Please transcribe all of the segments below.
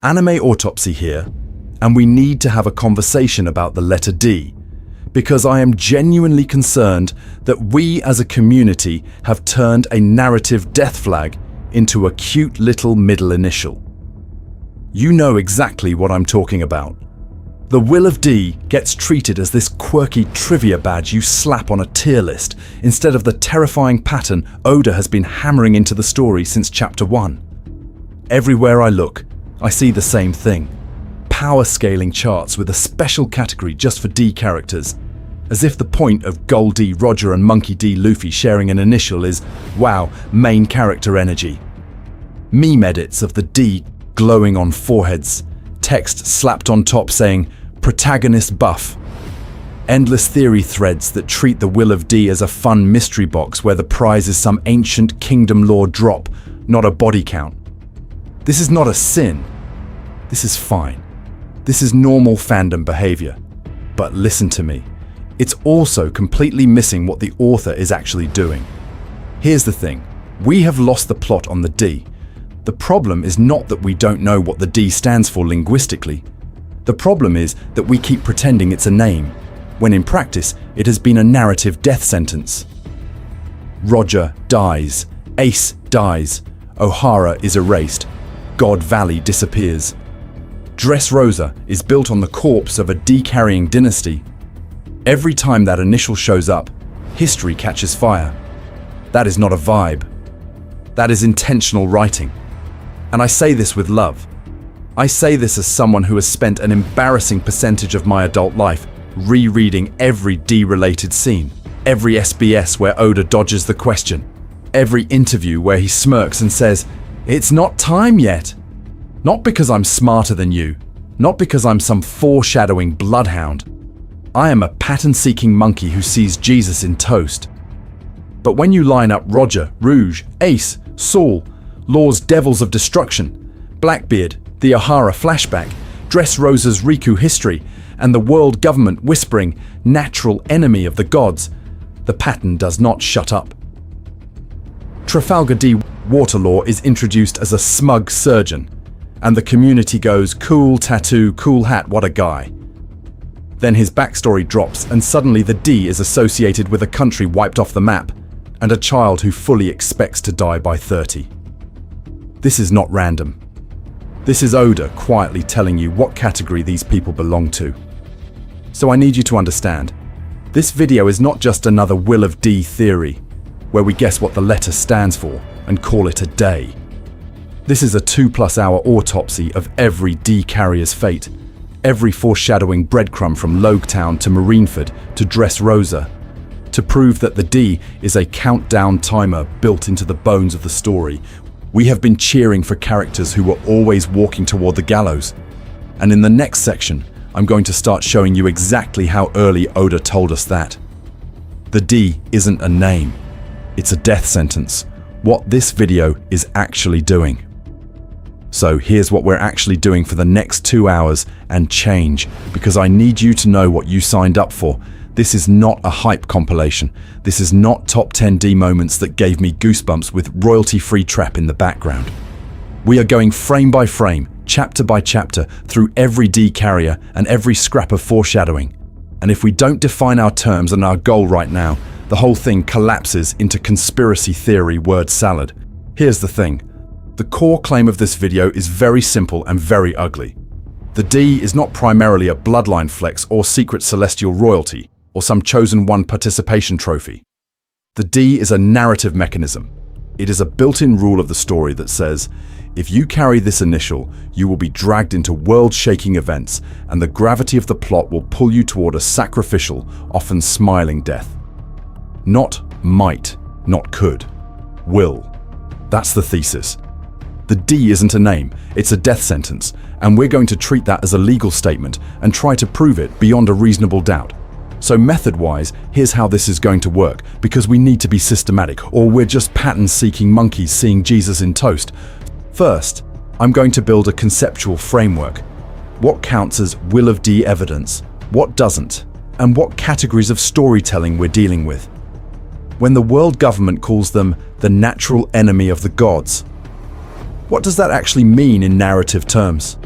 Anime autopsy here, and we need to have a conversation about the letter D, because I am genuinely concerned that we as a community have turned a narrative death flag into a cute little middle initial. You know exactly what I'm talking about. The Will of D gets treated as this quirky trivia badge you slap on a tier list instead of the terrifying pattern Oda has been hammering into the story since chapter 1. Everywhere I look, I see the same thing. Power scaling charts with a special category just for D characters, as if the point of Gold D Roger and Monkey D Luffy sharing an initial is, wow, main character energy. Meme edits of the D glowing on foreheads, text slapped on top saying, protagonist buff. Endless theory threads that treat the Will of D as a fun mystery box where the prize is some ancient kingdom lore drop, not a body count. This is not a sin. This is fine. This is normal fandom behavior. But listen to me. It's also completely missing what the author is actually doing. Here's the thing. We have lost the plot on the D. The problem is not that we don't know what the D stands for linguistically. The problem is that we keep pretending it's a name, when in practice it has been a narrative death sentence. Roger dies, Ace dies, O'Hara is erased, God Valley disappears. Dressrosa is built on the corpse of a D-carrying dynasty. Every time that initial shows up, history catches fire. That is not a vibe. That is intentional writing. And I say this with love. I say this as someone who has spent an embarrassing percentage of my adult life rereading every D-related scene, every SBS where Oda dodges the question, every interview where he smirks and says, "It's not time yet." Not because I'm smarter than you, not because I'm some foreshadowing bloodhound. I am a pattern-seeking monkey who sees Jesus in toast. But when you line up Roger, Rouge, Ace, Saul, Law's Devils of Destruction, Blackbeard, the O'Hara flashback, Dressrosa's Riku history, and the world government whispering, natural enemy of the gods, the pattern does not shut up. Trafalgar D. Waterlaw is introduced as a smug surgeon, and the community goes, cool tattoo, cool hat, what a guy. Then his backstory drops and suddenly the D is associated with a country wiped off the map and a child who fully expects to die by 30. This is not random. This is Oda quietly telling you what category these people belong to. So I need you to understand, this video is not just another Will of D theory, where we guess what the letter stands for and call it a day. This is a 2+ hour autopsy of every D carrier's fate, every foreshadowing breadcrumb from Loguetown to Marineford to Dressrosa, to prove that the D is a countdown timer built into the bones of the story. We have been cheering for characters who were always walking toward the gallows. And in the next section, I'm going to start showing you exactly how early Oda told us that. The D isn't a name, it's a death sentence. What this video is actually doing. So here's what we're actually doing for the next 2 hours and change, because I need you to know what you signed up for. This is not a hype compilation. This is not top 10 D moments that gave me goosebumps with royalty-free trap in the background. We are going frame by frame, chapter by chapter, through every D carrier and every scrap of foreshadowing. And if we don't define our terms and our goal right now, the whole thing collapses into conspiracy theory word salad. Here's the thing. The core claim of this video is very simple and very ugly. The D is not primarily a bloodline flex or secret celestial royalty, or some chosen one participation trophy. The D is a narrative mechanism. It is a built-in rule of the story that says, if you carry this initial, you will be dragged into world-shaking events, and the gravity of the plot will pull you toward a sacrificial, often smiling death. Not might, not could. Will. That's the thesis. The D isn't a name, it's a death sentence, and we're going to treat that as a legal statement and try to prove it beyond a reasonable doubt. So method-wise, here's how this is going to work, because we need to be systematic, or we're just pattern-seeking monkeys seeing Jesus in toast. First, I'm going to build a conceptual framework. What counts as Will of D evidence, what doesn't, and what categories of storytelling we're dealing with. When the world government calls them the natural enemy of the gods, what does that actually mean in narrative terms?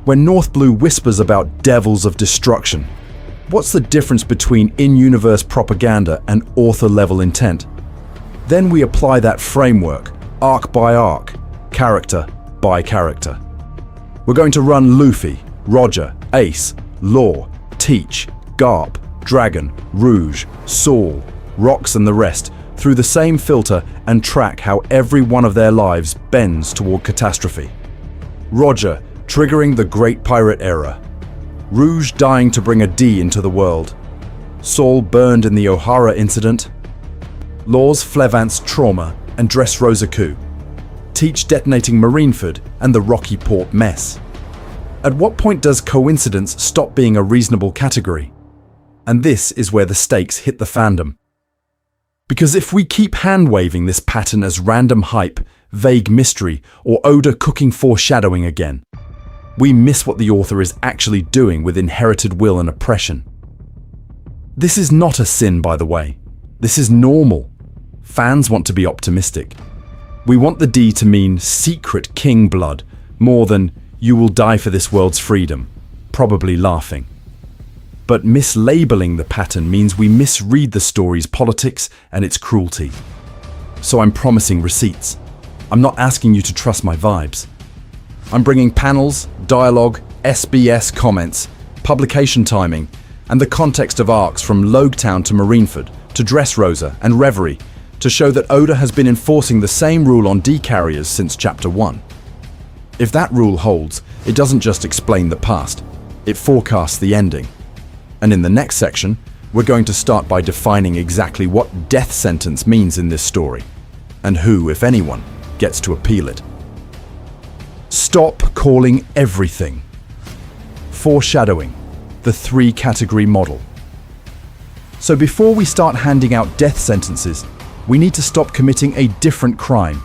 When North Blue whispers about devils of destruction, what's the difference between in-universe propaganda and author-level intent? Then we apply that framework, arc by arc, character by character. We're going to run Luffy, Roger, Ace, Law, Teach, Garp, Dragon, Rouge, Saul, Rox and the rest through the same filter and track how every one of their lives bends toward catastrophe. Roger, triggering the Great Pirate Era. Rouge dying to bring a D into the world. Saul burned in the O'Hara incident. Law's Flevance trauma and Dressrosa coup. Teach detonating Marineford and the Rocky Port mess. At what point does coincidence stop being a reasonable category? And this is where the stakes hit the fandom. Because if we keep hand-waving this pattern as random hype, vague mystery, or Oda cooking foreshadowing again, we miss what the author is actually doing with inherited will and oppression. This is not a sin, by the way. This is normal. Fans want to be optimistic. We want the D to mean secret king blood, more than you will die for this world's freedom, probably laughing. But mislabeling the pattern means we misread the story's politics and its cruelty. So I'm promising receipts. I'm not asking you to trust my vibes. I'm bringing panels, dialogue, SBS comments, publication timing, and the context of arcs from Logetown to Marineford, to Dressrosa and Reverie, to show that Oda has been enforcing the same rule on D-carriers since Chapter 1. If that rule holds, it doesn't just explain the past, it forecasts the ending. And in the next section, we're going to start by defining exactly what death sentence means in this story, and who, if anyone, gets to appeal it. Stop calling everything. Foreshadowing, the three-category model. So before we start handing out death sentences, we need to stop committing a different crime,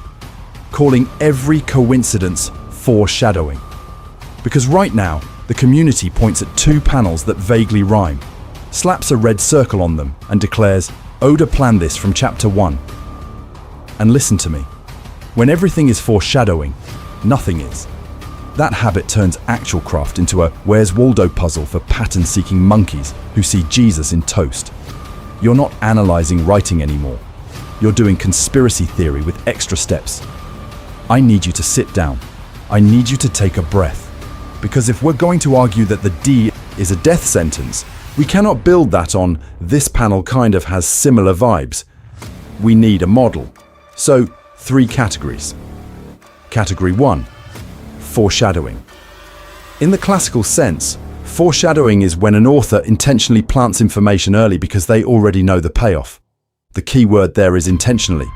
calling every coincidence foreshadowing. Because right now, the community points at two panels that vaguely rhyme, slaps a red circle on them, and declares, Oda planned this from Chapter 1. And listen to me. When everything is foreshadowing, nothing is. That habit turns actual craft into a Where's Waldo puzzle for pattern-seeking monkeys who see Jesus in toast. You're not analyzing writing anymore. You're doing conspiracy theory with extra steps. I need you to sit down. I need you to take a breath. Because if we're going to argue that the D is a death sentence, we cannot build that on this panel kind of has similar vibes. We need a model. So, 3 categories. Category 1. Foreshadowing. In the classical sense, foreshadowing is when an author intentionally plants information early because they already know the payoff. The key word there is intentionally.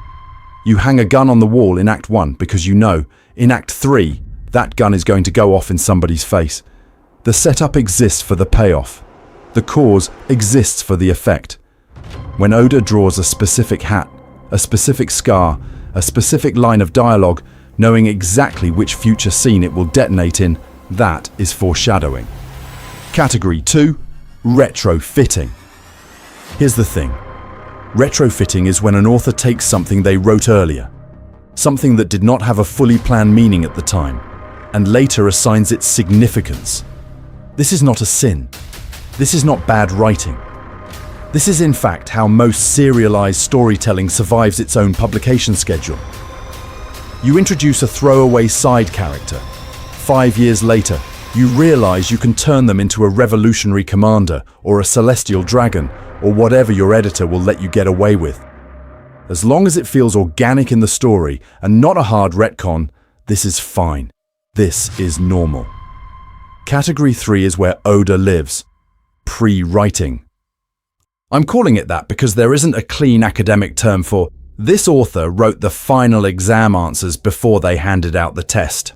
You hang a gun on the wall in Act 1 because you know, in Act 3, that gun is going to go off in somebody's face. The setup exists for the payoff. The cause exists for the effect. When Oda draws a specific hat, a specific scar, a specific line of dialogue, knowing exactly which future scene it will detonate in, that is foreshadowing. Category 2. Retrofitting. Here's the thing. Retrofitting is when an author takes something they wrote earlier, something that did not have a fully planned meaning at the time, and later assigns it significance. This is not a sin. This is not bad writing. This is in fact how most serialized storytelling survives its own publication schedule. You introduce a throwaway side character. 5 years later, you realize you can turn them into a revolutionary commander or a celestial dragon or whatever your editor will let you get away with. As long as it feels organic in the story and not a hard retcon, this is fine. This is normal. Category 3 is where Oda lives. Pre-writing. I'm calling it that because there isn't a clean academic term for this author wrote the final exam answers before they handed out the test.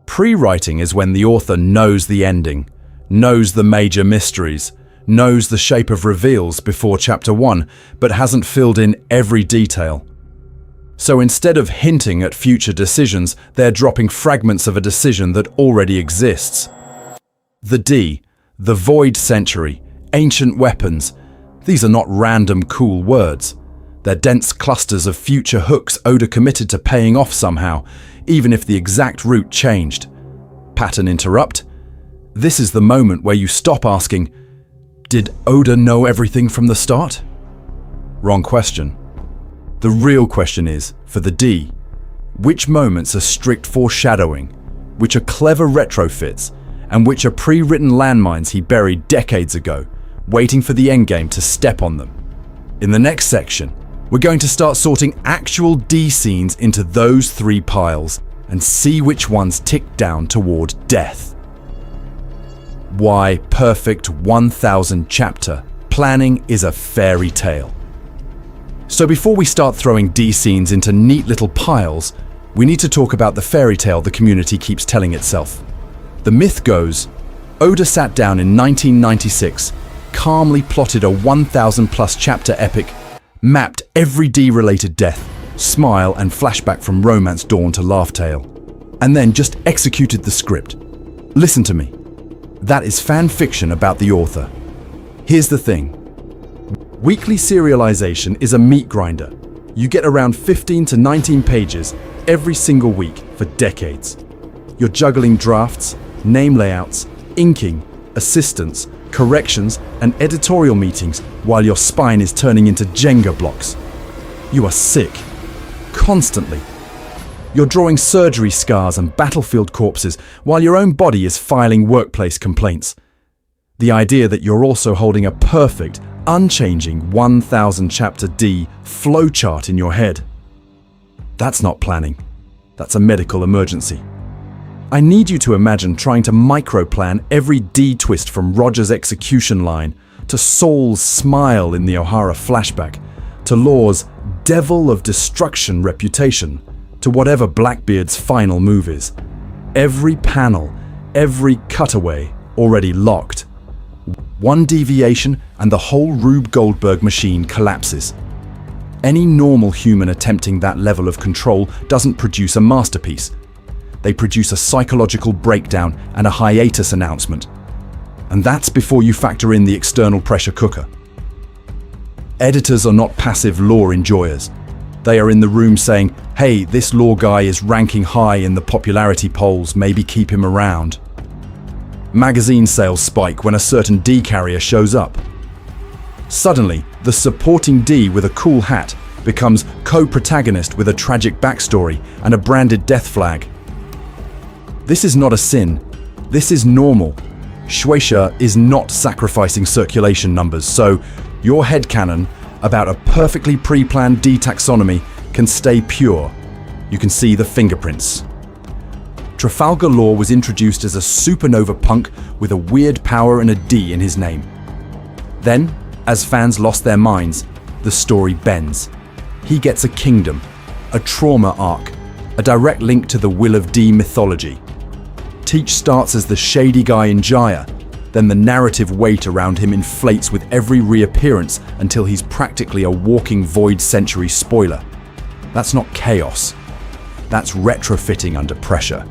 Pre-writing is when the author knows the ending, knows the major mysteries, knows the shape of reveals before Chapter 1, but hasn't filled in every detail. So instead of hinting at future decisions, they're dropping fragments of a decision that already exists. The D, the Void Century, ancient weapons, these are not random cool words. They're dense clusters of future hooks Oda committed to paying off somehow, even if the exact route changed. Pattern interrupt, This is the moment where you stop asking, did Oda know everything from the start? Wrong question. The real question is, for the D, which moments are strict foreshadowing, which are clever retrofits, and which are pre-written landmines he buried decades ago, waiting for the endgame to step on them? In the next section, we're going to start sorting actual D scenes into those three piles and see which ones tick down toward death. Why perfect 1000 chapter planning is a fairy tale. So before we start throwing D scenes into neat little piles, we need to talk about the fairy tale the community keeps telling itself. The myth goes, Oda sat down in 1996, calmly plotted a 1000 plus chapter epic, mapped every D-related death, smile and flashback from Romance Dawn to Laugh Tale, and then just executed the script. Listen to me. That is fan fiction about the author. Here's the thing. Weekly serialization is a meat grinder. You get around 15 to 19 pages every single week for decades. You're juggling drafts, name layouts, inking, assistants, corrections, and editorial meetings while your spine is turning into Jenga blocks. You are sick. Constantly. You're drawing surgery scars and battlefield corpses while your own body is filing workplace complaints. The idea that you're also holding a perfect, unchanging 1000 chapter D flowchart in your head. That's not planning. That's a medical emergency. I need you to imagine trying to microplan every D twist from Roger's execution line, to Saul's smile in the O'Hara flashback, to Law's devil of destruction reputation, to whatever Blackbeard's final move is. Every panel, every cutaway already locked. One deviation and the whole Rube Goldberg machine collapses. Any normal human attempting that level of control doesn't produce a masterpiece. They produce a psychological breakdown and a hiatus announcement. And that's before you factor in the external pressure cooker. Editors are not passive lore enjoyers. They are in the room saying, hey, this lore guy is ranking high in the popularity polls, maybe keep him around. Magazine sales spike when a certain D carrier shows up. Suddenly, the supporting D with a cool hat becomes co-protagonist with a tragic backstory and a branded death flag. This is not a sin. This is normal. Shueisha is not sacrificing circulation numbers, so your headcanon about a perfectly pre-planned D taxonomy can stay pure. You can see the fingerprints. Trafalgar Law was introduced as a supernova punk with a weird power and a D in his name. Then, as fans lost their minds, the story bends. He gets a kingdom, a trauma arc, a direct link to the Will of D mythology. Teach starts as the shady guy in Jaya, then the narrative weight around him inflates with every reappearance until he's practically a walking Void Century spoiler. That's not chaos. That's retrofitting under pressure.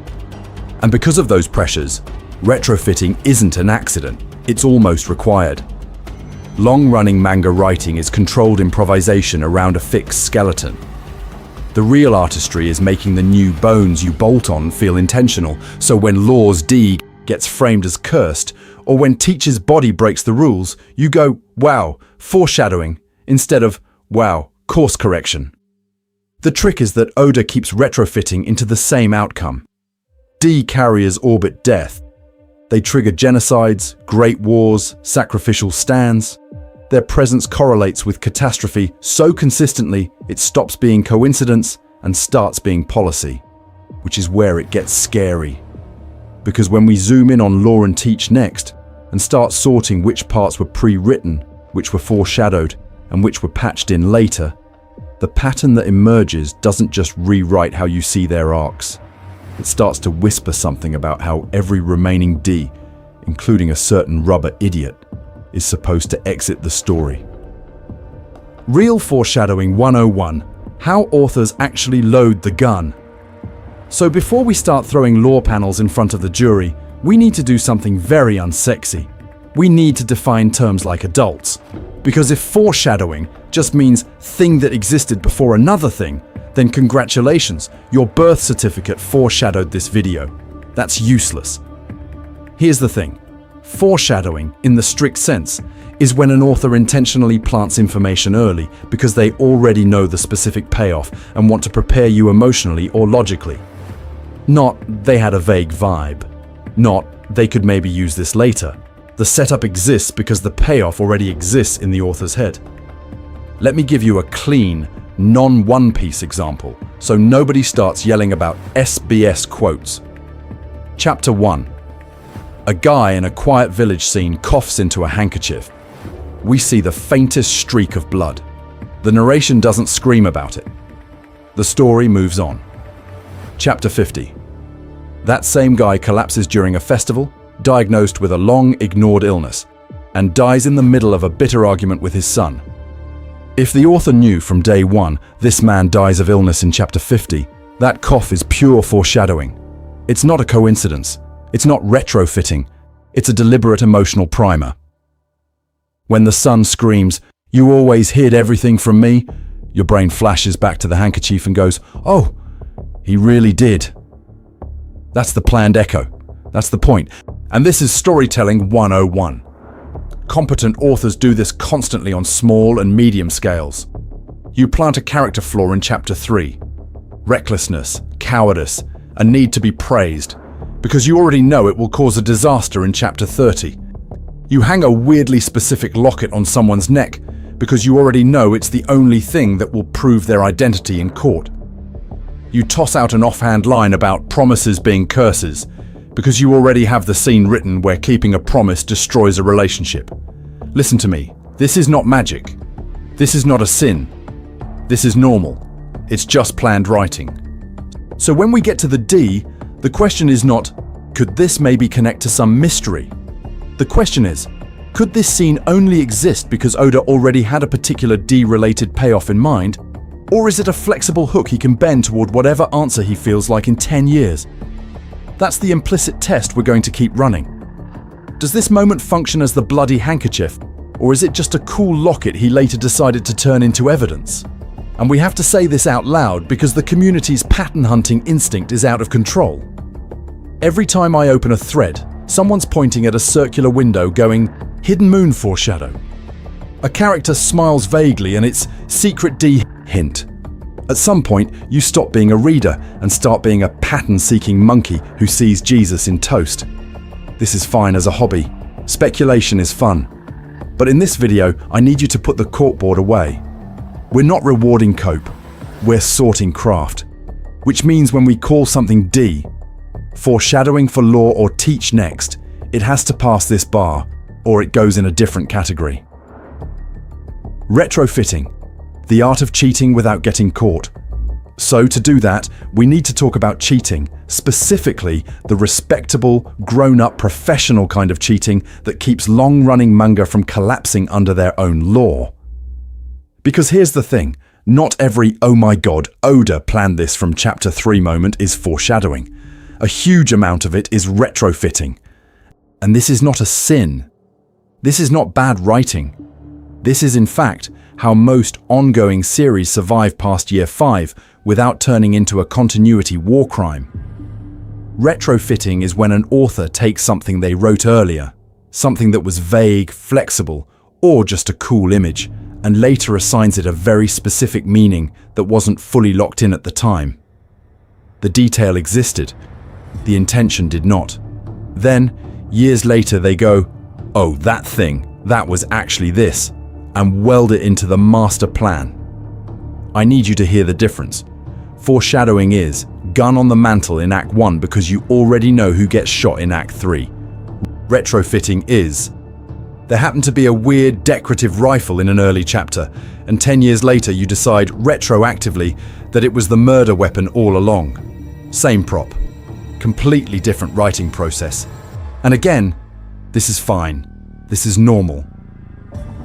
And because of those pressures, retrofitting isn't an accident, it's almost required. Long-running manga writing is controlled improvisation around a fixed skeleton. The real artistry is making the new bones you bolt on feel intentional, so when Law's D gets framed as cursed, or when Teach's body breaks the rules, you go, wow, foreshadowing, instead of, wow, course correction. The trick is that Oda keeps retrofitting into the same outcome. D carriers orbit death. They trigger genocides, great wars, sacrificial stands. Their presence correlates with catastrophe so consistently it stops being coincidence and starts being policy, which is where it gets scary. Because when we zoom in on Law and Teach next and start sorting which parts were pre-written, which were foreshadowed, and which were patched in later, the pattern that emerges doesn't just rewrite how you see their arcs. It starts to whisper something about how every remaining D, including a certain rubber idiot, is supposed to exit the story. Real Foreshadowing 101: How authors actually load the gun. So before we start throwing lore panels in front of the jury, we need to do something very unsexy. We need to define terms like adults. Because if foreshadowing just means thing that existed before another thing, then congratulations, your birth certificate foreshadowed this video. That's useless. Here's the thing. Foreshadowing, in the strict sense, is when an author intentionally plants information early because they already know the specific payoff and want to prepare you emotionally or logically. Not, they had a vague vibe. Not, they could maybe use this later. The setup exists because the payoff already exists in the author's head. Let me give you a clean, non-One Piece example, so nobody starts yelling about SBS quotes. Chapter 1. A guy in a quiet village scene coughs into a handkerchief. We see the faintest streak of blood. The narration doesn't scream about it. The story moves on. Chapter 50. That same guy collapses during a festival, diagnosed with a long ignored illness, and dies in the middle of a bitter argument with his son. If the author knew from day one this man dies of illness in chapter 50, that cough is pure foreshadowing. It's not a coincidence. It's not retrofitting. It's a deliberate emotional primer. When the son screams, "You always hid everything from me," your brain flashes back to the handkerchief and goes, "Oh, he really did." That's the planned echo. That's the point. And this is storytelling 101. Competent authors do this constantly on small and medium scales. You plant a character flaw in chapter 3. Recklessness, cowardice, a need to be praised, because you already know it will cause a disaster in chapter 30. You hang a weirdly specific locket on someone's neck because you already know it's the only thing that will prove their identity in court. You toss out an offhand line about promises being curses because you already have the scene written where keeping a promise destroys a relationship. Listen to me, this is not magic. This is not a sin. This is normal. It's just planned writing. So when we get to the D, the question is not, could this maybe connect to some mystery? The question is, could this scene only exist because Oda already had a particular D-related payoff in mind? Or is it a flexible hook he can bend toward whatever answer he feels like in 10 years? That's the implicit test we're going to keep running. Does this moment function as the bloody handkerchief, or is it just a cool locket he later decided to turn into evidence? And we have to say this out loud because the community's pattern hunting instinct is out of control. Every time I open a thread, someone's pointing at a circular window going, "Hidden moon foreshadow." A character smiles vaguely and it's secret D hint. At some point, you stop being a reader and start being a pattern-seeking monkey who sees Jesus in toast. This is fine as a hobby. Speculation is fun. But in this video, I need you to put the corkboard away. We're not rewarding cope. We're sorting craft. Which means when we call something D, foreshadowing for lore or teach next, it has to pass this bar, or it goes in a different category. Retrofitting. The art of cheating without getting caught. So to do that, we need to talk about cheating, specifically the respectable, grown-up, professional kind of cheating that keeps long-running manga from collapsing under their own law. Because here's the thing, not every "oh my god, Oda planned this from chapter 3" moment is foreshadowing. A huge amount of it is retrofitting. And this is not a sin. This is not bad writing. This is in fact how most ongoing series survive past year 5 without turning into a continuity war crime. Retrofitting is when an author takes something they wrote earlier, something that was vague, flexible, or just a cool image, and later assigns it a very specific meaning that wasn't fully locked in at the time. The detail existed, the intention did not. Then, years later they go, "Oh, that thing, that was actually this," and weld it into the master plan. I need you to hear the difference. Foreshadowing is gun on the mantle in Act 1 because you already know who gets shot in Act 3. Retrofitting is there happened to be a weird decorative rifle in an early chapter, and 10 years later you decide retroactively that it was the murder weapon all along. Same prop. Completely different writing process. And again, this is fine. This is normal.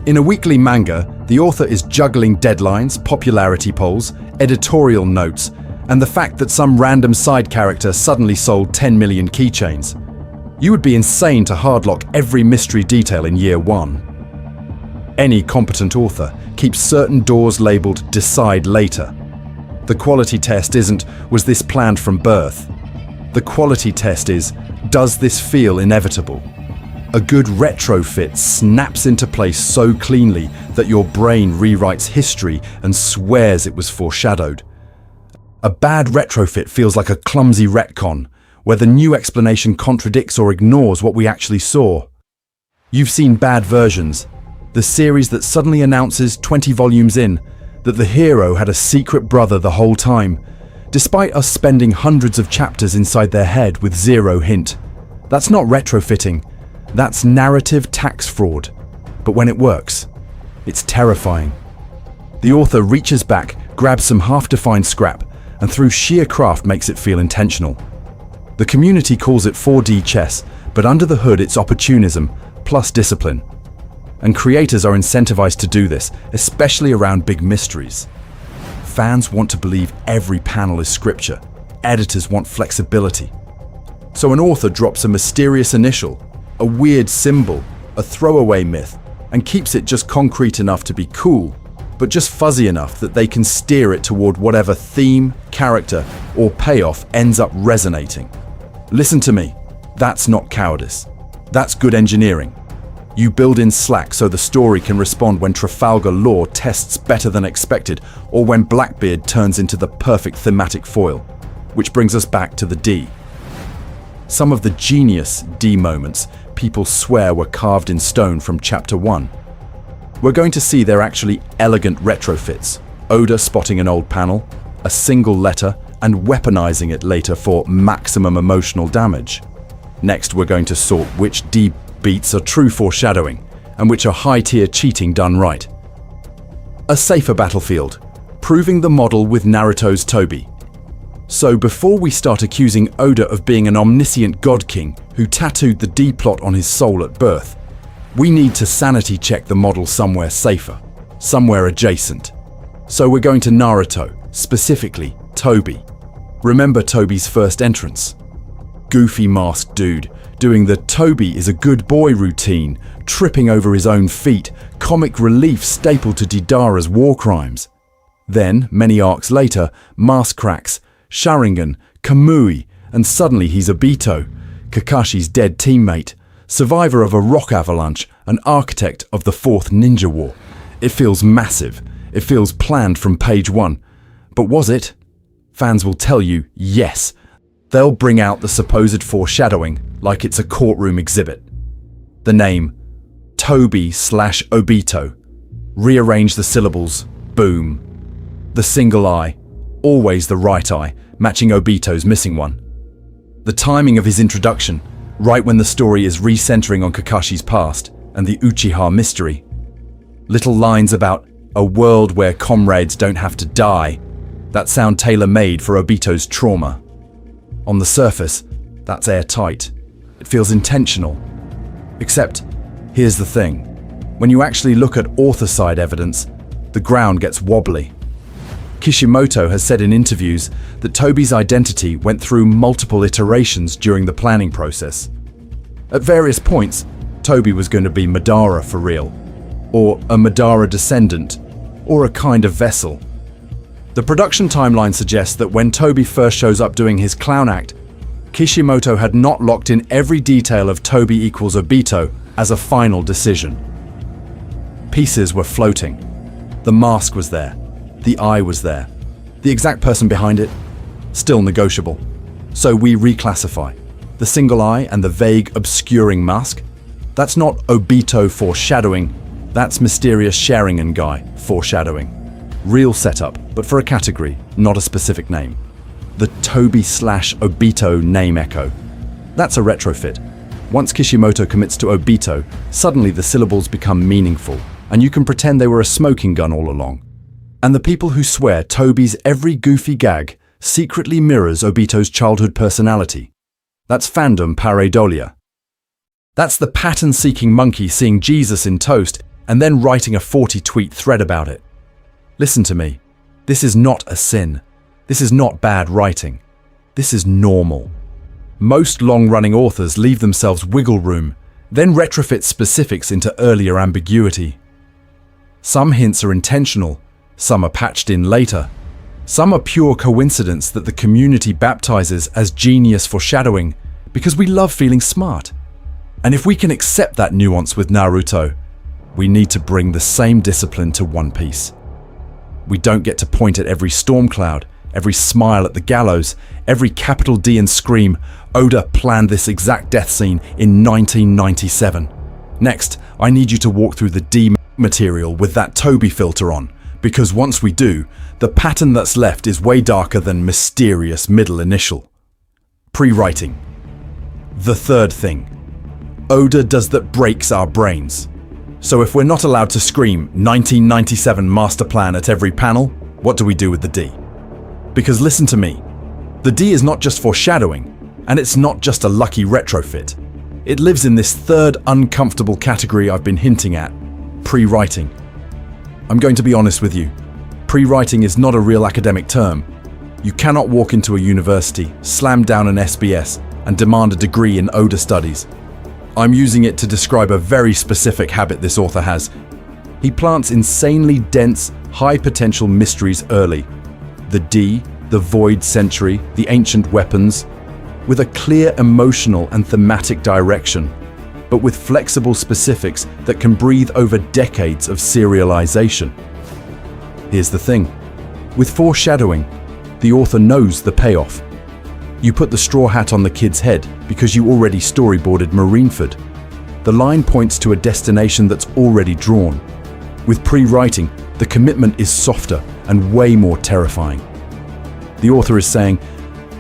In a weekly manga, the author is juggling deadlines, popularity polls, editorial notes, and the fact that some random side character suddenly sold 10 million keychains. You would be insane to hardlock every mystery detail in year 1. Any competent author keeps certain doors labeled "decide later." The quality test isn't, was this planned from birth? The quality test is, does this feel inevitable? A good retrofit snaps into place so cleanly that your brain rewrites history and swears it was foreshadowed. A bad retrofit feels like a clumsy retcon, where the new explanation contradicts or ignores what we actually saw. You've seen Bad Versions, the series that suddenly announces 20 volumes in that the hero had a secret brother the whole time, despite us spending hundreds of chapters inside their head with zero hint. That's not retrofitting. That's narrative tax fraud. But when it works, it's terrifying. The author reaches back, grabs some half-defined scrap, and through sheer craft makes it feel intentional. The community calls it 4D chess, but under the hood it's opportunism plus discipline. And creators are incentivized to do this, especially around big mysteries. Fans want to believe every panel is scripture. Editors want flexibility. So an author drops a mysterious initial, a weird symbol, a throwaway myth, and keeps it just concrete enough to be cool, but just fuzzy enough that they can steer it toward whatever theme, character, or payoff ends up resonating. Listen to me, that's not cowardice. That's good engineering. You build in slack so the story can respond when Trafalgar Law tests better than expected, or when Blackbeard turns into the perfect thematic foil. Which brings us back to the D. Some of the genius D moments people swear were carved in stone from Chapter 1. We're going to see they're actually elegant retrofits, Oda spotting an old panel, a single letter, and weaponizing it later for maximum emotional damage. Next, we're going to sort which D beats are true foreshadowing, and which are high-tier cheating done right. A safer battlefield, proving the model with Naruto's Toby. So before we start accusing Oda of being an omniscient god king who tattooed the D-plot on his soul at birth, we need to sanity check the model somewhere safer, somewhere adjacent. So we're going to Naruto, specifically Toby. Remember Toby's first entrance? Goofy masked dude, doing the Toby is a good boy routine, tripping over his own feet, comic relief staple to Deidara's war crimes. Then, many arcs later, mask cracks, Sharingan, Kamui, and suddenly he's Obito, Kakashi's dead teammate, survivor of a rock avalanche, an architect of the Fourth Ninja War. It feels massive. It feels planned from page 1. But was it? Fans will tell you, yes. They'll bring out the supposed foreshadowing like it's a courtroom exhibit. The name, Toby/Obito. Rearrange the syllables, boom. The single eye, always the right eye, matching Obito's missing one. The timing of his introduction, right when the story is recentering on Kakashi's past and the Uchiha mystery. Little lines about a world where comrades don't have to die, that sound tailor-made for Obito's trauma. On the surface, that's airtight. It feels intentional. Except, here's the thing. When you actually look at author-side evidence, the ground gets wobbly. Kishimoto has said in interviews that Toby's identity went through multiple iterations during the planning process. At various points, Toby was going to be Madara for real, or a Madara descendant, or a kind of vessel. The production timeline suggests that when Toby first shows up doing his clown act, Kishimoto had not locked in every detail of Toby equals Obito as a final decision. Pieces were floating. The mask was there. The eye was there. The exact person behind it, still negotiable. So we reclassify. The single eye and the vague, obscuring mask, that's not Obito foreshadowing, that's mysterious Sharingan guy foreshadowing. Real setup, but for a category, not a specific name. The Toby/Obito name echo. That's a retrofit. Once Kishimoto commits to Obito, suddenly the syllables become meaningful, and you can pretend they were a smoking gun all along. And the people who swear Toby's every goofy gag secretly mirrors Obito's childhood personality. That's fandom pareidolia. That's the pattern-seeking monkey seeing Jesus in toast and then writing a 40-tweet thread about it. Listen to me. This is not a sin. This is not bad writing. This is normal. Most long-running authors leave themselves wiggle room, then retrofit specifics into earlier ambiguity. Some hints are intentional, some are patched in later. Some are pure coincidence that the community baptizes as genius foreshadowing because we love feeling smart. And if we can accept that nuance with Naruto, we need to bring the same discipline to One Piece. We don't get to point at every storm cloud, every smile at the gallows, every capital D and scream, Oda planned this exact death scene in 1997. Next, I need you to walk through the D material with that Toby filter on, because once we do, the pattern that's left is way darker than mysterious middle initial. Pre-writing. The third thing. Oda does that breaks our brains. So if we're not allowed to scream 1997 master plan at every panel, what do we do with the D? Because listen to me, the D is not just foreshadowing, and it's not just a lucky retrofit. It lives in this third uncomfortable category I've been hinting at, pre-writing. I'm going to be honest with you. Pre-writing is not a real academic term. You cannot walk into a university, slam down an SBS, and demand a degree in Oda studies. I'm using it to describe a very specific habit this author has. He plants insanely dense, high-potential mysteries early. The D, the Void Century, the ancient weapons, with a clear emotional and thematic direction, but with flexible specifics that can breathe over decades of serialization. Here's the thing. With foreshadowing, the author knows the payoff. You put the straw hat on the kid's head because you already storyboarded Marineford. The line points to a destination that's already drawn. With pre-writing, the commitment is softer and way more terrifying. The author is saying,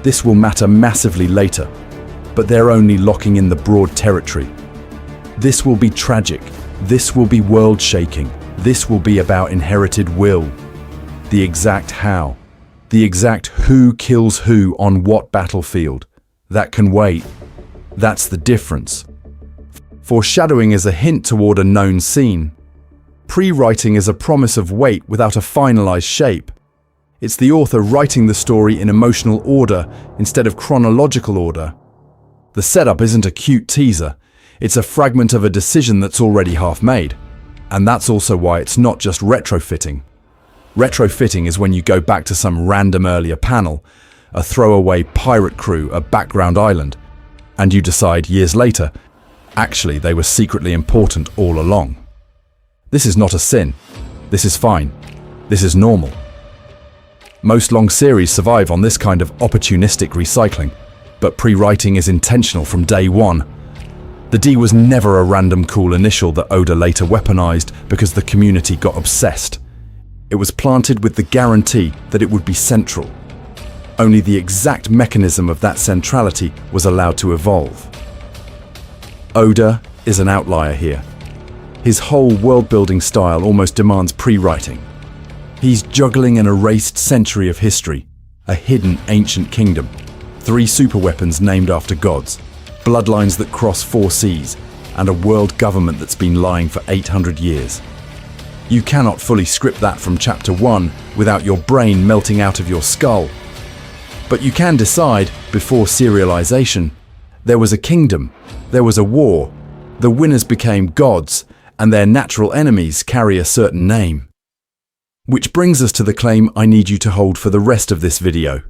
this will matter massively later, but they're only locking in the broad territory. This will be tragic. This will be world-shaking. This will be about inherited will. The exact how. The exact who kills who on what battlefield. That can wait. That's the difference. Foreshadowing is a hint toward a known scene. Pre-writing is a promise of weight without a finalized shape. It's the author writing the story in emotional order instead of chronological order. The setup isn't a cute teaser. It's a fragment of a decision that's already half made. And that's also why it's not just retrofitting. Retrofitting is when you go back to some random earlier panel, a throwaway pirate crew, a background island, and you decide years later, actually they were secretly important all along. This is not a sin. This is fine. This is normal. Most long series survive on this kind of opportunistic recycling, but pre-writing is intentional from day one. The D was never a random cool initial that Oda later weaponized because the community got obsessed. It was planted with the guarantee that it would be central. Only the exact mechanism of that centrality was allowed to evolve. Oda is an outlier here. His whole world-building style almost demands pre-writing. He's juggling an erased century of history, a hidden ancient kingdom, 3 superweapons named after gods, bloodlines that cross 4 seas, and a world government that's been lying for 800 years. You cannot fully script that from chapter 1 without your brain melting out of your skull. But you can decide, before serialization, there was a kingdom, there was a war, the winners became gods, and their natural enemies carry a certain name. Which brings us to the claim I need you to hold for the rest of this video.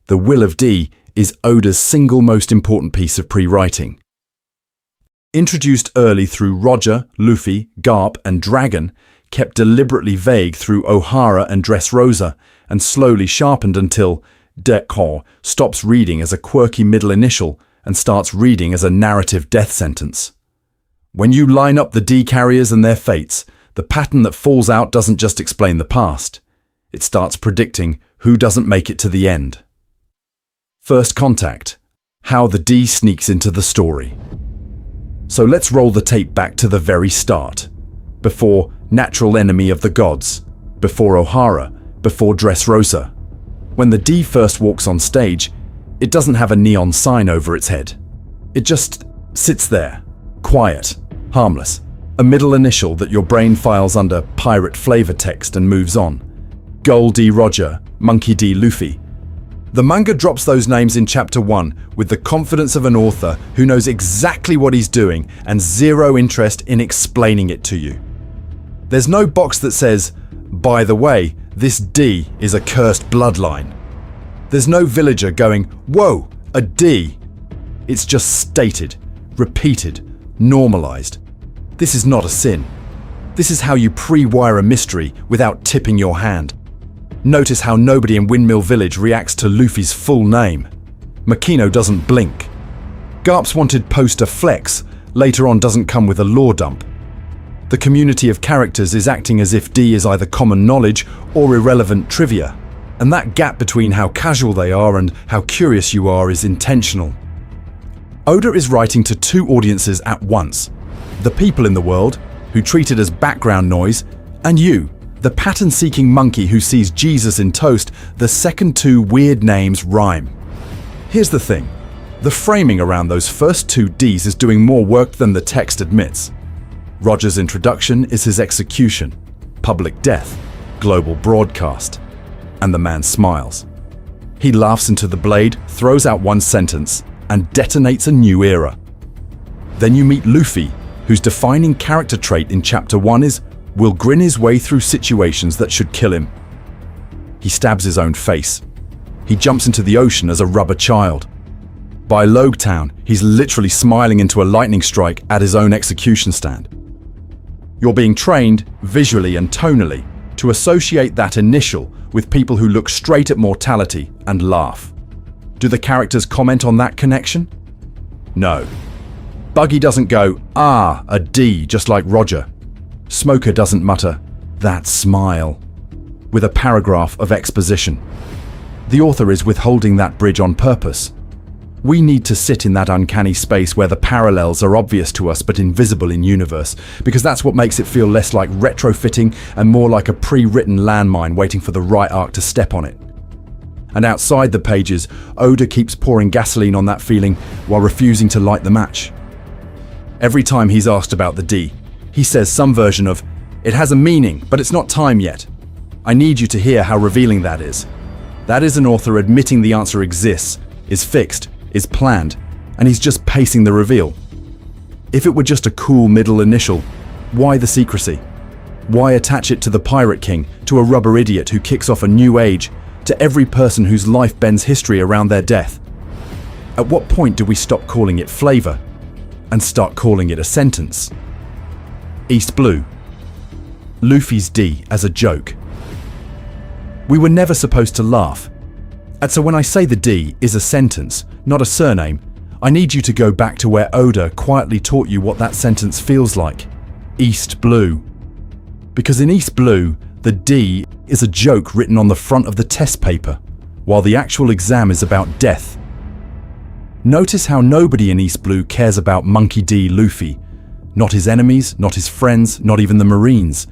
The Will of D is Oda's single most important piece of pre-writing. Introduced early through Roger, Luffy, Garp, and Dragon, kept deliberately vague through O'Hara and Dressrosa, and slowly sharpened until Dekor stops reading as a quirky middle initial and starts reading as a narrative death sentence. When you line up the D carriers and their fates, the pattern that falls out doesn't just explain the past. It starts predicting who doesn't make it to the end. First Contact. How the D sneaks into the story. So let's roll the tape back to the very start. Before Natural Enemy of the Gods, before O'Hara, before Dressrosa. When the D first walks on stage, it doesn't have a neon sign over its head. It just sits there, quiet, harmless, a middle initial that your brain files under pirate flavor text and moves on. Gold D Roger, Monkey D Luffy. The manga drops those names in chapter 1 with the confidence of an author who knows exactly what he's doing and zero interest in explaining it to you. There's no box that says, by the way, This D is a cursed bloodline. There's no villager going, "Whoa, a D." It's just stated, repeated, normalized. This is not a sin. This is how you pre-wire a mystery without tipping your hand. Notice how nobody in Windmill Village reacts to Luffy's full name. Makino doesn't blink. Garp's wanted poster Flex later on doesn't come with a lore dump. The community of characters is acting as if D is either common knowledge or irrelevant trivia. And that gap between how casual they are and how curious you are is intentional. Oda is writing to two audiences at once. The people in the world, who treat it as background noise, and you, the pattern-seeking monkey who sees Jesus in toast. The second two weird names rhyme. Here's the thing. The framing around those first two Ds is doing more work than the text admits. Roger's introduction is his execution. Public death. Global broadcast. And the man smiles. He laughs into the blade, throws out one sentence, and detonates a new era. Then you meet Luffy, whose defining character trait in Chapter 1 is, will grin his way through situations that should kill him. He stabs his own face. He jumps into the ocean as a rubber child. By Logetown, he's literally smiling into a lightning strike at his own execution stand. You're being trained, visually and tonally, to associate that initial with people who look straight at mortality and laugh. Do the characters comment on that connection? No. Buggy doesn't go, "Ah, a D, just like Roger." Smoker doesn't mutter, "That smile," with a paragraph of exposition. The author is withholding that bridge on purpose. We need to sit in that uncanny space where the parallels are obvious to us but invisible in universe, because that's what makes it feel less like retrofitting and more like a pre-written landmine waiting for the right arc to step on it. And outside the pages, Oda keeps pouring gasoline on that feeling while refusing to light the match. Every time he's asked about the D, he says some version of, "It has a meaning, but it's not time yet. I need you to hear how revealing that is." That is an author admitting the answer exists, is fixed, is planned, and he's just pacing the reveal. If it were just a cool middle initial, why the secrecy? Why attach it to the Pirate King, to a rubber idiot who kicks off a new age, to every person whose life bends history around their death? At what point do we stop calling it flavor and start calling it a sentence? East Blue. Luffy's D as a joke. We were never supposed to laugh. And so when I say the D is a sentence, not a surname, I need you to go back to where Oda quietly taught you what that sentence feels like. East Blue. Because in East Blue, the D is a joke written on the front of the test paper, while the actual exam is about death. Notice how nobody in East Blue cares about Monkey D. Luffy. Not his enemies, not his friends, not even the Marines.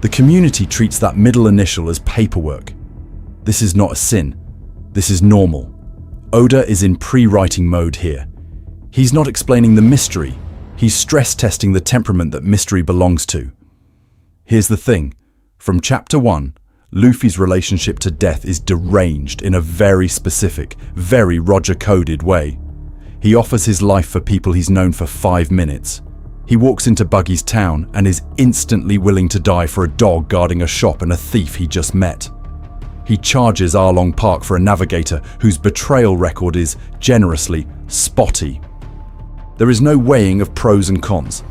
The community treats that middle initial as paperwork. This is not a sin. This is normal. Oda is in pre-writing mode here. He's not explaining the mystery. He's stress testing the temperament that mystery belongs to. Here's the thing. From Chapter 1, Luffy's relationship to death is deranged in a very specific, very Roger-coded way. He offers his life for people he's known for 5 minutes. He walks into Buggy's town and is instantly willing to die for a dog guarding a shop and a thief he just met. He charges Arlong Park for a navigator whose betrayal record is, generously, spotty. There is no weighing of pros and cons.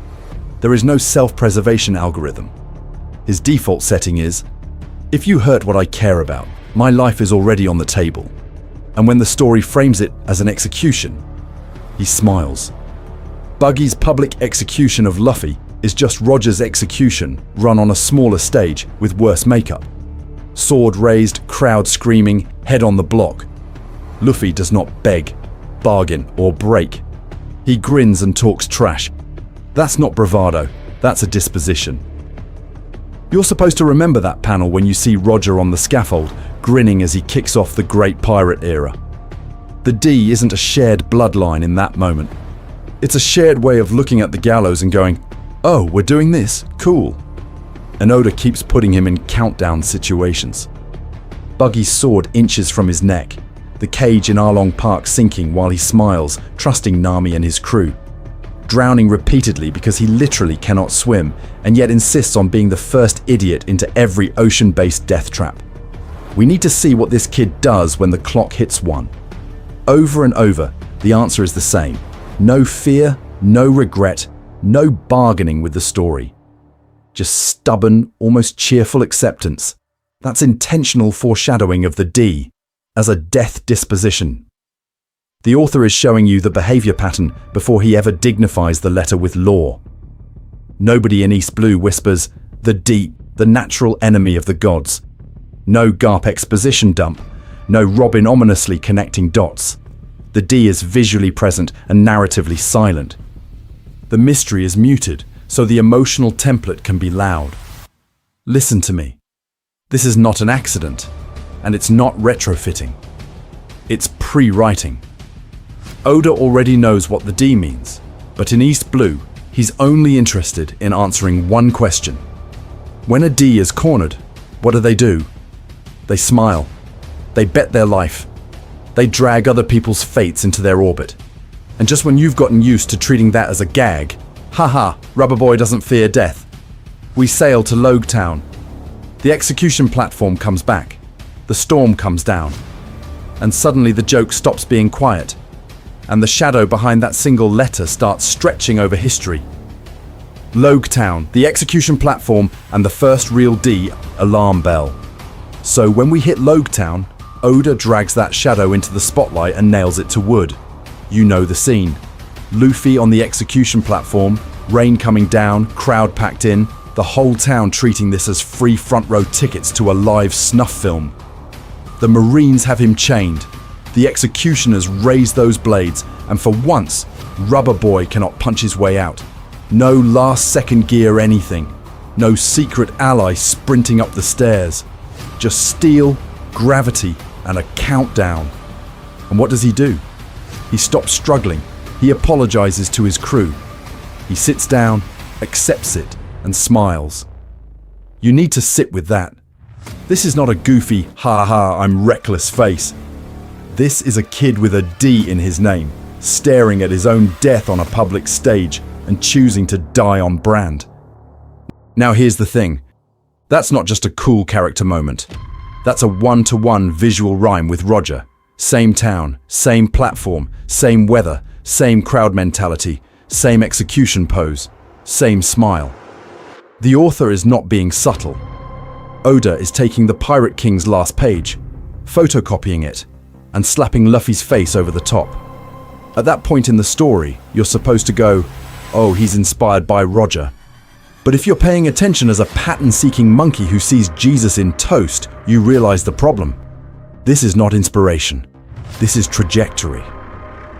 There is no self-preservation algorithm. His default setting is, if you hurt what I care about, my life is already on the table. And when the story frames it as an execution, he smiles. Buggy's public execution of Luffy is just Roger's execution run on a smaller stage with worse makeup. Sword raised, crowd screaming, head on the block. Luffy does not beg, bargain, or break. He grins and talks trash. That's not bravado, that's a disposition. You're supposed to remember that panel when you see Roger on the scaffold, grinning as he kicks off the Great Pirate Era. The D isn't a shared bloodline in that moment. It's a shared way of looking at the gallows and going, "Oh, we're doing this? Cool." And Oda keeps putting him in countdown situations. Buggy's sword inches from his neck, the cage in Arlong Park sinking while he smiles, trusting Nami and his crew. drowning repeatedly because he literally cannot swim, and yet insists on being the first idiot into every ocean-based death trap. We need to see what this kid does when the clock hits 1. Over and over, the answer is the same. No fear, no regret, no bargaining with the story. Just stubborn, almost cheerful acceptance. That's intentional foreshadowing of the D as a death disposition. The author is showing you the behavior pattern before he ever dignifies the letter with law. Nobody in East Blue whispers, the D, the natural enemy of the gods. No Garp exposition dump, no Robin ominously connecting dots. The D is visually present and narratively silent. The mystery is muted, so the emotional template can be loud. Listen to me. This is not an accident, and it's not retrofitting. It's pre-writing. Oda already knows what the D means, but in East Blue, he's only interested in answering one question. When a D is cornered, what do? They smile. They bet their life. They drag other people's fates into their orbit. And just when you've gotten used to treating that as a gag, haha, Rubber Boy doesn't fear death. We sail to Logue Town. The execution platform comes back. The storm comes down. And suddenly the joke stops being quiet. And the shadow behind that single letter starts stretching over history. Logue Town, the execution platform, and the first real D, alarm bell. So when we hit Logue Town, Oda drags that shadow into the spotlight and nails it to wood. You know the scene. Luffy on the execution platform, rain coming down, crowd packed in, the whole town treating this as free front row tickets to a live snuff film. The Marines have him chained. The executioners raise those blades, and for once, Rubber Boy cannot punch his way out. No last second gear anything. No secret ally sprinting up the stairs. Just steel, gravity, and a countdown. And what does he do? He stops struggling. He apologizes to his crew. He sits down, accepts it, and smiles. You need to sit with that. This is not a goofy, ha ha, I'm reckless face. This is a kid with a D in his name, staring at his own death on a public stage and choosing to die on brand. Now here's the thing. That's not just a cool character moment. That's a one-to-one visual rhyme with Roger. Same town, same platform, same weather, same crowd mentality, same execution pose, same smile. The author is not being subtle. Oda is taking the Pirate King's last page, photocopying it, and slapping Luffy's face over the top. At that point in the story, you're supposed to go, oh, he's inspired by Roger. But if you're paying attention as a pattern-seeking monkey who sees Jesus in toast, you realize the problem. This is not inspiration. This is trajectory.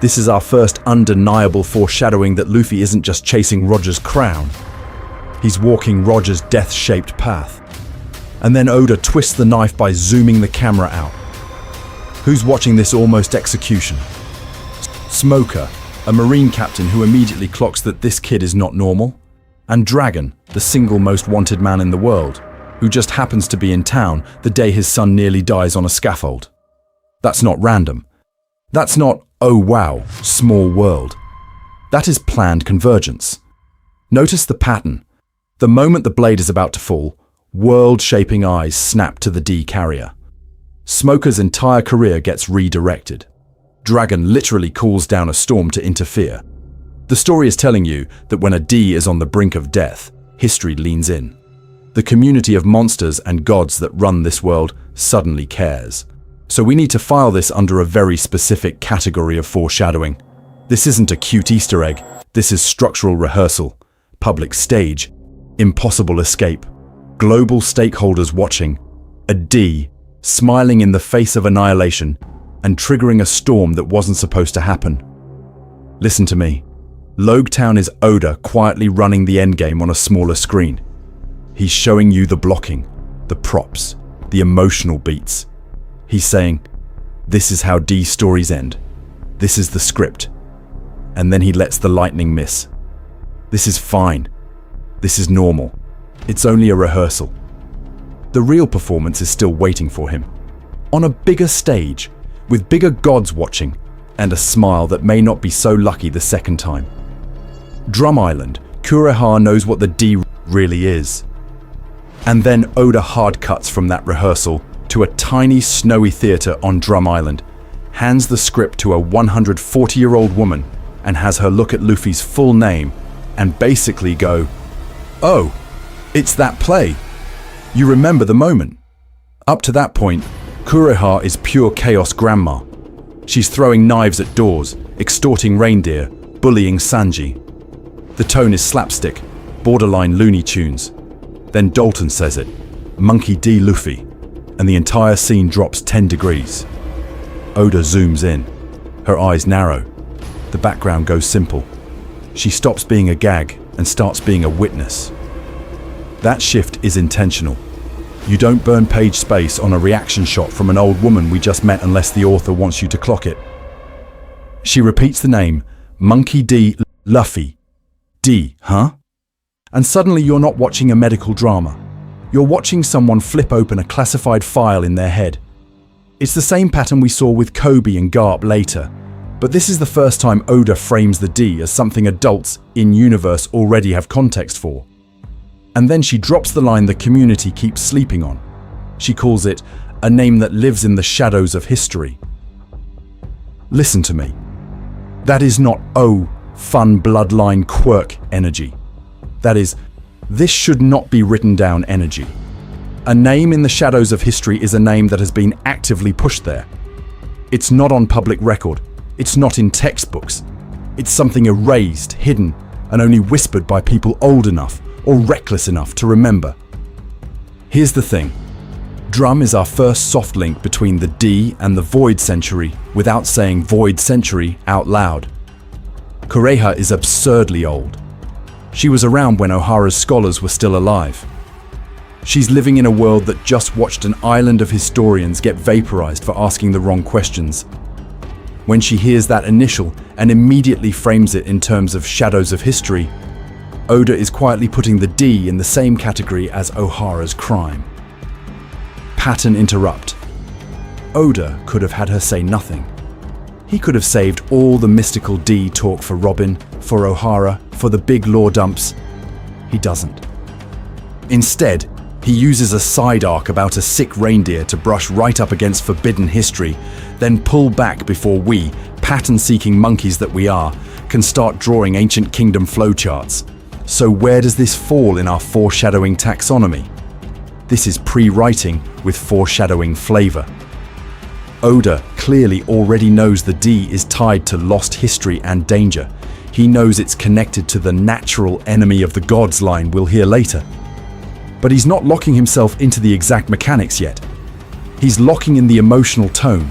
This is our first undeniable foreshadowing that Luffy isn't just chasing Roger's crown. He's walking Roger's death-shaped path. And then Oda twists the knife by zooming the camera out. Who's watching this almost execution? Smoker, a Marine captain who immediately clocks that this kid is not normal. And Dragon, the single most wanted man in the world, who just happens to be in town the day his son nearly dies on a scaffold. That's not random. That's not, oh wow, small world. That is planned convergence. Notice the pattern. The moment the blade is about to fall, world-shaping eyes snap to the D carrier. Smoker's entire career gets redirected. Dragon literally calls down a storm to interfere. The story is telling you that when a D is on the brink of death, history leans in. The community of monsters and gods that run this world suddenly cares. So we need to file this under a very specific category of foreshadowing. This isn't a cute Easter egg. This is structural rehearsal, public stage, impossible escape, global stakeholders watching, a D smiling in the face of annihilation and triggering a storm that wasn't supposed to happen. Listen to me. Logue Town is Oda quietly running the endgame on a smaller screen. He's showing you the blocking, the props, the emotional beats. He's saying, this is how D stories end. This is the script. And then he lets the lightning miss. This is fine. This is normal. It's only a rehearsal. The real performance is still waiting for him. On a bigger stage, with bigger gods watching, and a smile that may not be so lucky the second time. Drum Island, Kureha knows what the D really is. And then Oda hard cuts from that rehearsal to a tiny snowy theatre on Drum Island, hands the script to a 140-year-old woman and has her look at Luffy's full name and basically go, "Oh, it's that play. You remember the moment." Up to that point, Kureha is pure chaos grandma. She's throwing knives at doors, extorting reindeer, bullying Sanji. The tone is slapstick, borderline Looney Tunes. Then Dalton says it, Monkey D. Luffy, and the entire scene drops 10 degrees. Oda zooms in. Her eyes narrow. The background goes simple. She stops being a gag and starts being a witness. That shift is intentional. You don't burn page space on a reaction shot from an old woman we just met unless the author wants you to clock it. She repeats the name, Monkey D. Luffy. D, huh? And suddenly you're not watching a medical drama. You're watching someone flip open a classified file in their head. It's the same pattern we saw with Kobe and Garp later, but this is the first time Oda frames the D as something adults in-universe already have context for. And then she drops the line the community keeps sleeping on. She calls it a name that lives in the shadows of history. Listen to me. That is not, oh, fun bloodline quirk energy. That is, this should not be written down energy. A name in the shadows of history is a name that has been actively pushed there. It's not on public record. It's not in textbooks. It's something erased, hidden, and only whispered by people old enough or reckless enough to remember. Here's the thing. Drum is our first soft link between the D and the Void Century without saying Void Century out loud. Kureha is absurdly old. She was around when Ohara's scholars were still alive. She's living in a world that just watched an island of historians get vaporized for asking the wrong questions. When she hears that initial and immediately frames it in terms of shadows of history, Oda is quietly putting the D in the same category as Ohara's crime. Pattern interrupt. Oda could have had her say nothing. He could have saved all the mystical D talk for Robin, for Ohara, for the big lore dumps. He doesn't. Instead, he uses a side arc about a sick reindeer to brush right up against forbidden history, then pull back before we, pattern-seeking monkeys that we are, can start drawing ancient kingdom flowcharts. So where does this fall in our foreshadowing taxonomy? This is pre-writing with foreshadowing flavor. Oda clearly already knows the D is tied to lost history and danger. He knows it's connected to the natural enemy of the gods line we'll hear later. But he's not locking himself into the exact mechanics yet. He's locking in the emotional tone,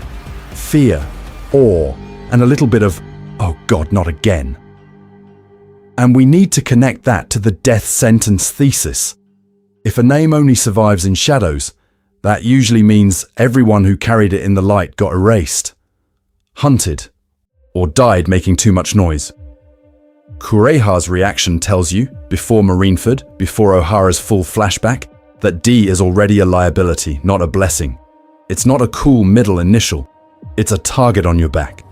fear, awe, and a little bit of, oh God, not again. And we need to connect that to the death sentence thesis. If a name only survives in shadows, that usually means everyone who carried it in the light got erased, hunted, or died making too much noise. Kureha's reaction tells you, before Marineford, before Ohara's full flashback, that D is already a liability, not a blessing. It's not a cool middle initial, it's a target on your back.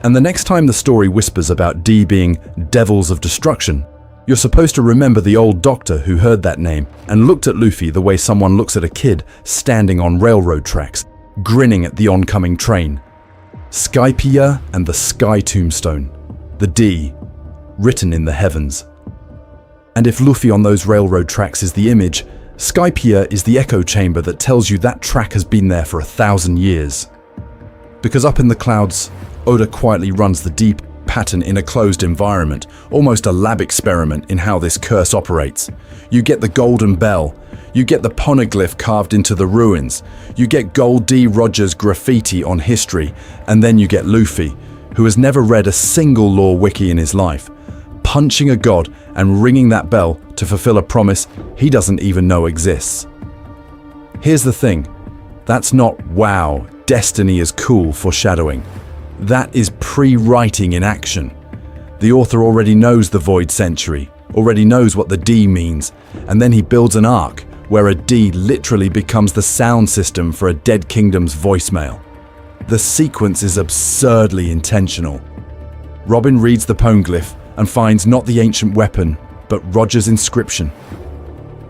And the next time the story whispers about D being devils of destruction, you're supposed to remember the old doctor who heard that name and looked at Luffy the way someone looks at a kid standing on railroad tracks, grinning at the oncoming train. Skypiea and the Sky Tombstone, the D, written in the heavens. And if Luffy on those railroad tracks is the image, Skypiea is the echo chamber that tells you that track has been there for 1,000 years. Because up in the clouds, Oda quietly runs the D pattern in a closed environment, almost a lab experiment in how this curse operates. You get the golden bell, you get the poneglyph carved into the ruins, you get Gold D. Rogers graffiti on history, and then you get Luffy, who has never read a single lore wiki in his life, punching a god and ringing that bell to fulfill a promise he doesn't even know exists. Here's the thing, that's not wow, destiny is cool foreshadowing. That is pre-writing in action. The author already knows the Void Century, already knows what the D means, and then he builds an arc where a D literally becomes the sound system for a dead kingdom's voicemail. The sequence is absurdly intentional. Robin reads the poneglyph and finds not the ancient weapon, but Roger's inscription.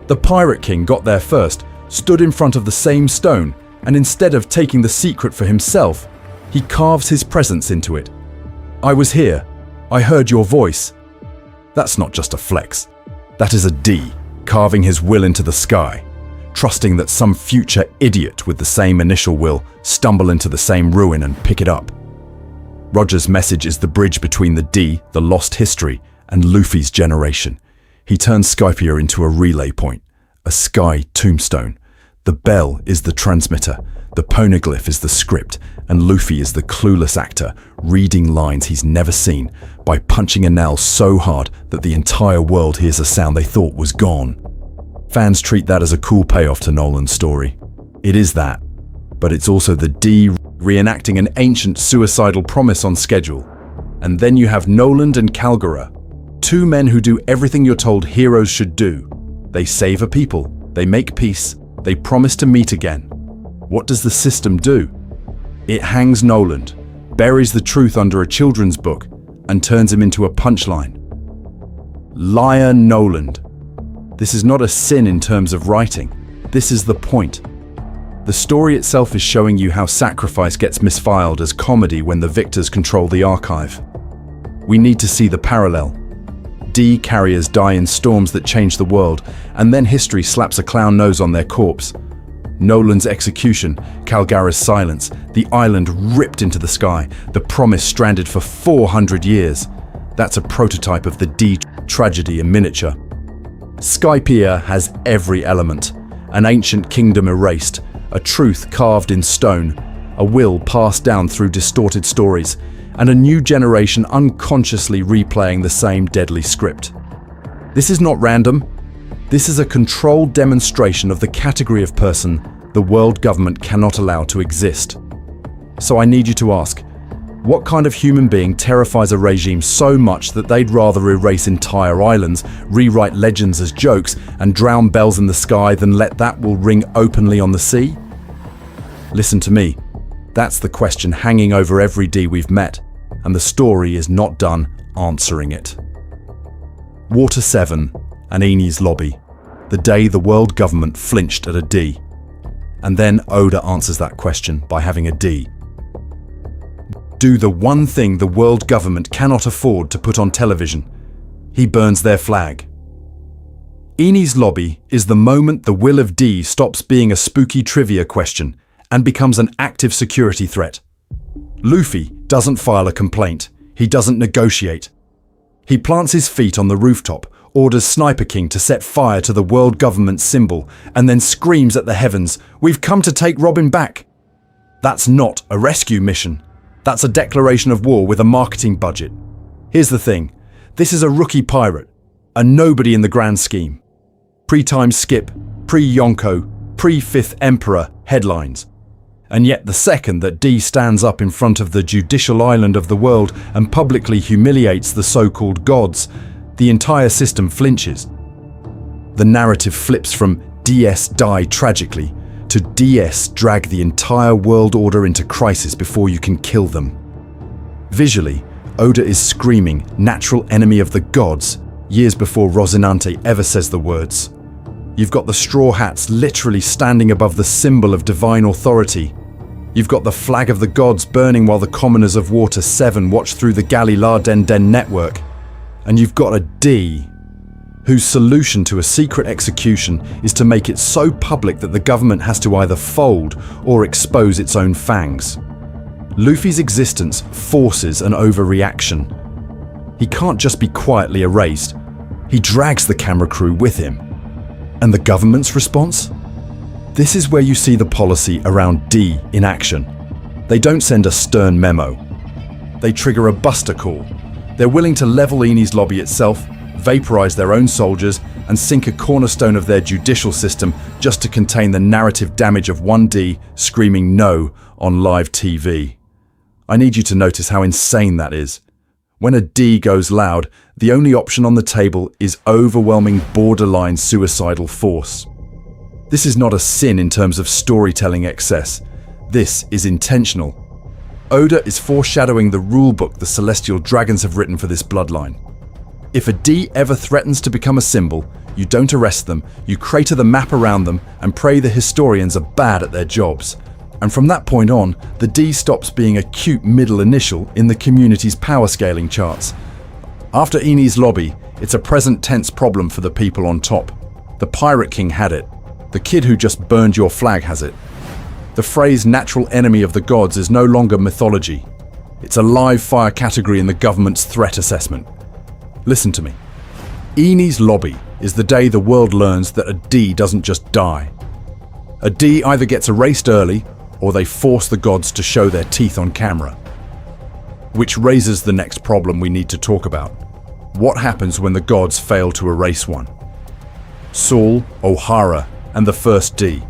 The Pirate King got there first, stood in front of the same stone, and instead of taking the secret for himself, he carves his presence into it. I was here. I heard your voice. That's not just a flex. That is a D, carving his will into the sky, trusting that some future idiot with the same initial will stumble into the same ruin and pick it up. Roger's message is the bridge between the D, the lost history, and Luffy's generation. He turns Skypiea into a relay point, a sky tombstone. The bell is the transmitter, the poneglyph is the script, and Luffy is the clueless actor, reading lines he's never seen by punching a nail so hard that the entire world hears a sound they thought was gone. Fans treat that as a cool payoff to Nolan's story. It is that, but it's also the D reenacting an ancient suicidal promise on schedule. And then you have Nolan and Kalgara, two men who do everything you're told heroes should do. They save a people, they make peace, they promise to meet again. What does the system do? It hangs Nolan, buries the truth under a children's book, and turns him into a punchline. Liar Nolan. This is not a sin in terms of writing. This is the point. The story itself is showing you how sacrifice gets misfiled as comedy when the victors control the archive. We need to see the parallel. D carriers die in storms that change the world, and then history slaps a clown nose on their corpse. Nolan's execution, Kalgara's silence, the island ripped into the sky, the promise stranded for 400 years. That's a prototype of the D tragedy in miniature. Skypiea has every element. An ancient kingdom erased, a truth carved in stone, a will passed down through distorted stories, and a new generation unconsciously replaying the same deadly script. This is not random. This is a controlled demonstration of the category of person the world government cannot allow to exist. So I need you to ask, what kind of human being terrifies a regime so much that they'd rather erase entire islands, rewrite legends as jokes, and drown bells in the sky than let that will ring openly on the sea? Listen to me. That's the question hanging over every D we've met, and the story is not done answering it. Water 7 and Enies Lobby, the day the world government flinched at a D. And then Oda answers that question by having a D. Do the one thing the world government cannot afford to put on television. He burns their flag. Enies Lobby is the moment the will of D stops being a spooky trivia question and becomes an active security threat. Luffy doesn't file a complaint. He doesn't negotiate. He plants his feet on the rooftop, orders Sniper King to set fire to the world government symbol, and then screams at the heavens, "We've come to take Robin back." That's not a rescue mission. That's a declaration of war with a marketing budget. Here's the thing. This is a rookie pirate, a nobody in the grand scheme. Pre-time skip, pre-Yonko, pre-Fifth Emperor headlines. And yet the second that D stands up in front of the judicial island of the world and publicly humiliates the so-called gods, the entire system flinches. The narrative flips from DS die tragically to DS drag the entire world order into crisis before you can kill them. Visually, Oda is screaming natural enemy of the gods years before Rosinante ever says the words. You've got the Straw Hats literally standing above the symbol of divine authority. You've got the flag of the gods burning while the commoners of Water 7 watch through the Gali La Den Den network. And you've got a D, whose solution to a secret execution is to make it so public that the government has to either fold or expose its own fangs. Luffy's existence forces an overreaction. He can't just be quietly erased. He drags the camera crew with him. And the government's response? This is where you see the policy around D in action. They don't send a stern memo. They trigger a buster call. They're willing to level Enies Lobby itself, vaporize their own soldiers, and sink a cornerstone of their judicial system just to contain the narrative damage of one D screaming no on live TV. I need you to notice how insane that is. When a D goes loud, the only option on the table is overwhelming borderline suicidal force. This is not a sin in terms of storytelling excess. This is intentional. Oda is foreshadowing the rulebook the Celestial Dragons have written for this bloodline. If a D ever threatens to become a symbol, you don't arrest them, you crater the map around them and pray the historians are bad at their jobs. And from that point on, the D stops being a cute middle initial in the community's power scaling charts. After Eni's lobby, it's a present tense problem for the people on top. The Pirate King had it. The kid who just burned your flag has it. The phrase natural enemy of the gods is no longer mythology. It's a live fire category in the government's threat assessment. Listen to me. Eni's lobby is the day the world learns that a D doesn't just die. A D either gets erased early or they force the gods to show their teeth on camera. Which raises the next problem we need to talk about. What happens when the gods fail to erase one? Saul, O'Hara, and the first D.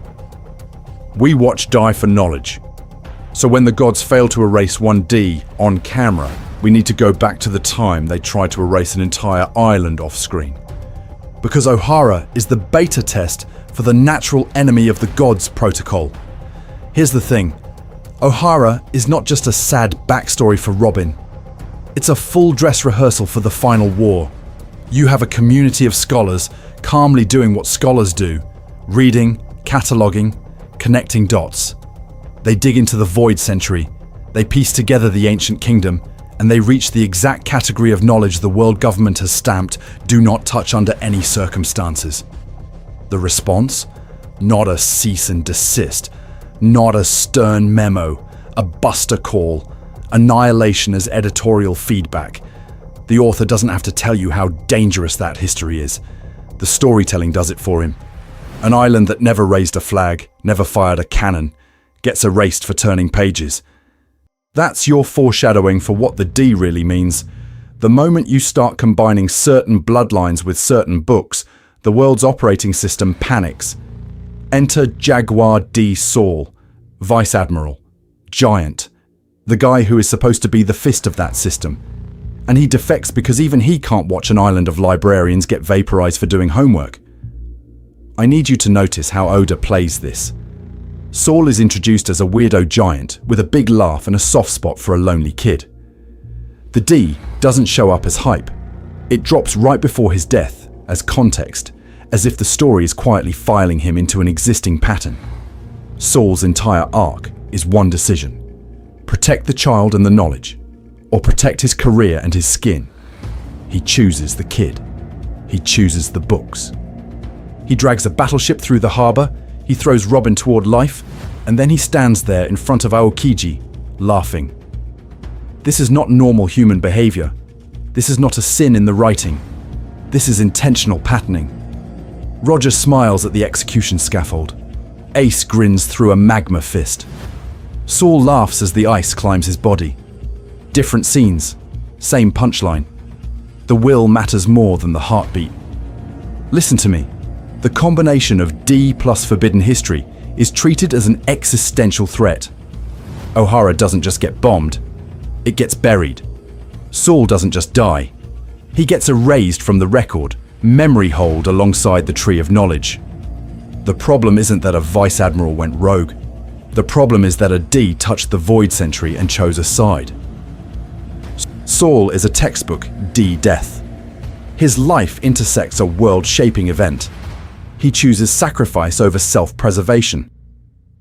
We watch die for knowledge. So when the gods fail to erase one D on camera, we need to go back to the time they tried to erase an entire island off screen. Because O'Hara is the beta test for the natural enemy of the gods protocol. Here's the thing. O'Hara is not just a sad backstory for Robin. It's a full dress rehearsal for the final war. You have a community of scholars calmly doing what scholars do, reading, cataloguing, connecting dots. They dig into the void century, they piece together the ancient kingdom, and they reach the exact category of knowledge the world government has stamped, do not touch under any circumstances. The response? Not a cease and desist, not a stern memo, a buster call, annihilation as editorial feedback. The author doesn't have to tell you how dangerous that history is. The storytelling does it for him. An island that never raised a flag, never fired a cannon, gets erased for turning pages. That's your foreshadowing for what the D really means. The moment you start combining certain bloodlines with certain books, the world's operating system panics. Enter Jaguar D. Saul, Vice Admiral, Giant, the guy who is supposed to be the fist of that system. And he defects because even he can't watch an island of librarians get vaporized for doing homework. I need you to notice how Oda plays this. Saul is introduced as a weirdo giant with a big laugh and a soft spot for a lonely kid. The D doesn't show up as hype. It drops right before his death as context, as if the story is quietly filing him into an existing pattern. Saul's entire arc is one decision: protect the child and the knowledge, or protect his career and his skin. He chooses the kid. He chooses the books. He drags a battleship through the harbor, he throws Robin toward life, and then he stands there in front of Aokiji, laughing. This is not normal human behavior. This is not a sin in the writing. This is intentional patterning. Roger smiles at the execution scaffold. Ace grins through a magma fist. Saul laughs as the ice climbs his body. Different scenes, same punchline. The will matters more than the heartbeat. Listen to me. The combination of D plus forbidden history is treated as an existential threat. O'Hara doesn't just get bombed, it gets buried. Saul doesn't just die. He gets erased from the record, memory hold alongside the tree of knowledge. The problem isn't that a vice admiral went rogue. The problem is that a D touched the void century and chose a side. Saul is a textbook D death. His life intersects a world-shaping event. He chooses sacrifice over self-preservation.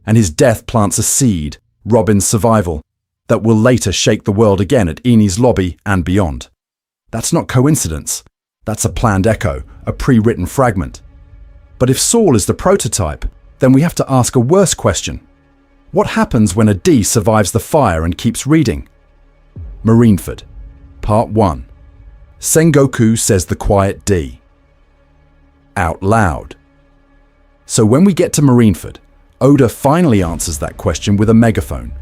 And his death plants a seed, Robin's survival, that will later shake the world again at Eni's lobby and beyond. That's not coincidence. That's a planned echo, a pre-written fragment. But if Saul is the prototype, then we have to ask a worse question. What happens when a D survives the fire and keeps reading? Marineford, Part 1. Sengoku says the quiet D. Out loud. So when we get to Marineford, Oda finally answers that question with a megaphone.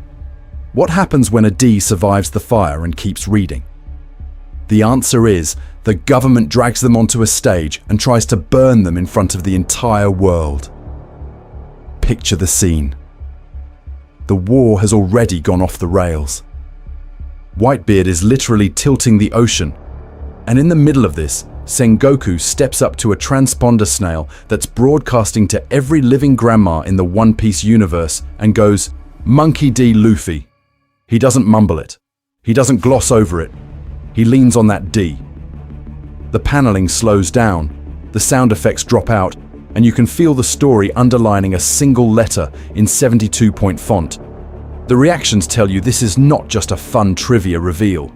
What happens when a D survives the fire and keeps reading? The answer is the government drags them onto a stage and tries to burn them in front of the entire world. Picture the scene. The war has already gone off the rails. Whitebeard is literally tilting the ocean, and in the middle of this, Sengoku steps up to a transponder snail that's broadcasting to every living grandma in the One Piece universe and goes, "Monkey D. Luffy." He doesn't mumble it. He doesn't gloss over it. He leans on that D. The paneling slows down, the sound effects drop out, and you can feel the story underlining a single letter in 72-point font. The reactions tell you this is not just a fun trivia reveal.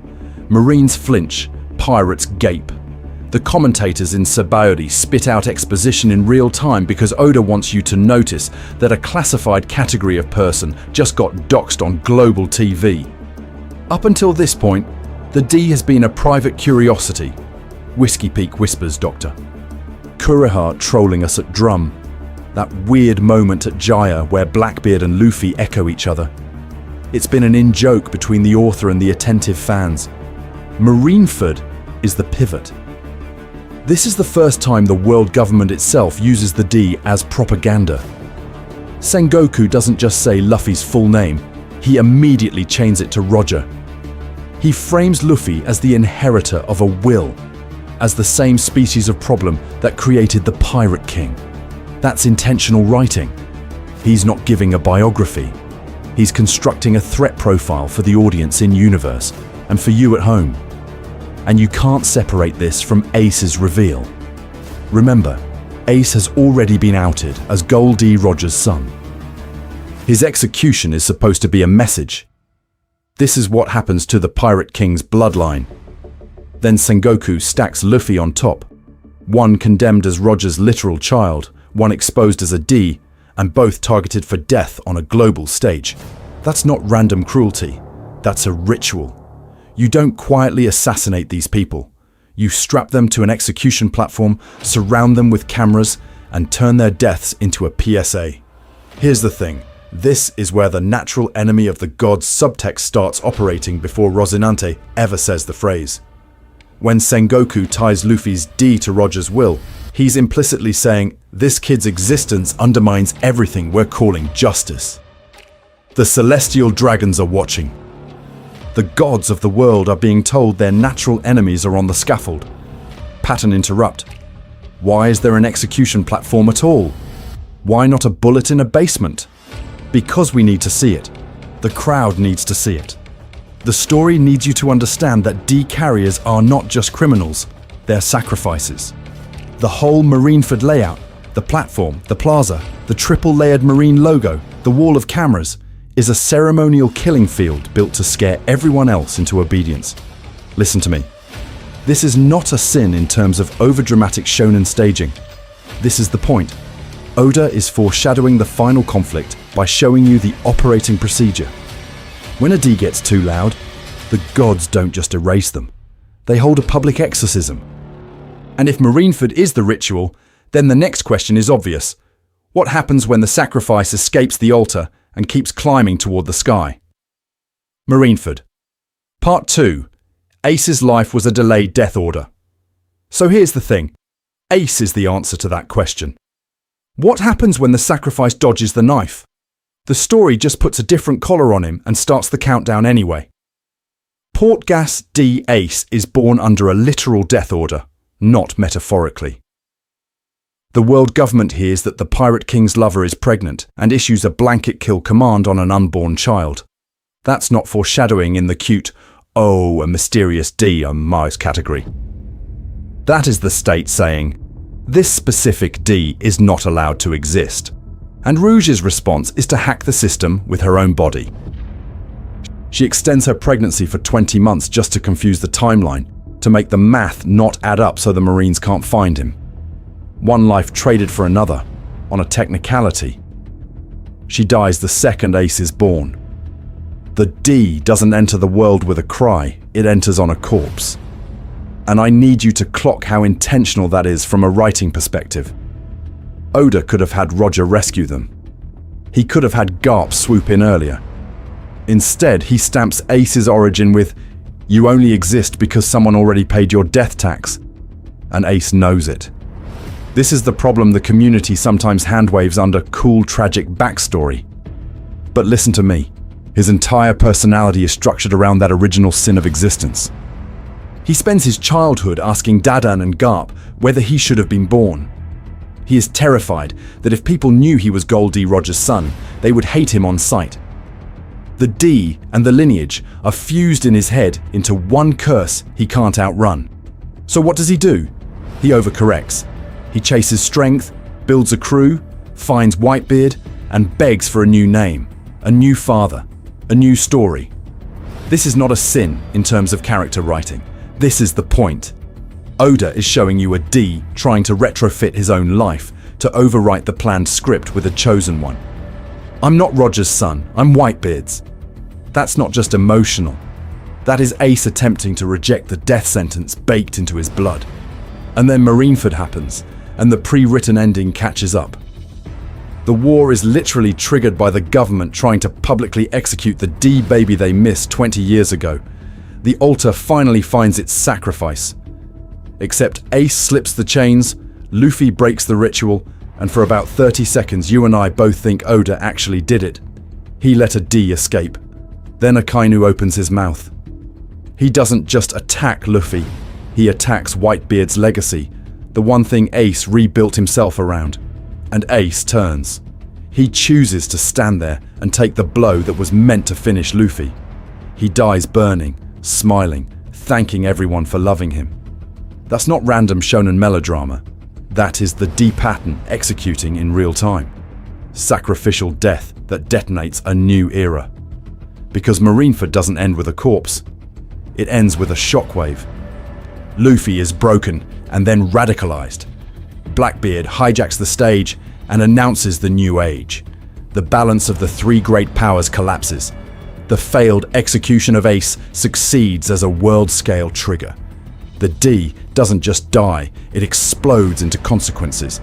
Marines flinch, pirates gape. The commentators in Sabaody spit out exposition in real time because Oda wants you to notice that a classified category of person just got doxed on global TV. Up until this point, the D has been a private curiosity. Whiskey Peak whispers, Doctor. Kurihara trolling us at Drum. That weird moment at Jaya where Blackbeard and Luffy echo each other. It's been an in-joke between the author and the attentive fans. Marineford is the pivot. This is the first time the world government itself uses the D as propaganda. Sengoku doesn't just say Luffy's full name, he immediately chains it to Roger. He frames Luffy as the inheritor of a will, as the same species of problem that created the Pirate King. That's intentional writing. He's not giving a biography. He's constructing a threat profile for the audience in-universe and for you at home. And you can't separate this from Ace's reveal. Remember, Ace has already been outed as Gol D. Rogers' son. His execution is supposed to be a message. This is what happens to the Pirate King's bloodline. Then Sengoku stacks Luffy on top. One condemned as Roger's literal child, one exposed as a D, and both targeted for death on a global stage. That's not random cruelty. That's a ritual. You don't quietly assassinate these people. You strap them to an execution platform, surround them with cameras, and turn their deaths into a PSA. Here's the thing. This is where the natural enemy of the gods subtext starts operating before Rocinante ever says the phrase. When Sengoku ties Luffy's D to Roger's will, he's implicitly saying, this kid's existence undermines everything we're calling justice. The celestial dragons are watching. The gods of the world are being told their natural enemies are on the scaffold. Pattern interrupt. Why is there an execution platform at all? Why not a bullet in a basement? Because we need to see it. The crowd needs to see it. The story needs you to understand that D carriers are not just criminals, they're sacrifices. The whole Marineford layout, the platform, the plaza, the triple-layered Marine logo, the wall of cameras, is a ceremonial killing field built to scare everyone else into obedience. Listen to me. This is not a sin in terms of overdramatic shonen staging. This is the point. Oda is foreshadowing the final conflict by showing you the operating procedure. When a D gets too loud, the gods don't just erase them. They hold a public exorcism. And if Marineford is the ritual, then the next question is obvious. What happens when the sacrifice escapes the altar and keeps climbing toward the sky? Marineford. Part 2. Ace's life was a delayed death order. So here's the thing. Ace is the answer to that question. What happens when the sacrifice dodges the knife? The story just puts a different collar on him and starts the countdown anyway. Portgas D. Ace is born under a literal death order, not metaphorically. The world government hears that the Pirate King's lover is pregnant and issues a blanket kill command on an unborn child. That's not foreshadowing in the cute, oh, a mysterious D on Mars category. That is the state saying, this specific D is not allowed to exist. And Rouge's response is to hack the system with her own body. She extends her pregnancy for 20 months just to confuse the timeline, to make the math not add up so the Marines can't find him. One life traded for another, on a technicality. She dies the second Ace is born. The D doesn't enter the world with a cry, it enters on a corpse. And I need you to clock how intentional that is from a writing perspective. Oda could have had Roger rescue them. He could have had Garp swoop in earlier. Instead, he stamps Ace's origin with, you only exist because someone already paid your death tax. And Ace knows it. This is the problem the community sometimes handwaves under cool, tragic backstory. But listen to me. His entire personality is structured around that original sin of existence. He spends his childhood asking Dadan and Garp whether he should have been born. He is terrified that if people knew he was Gol D. Rogers' son, they would hate him on sight. The D and the lineage are fused in his head into one curse he can't outrun. So what does he do? He overcorrects. He chases strength, builds a crew, finds Whitebeard, and begs for a new name, a new father, a new story. This is not a sin in terms of character writing. This is the point. Oda is showing you a D trying to retrofit his own life to overwrite the planned script with a chosen one. I'm not Roger's son, I'm Whitebeard's. That's not just emotional. That is Ace attempting to reject the death sentence baked into his blood. And then Marineford happens, and the pre-written ending catches up. The war is literally triggered by the government trying to publicly execute the D baby they missed 20 years ago. The altar finally finds its sacrifice. Except Ace slips the chains, Luffy breaks the ritual, and for about 30 seconds you and I both think Oda actually did it. He let a D escape. Then Akainu opens his mouth. He doesn't just attack Luffy, he attacks Whitebeard's legacy, the one thing Ace rebuilt himself around. And Ace turns. He chooses to stand there and take the blow that was meant to finish Luffy. He dies burning, smiling, thanking everyone for loving him. That's not random shonen melodrama. That is the D pattern executing in real time. Sacrificial death that detonates a new era. Because Marineford doesn't end with a corpse. It ends with a shockwave. Luffy is broken and then radicalized. Blackbeard hijacks the stage and announces the new age. The balance of the three great powers collapses. The failed execution of Ace succeeds as a world-scale trigger. The D doesn't just die, it explodes into consequences.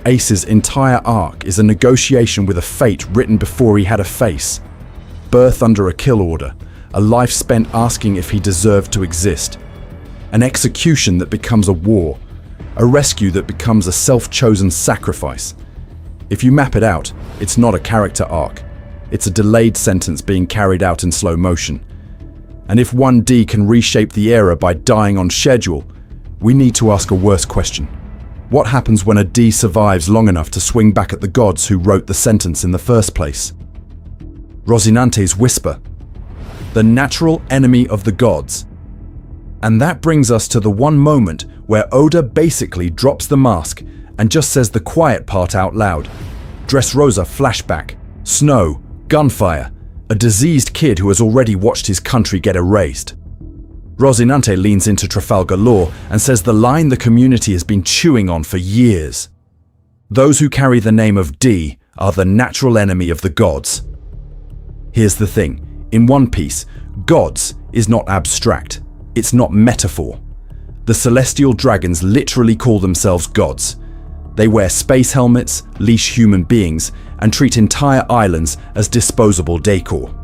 Ace's entire arc is a negotiation with a fate written before he had a face. Birth under a kill order, a life spent asking if he deserved to exist. An execution that becomes a war, a rescue that becomes a self-chosen sacrifice. If you map it out, it's not a character arc. It's a delayed sentence being carried out in slow motion. And if one D can reshape the era by dying on schedule, we need to ask a worse question. What happens when a D survives long enough to swing back at the gods who wrote the sentence in the first place? Rocinante's whisper. The natural enemy of the gods. And that brings us to the one moment where Oda basically drops the mask and just says the quiet part out loud. Dressrosa flashback, snow, gunfire, a diseased kid who has already watched his country get erased. Rocinante leans into Trafalgar Law and says the line the community has been chewing on for years. Those who carry the name of D are the natural enemy of the gods. Here's the thing, in One Piece, gods is not abstract, it's not metaphor. The celestial dragons literally call themselves gods. They wear space helmets, leash human beings, and treat entire islands as disposable decor.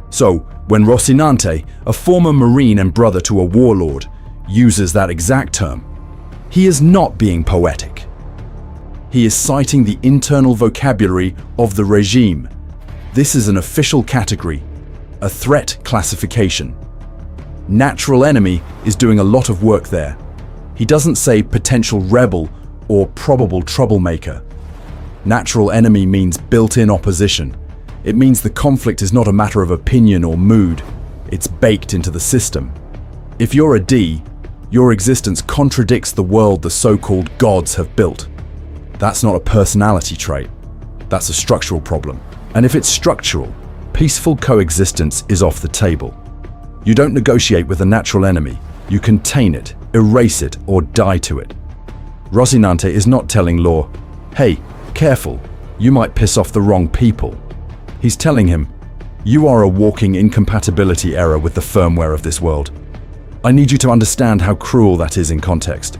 So, when Rocinante, a former marine and brother to a warlord, uses that exact term, he is not being poetic. He is citing the internal vocabulary of the regime. This is an official category, a threat classification. Natural enemy is doing a lot of work there. He doesn't say potential rebel or probable troublemaker. Natural enemy means built-in opposition. It means the conflict is not a matter of opinion or mood. It's baked into the system. If you're a D, your existence contradicts the world the so-called gods have built. That's not a personality trait. That's a structural problem. And if it's structural, peaceful coexistence is off the table. You don't negotiate with a natural enemy. You contain it, erase it, or die to it. Rocinante is not telling Law, hey, careful, you might piss off the wrong people. He's telling him, you are a walking incompatibility error with the firmware of this world. I need you to understand how cruel that is in context.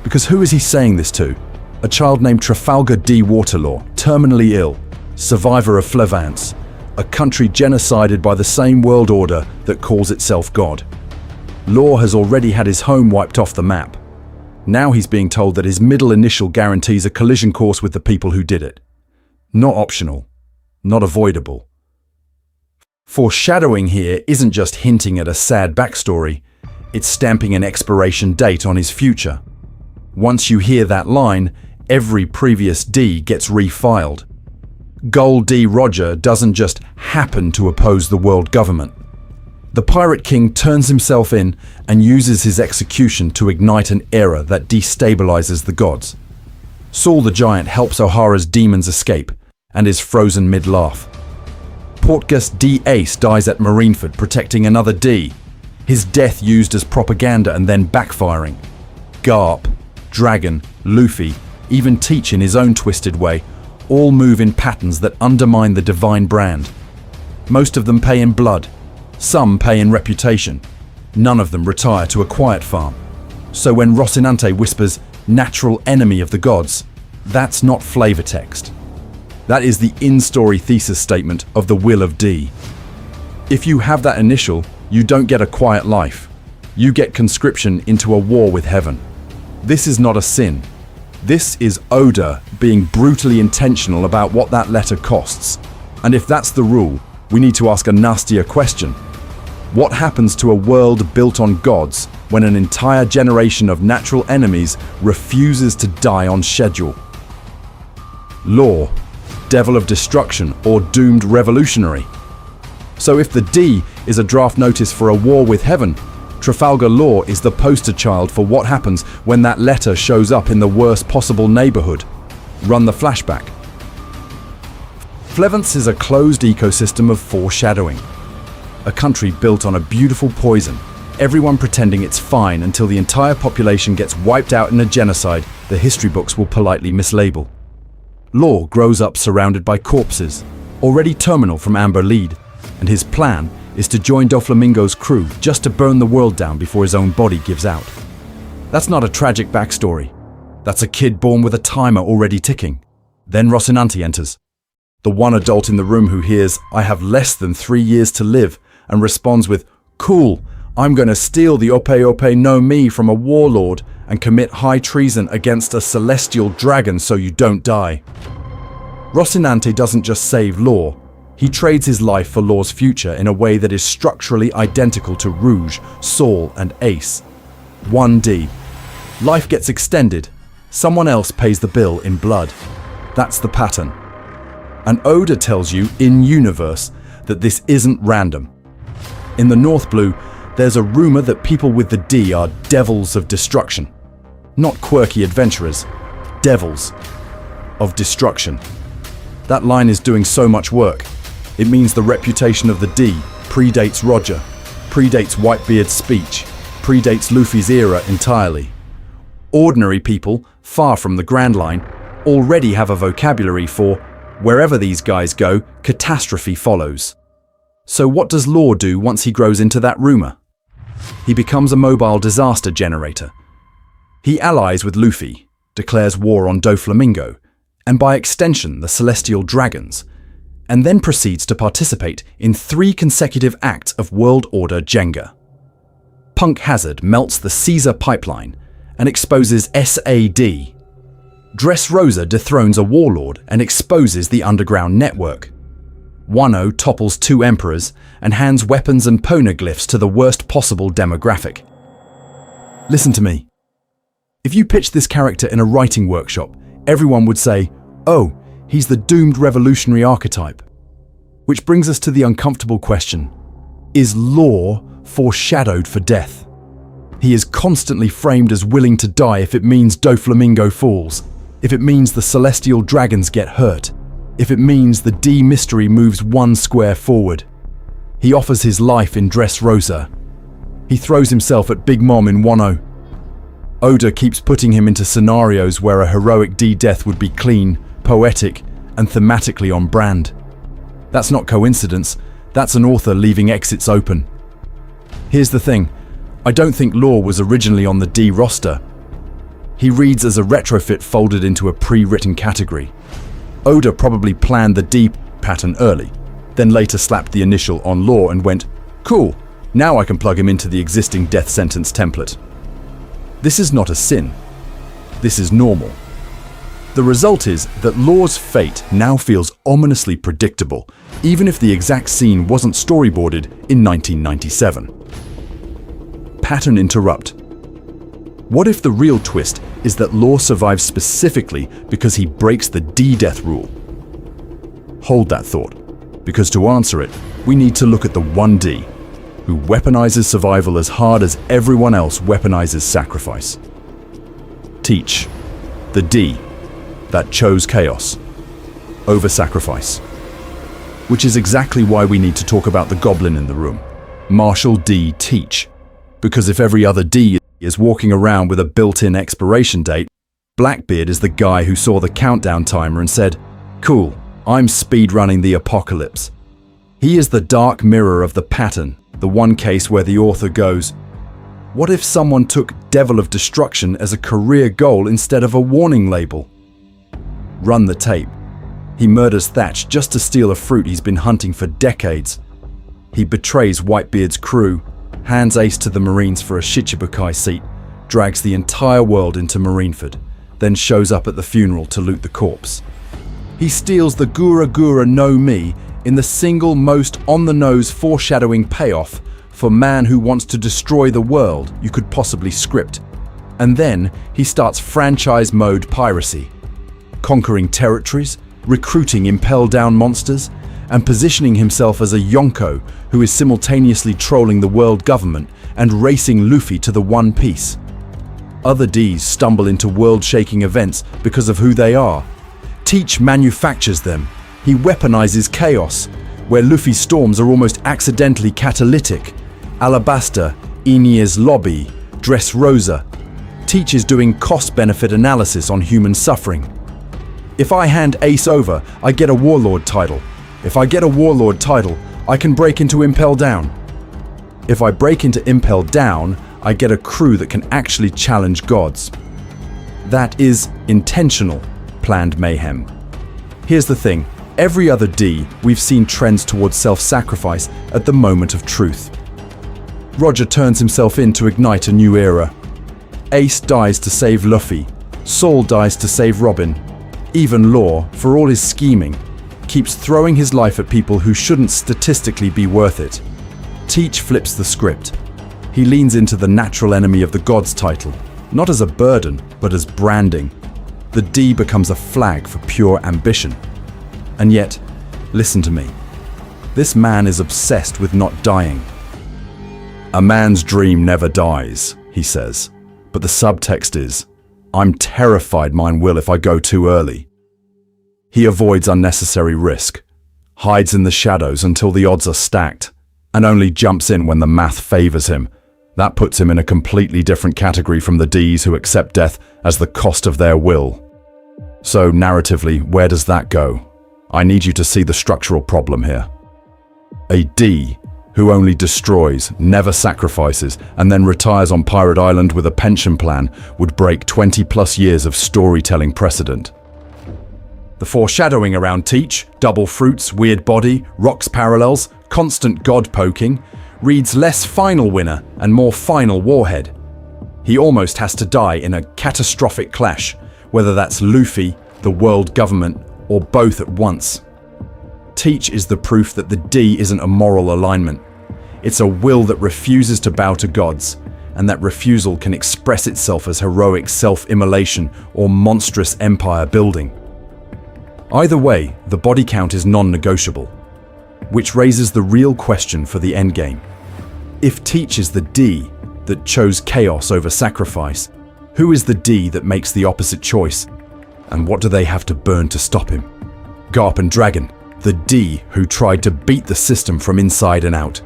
Because who is he saying this to? A child named Trafalgar D. Waterlaw, terminally ill, survivor of Flevance, a country genocided by the same world order that calls itself God. Law has already had his home wiped off the map. Now he's being told that his middle initial guarantees a collision course with the people who did it. Not optional, not avoidable. Foreshadowing here isn't just hinting at a sad backstory, it's stamping an expiration date on his future. Once you hear that line, every previous D gets refiled. Gold D. Roger doesn't just happen to oppose the world government. The Pirate King turns himself in and uses his execution to ignite an era that destabilizes the gods. Saul the Giant helps O'Hara's demons escape and is frozen mid-laugh. Portgas D. Ace dies at Marineford protecting another D, his death used as propaganda and then backfiring. Garp, Dragon, Luffy, even Teach in his own twisted way, all move in patterns that undermine the divine brand. Most of them pay in blood, some pay in reputation, none of them retire to a quiet farm. So when Rocinante whispers, "natural enemy of the gods," that's not flavor text. That is the in-story thesis statement of the will of D. If you have that initial, you don't get a quiet life. You get conscription into a war with heaven. This is not a sin. This is Oda being brutally intentional about what that letter costs. And if that's the rule, we need to ask a nastier question. What happens to a world built on gods when an entire generation of natural enemies refuses to die on schedule? Law, devil of destruction, or doomed revolutionary. So if the D is a draft notice for a war with heaven, Trafalgar Law is the poster child for what happens when that letter shows up in the worst possible neighborhood. Run the flashback. Flevance is a closed ecosystem of foreshadowing. A country built on a beautiful poison, everyone pretending it's fine until the entire population gets wiped out in a genocide the history books will politely mislabel. Law grows up surrounded by corpses, already terminal from Amber Lead, and his plan is to join Doflamingo's crew just to burn the world down before his own body gives out. That's not a tragic backstory. That's a kid born with a timer already ticking. Then Rocinante enters, the one adult in the room who hears, "I have less than 3 years to live," and responds with, "Cool, I'm going to steal the Ope Ope no Mi from a warlord and commit high treason against a celestial dragon so you don't die." Rocinante doesn't just save Law, he trades his life for Law's future in a way that is structurally identical to Rouge, Saul, and Ace. 1D. Life gets extended, someone else pays the bill in blood. That's the pattern. And Oda tells you, in universe, that this isn't random. In the North Blue, there's a rumor that people with the D are devils of destruction. Not quirky adventurers, devils of destruction. That line is doing so much work. It means the reputation of the D predates Roger, predates Whitebeard's speech, predates Luffy's era entirely. Ordinary people, far from the Grand Line, already have a vocabulary for, wherever these guys go, catastrophe follows. So what does Law do once he grows into that rumor? He becomes a mobile disaster generator. He allies with Luffy, declares war on Doflamingo, and by extension the Celestial Dragons, and then proceeds to participate in 3 consecutive acts of World Order Jenga. Punk Hazard melts the Caesar pipeline and exposes SAD. Dressrosa dethrones a warlord and exposes the underground network. Wano topples 2 emperors and hands weapons and poneglyphs to the worst possible demographic. Listen to me. If you pitched this character in a writing workshop, everyone would say, "Oh, he's the doomed revolutionary archetype." Which brings us to the uncomfortable question. Is Law foreshadowed for death? He is constantly framed as willing to die if it means Doflamingo falls, if it means the Celestial Dragons get hurt, if it means the D mystery moves 1 square forward. He offers his life in Dressrosa. He throws himself at Big Mom in Wano. Oda keeps putting him into scenarios where a heroic D death would be clean, poetic, and thematically on brand. That's not coincidence, that's an author leaving exits open. Here's the thing, I don't think Law was originally on the D roster. He reads as a retrofit folded into a pre-written category. Oda probably planned the D pattern early, then later slapped the initial on Law and went, "Cool, now I can plug him into the existing death sentence template." This is not a sin. This is normal. The result is that Law's fate now feels ominously predictable, even if the exact scene wasn't storyboarded in 1997. Pattern interrupt. What if the real twist is that Law survives specifically because he breaks the D-death rule? Hold that thought, because to answer it, we need to look at the 1D. who weaponizes survival as hard as everyone else weaponizes sacrifice. Teach, the D that chose chaos over sacrifice. Which is exactly why we need to talk about the goblin in the room, Marshall D. Teach. Because if every other D is walking around with a built-in expiration date, Blackbeard is the guy who saw the countdown timer and said, "Cool, I'm speedrunning the apocalypse." He is the dark mirror of the pattern, the one case where the author goes, what if someone took Devil of Destruction as a career goal instead of a warning label? Run the tape. He murders Thatch just to steal a fruit he's been hunting for decades. He betrays Whitebeard's crew, hands Ace to the Marines for a Shichibukai seat, drags the entire world into Marineford, then shows up at the funeral to loot the corpse. He steals the Gura Gura no Mi in the single most on-the-nose foreshadowing payoff for man who wants to destroy the world you could possibly script. And then he starts franchise mode piracy, conquering territories, recruiting Impel Down monsters, and positioning himself as a Yonko who is simultaneously trolling the world government and racing Luffy to the One Piece. Other Ds stumble into world-shaking events because of who they are. Teach manufactures them. He weaponizes chaos, where Luffy's storms are almost accidentally catalytic. Alabasta, Aeneas Lobby, Dressrosa. Teach is doing cost-benefit analysis on human suffering. If I hand Ace over, I get a Warlord title. If I get a Warlord title, I can break into Impel Down. If I break into Impel Down, I get a crew that can actually challenge gods. That is intentional, planned mayhem. Here's the thing, every other D, we've seen trends towards self-sacrifice at the moment of truth. Roger turns himself in to ignite a new era. Ace dies to save Luffy. Saul dies to save Robin. Even Law, for all his scheming, keeps throwing his life at people who shouldn't statistically be worth it. Teach flips the script. He leans into the natural enemy of the gods title, not as a burden, but as branding. The D becomes a flag for pure ambition. And yet, listen to me. This man is obsessed with not dying. A man's dream never dies, he says, but the subtext is, I'm terrified mine will if I go too early. He avoids unnecessary risk, hides in the shadows until the odds are stacked, and only jumps in when the math favors him. That puts him in a completely different category from the Ds who accept death as the cost of their will. So narratively, where does that go? I need you to see the structural problem here. A D who only destroys, never sacrifices, and then retires on Pirate Island with a pension plan would break 20+ years of storytelling precedent. The foreshadowing around Teach, double fruits, weird body, rocks parallels, constant god poking, reads less final winner and more final warhead. He almost has to die in a catastrophic clash, whether that's Luffy, the world government, or both at once. Teach is the proof that the D isn't a moral alignment. It's a will that refuses to bow to gods, and that refusal can express itself as heroic self-immolation or monstrous empire building. Either way, the body count is non-negotiable, which raises the real question for the endgame. If Teach is the D that chose chaos over sacrifice, who is the D that makes the opposite choice, and what do they have to burn to stop him? Garp and Dragon, the D who tried to beat the system from inside and out.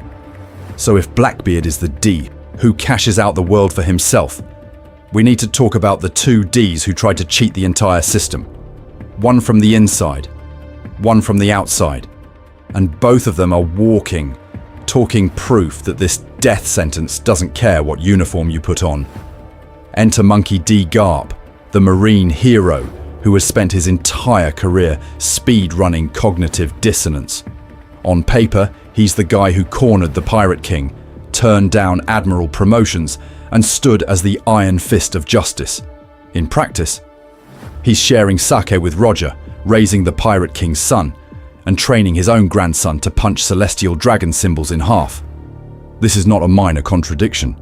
So if Blackbeard is the D who cashes out the world for himself, we need to talk about the two Ds who tried to cheat the entire system. One from the inside, one from the outside. And both of them are talking proof that this death sentence doesn't care what uniform you put on. Enter Monkey D. Garp, the Marine hero who has spent his entire career speed-running cognitive dissonance. On paper, he's the guy who cornered the Pirate King, turned down admiral promotions, and stood as the iron fist of justice. In practice, he's sharing sake with Roger, raising the Pirate King's son, and training his own grandson to punch celestial dragon symbols in half. This is not a minor contradiction.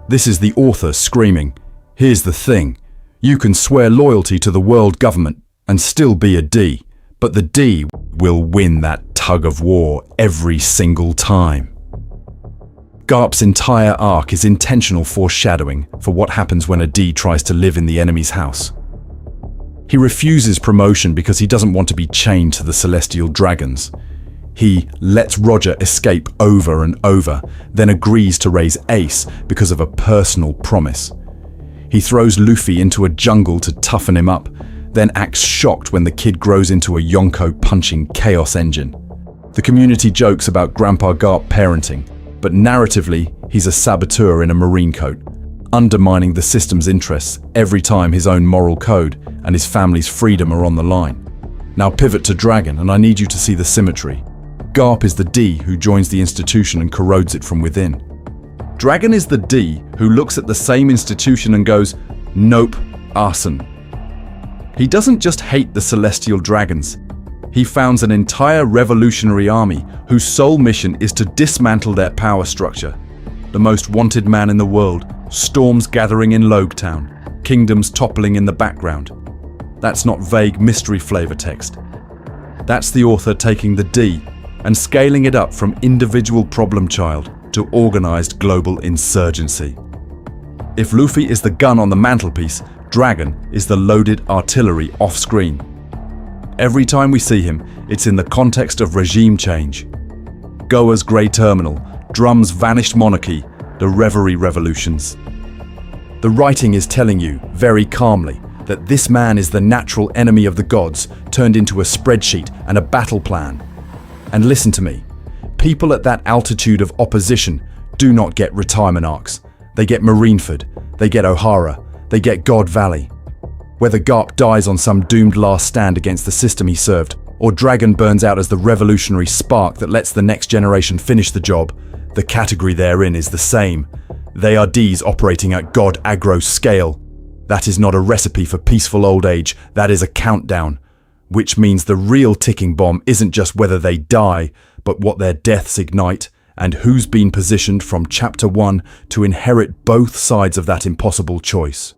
This is the author screaming, here's the thing, you can swear loyalty to the world government and still be a D, but the D will win that tug of war every single time. Garp's entire arc is intentional foreshadowing for what happens when a D tries to live in the enemy's house. He refuses promotion because he doesn't want to be chained to the celestial dragons. He lets Roger escape over and over, then agrees to raise Ace because of a personal promise. He throws Luffy into a jungle to toughen him up, then acts shocked when the kid grows into a Yonko-punching chaos engine. The community jokes about Grandpa Garp parenting, but narratively, he's a saboteur in a marine coat, undermining the system's interests every time his own moral code and his family's freedom are on the line. Now pivot to Dragon, and I need you to see the symmetry. Garp is the D who joins the institution and corrodes it from within. Dragon is the D who looks at the same institution and goes, "Nope, arson." He doesn't just hate the celestial dragons. He founds an entire revolutionary army whose sole mission is to dismantle their power structure. The most wanted man in the world, storms gathering in Logetown, kingdoms toppling in the background. That's not vague mystery flavor text. That's the author taking the D and scaling it up from individual problem child to organized global insurgency. If Luffy is the gun on the mantelpiece, Dragon is the loaded artillery off-screen. Every time we see him, it's in the context of regime change. Goa's Grey Terminal, Drum's vanished monarchy, the Reverie revolutions. The writing is telling you, very calmly, that this man is the natural enemy of the gods turned into a spreadsheet and a battle plan. And listen to me, people at that altitude of opposition do not get retirement arcs. They get Marineford, they get O'Hara, they get God Valley. Whether Garp dies on some doomed last stand against the system he served, or Dragon burns out as the revolutionary spark that lets the next generation finish the job, the category they're in is the same. They are Ds operating at God aggro scale. That is not a recipe for peaceful old age, that is a countdown. Which means the real ticking bomb isn't just whether they die, but what their deaths ignite, and who's been positioned from Chapter 1 to inherit both sides of that impossible choice.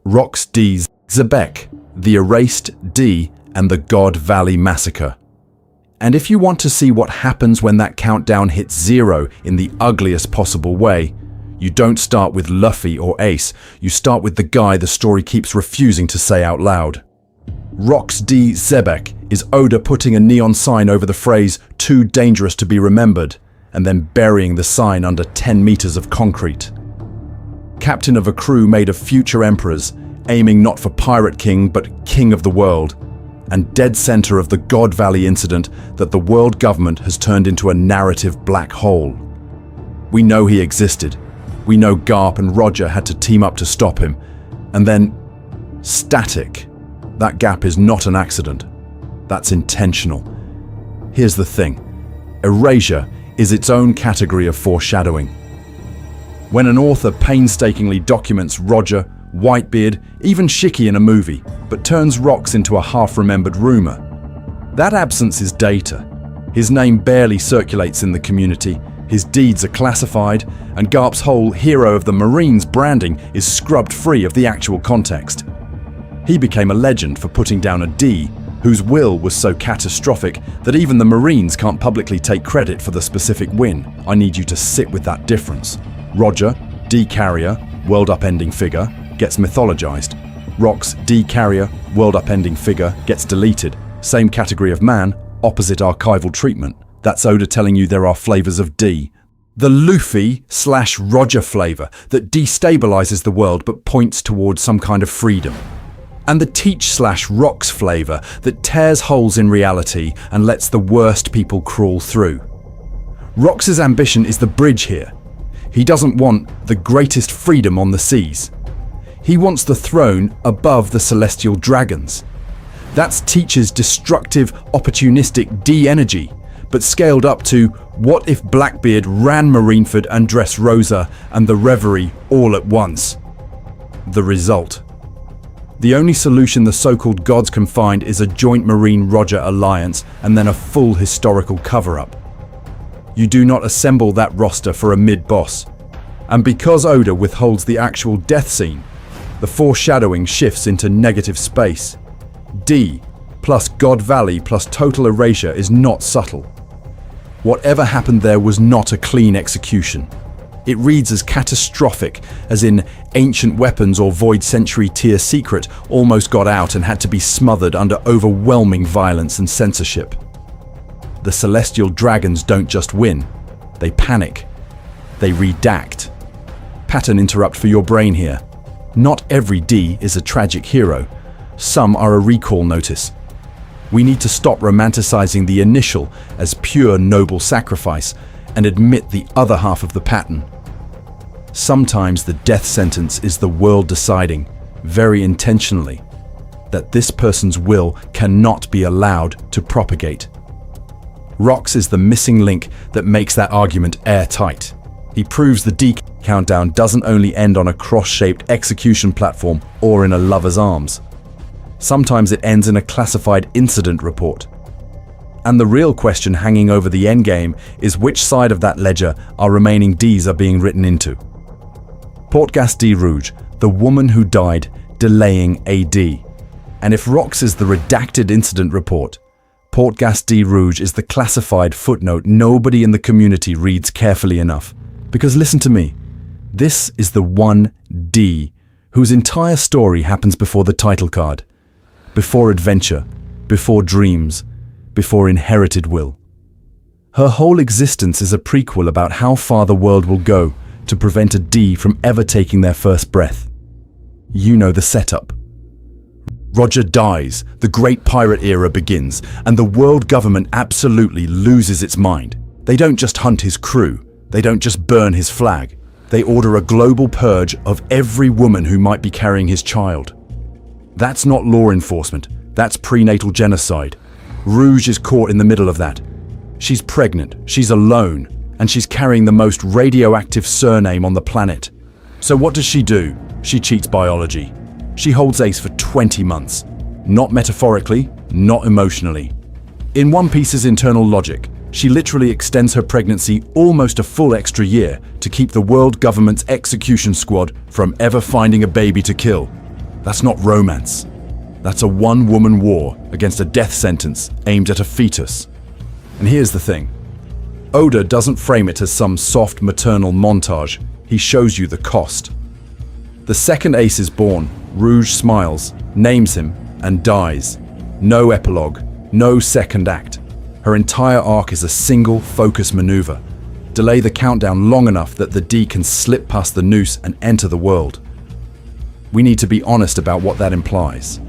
Rock's D's Zebek, the Erased D, and the God Valley Massacre. And if you want to see what happens when that countdown hits zero in the ugliest possible way, you don't start with Luffy or Ace, you start with the guy the story keeps refusing to say out loud. Rock's D Zebek is Oda putting a neon sign over the phrase "too dangerous to be remembered" and then burying the sign under 10 meters of concrete. Captain of a crew made of future emperors, aiming not for Pirate King but King of the World, and dead center of the God Valley incident that the world government has turned into a narrative black hole. We know he existed. We know Garp and Roger had to team up to stop him. And then, static. That gap is not an accident. That's intentional. Here's the thing. Erasure is its own category of foreshadowing. When an author painstakingly documents Roger, Whitebeard, even Shiki in a movie, but turns Rocks into a half-remembered rumor, that absence is data. His name barely circulates in the community, his deeds are classified, and Garp's whole hero of the Marines branding is scrubbed free of the actual context. He became a legend for putting down a D whose will was so catastrophic that even the Marines can't publicly take credit for the specific win. I need you to sit with that difference. Roger, D carrier, world upending figure, gets mythologized. Rocks, D carrier, world upending figure, gets deleted. Same category of man, opposite archival treatment. That's Oda telling you there are flavors of D. The Luffy/Roger flavor that destabilizes the world but points towards some kind of freedom. And the Teach/Rocks flavor that tears holes in reality and lets the worst people crawl through. Rocks' ambition is the bridge here. He doesn't want the greatest freedom on the seas. He wants the throne above the celestial dragons. That's Teach's destructive, opportunistic D-energy, but scaled up to what if Blackbeard ran Marineford and Dressrosa and the Reverie all at once? The result. The only solution the so-called gods can find is a joint Marine-Roger alliance and then a full historical cover-up. You do not assemble that roster for a mid-boss. And because Oda withholds the actual death scene, the foreshadowing shifts into negative space. D plus God Valley plus total erasure is not subtle. Whatever happened there was not a clean execution. It reads as catastrophic, as in ancient weapons or void century tier secret almost got out and had to be smothered under overwhelming violence and censorship. The celestial dragons don't just win, they panic. They redact. Pattern interrupt for your brain here. Not every D is a tragic hero. Some are a recall notice. We need to stop romanticizing the initial as pure noble sacrifice and admit the other half of the pattern. Sometimes the death sentence is the world deciding, very intentionally, that this person's will cannot be allowed to propagate. Rox is the missing link that makes that argument airtight. He proves the D countdown doesn't only end on a cross-shaped execution platform or in a lover's arms. Sometimes it ends in a classified incident report. And the real question hanging over the endgame is which side of that ledger our remaining Ds are being written into. Portgas D Rouge, the woman who died delaying AD. And if Rox is the redacted incident report, Portgas D Rouge is the classified footnote nobody in the community reads carefully enough. Because listen to me, this is the one D whose entire story happens before the title card, before adventure, before dreams, before inherited will. Her whole existence is a prequel about how far the world will go to prevent a D from ever taking their first breath. You know the setup. Roger dies, the Great Pirate Era begins, and the world government absolutely loses its mind. They don't just hunt his crew, they don't just burn his flag. They order a global purge of every woman who might be carrying his child. That's not law enforcement, that's prenatal genocide. Rouge is caught in the middle of that. She's pregnant, she's alone, and she's carrying the most radioactive surname on the planet. So what does she do? She cheats biology. She holds Ace for 20 months. Not metaphorically, not emotionally. In One Piece's internal logic, she literally extends her pregnancy almost a full extra year to keep the world government's execution squad from ever finding a baby to kill. That's not romance. That's a one-woman war against a death sentence aimed at a fetus. And here's the thing. Oda doesn't frame it as some soft maternal montage. He shows you the cost. The second Ace is born, Rouge smiles, names him, and dies. No epilogue, no second act. Her entire arc is a single focus maneuver. Delay the countdown long enough that the D can slip past the noose and enter the world. We need to be honest about what that implies.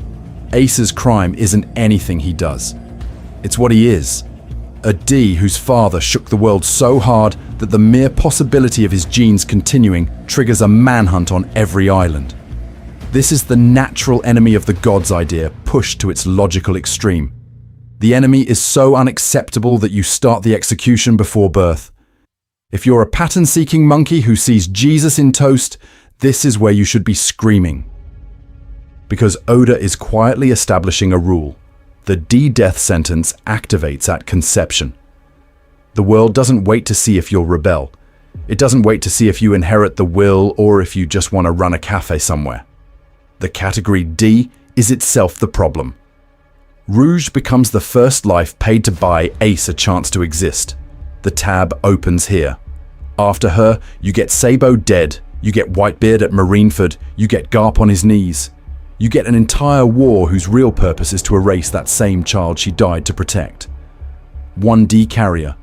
Ace's crime isn't anything he does. It's what he is. A D whose father shook the world so hard that the mere possibility of his genes continuing triggers a manhunt on every island. This is the natural enemy of the gods idea pushed to its logical extreme. The enemy is so unacceptable that you start the execution before birth. If you're a pattern-seeking monkey who sees Jesus in toast, this is where you should be screaming. Because Oda is quietly establishing a rule. The D death sentence activates at conception. The world doesn't wait to see if you'll rebel. It doesn't wait to see if you inherit the will or if you just want to run a cafe somewhere. The category D is itself the problem. Rouge becomes the first life paid to buy Ace a chance to exist. The tab opens here. After her, you get Sabo dead, you get Whitebeard at Marineford, you get Garp on his knees. You get an entire war whose real purpose is to erase that same child she died to protect. One D carrier,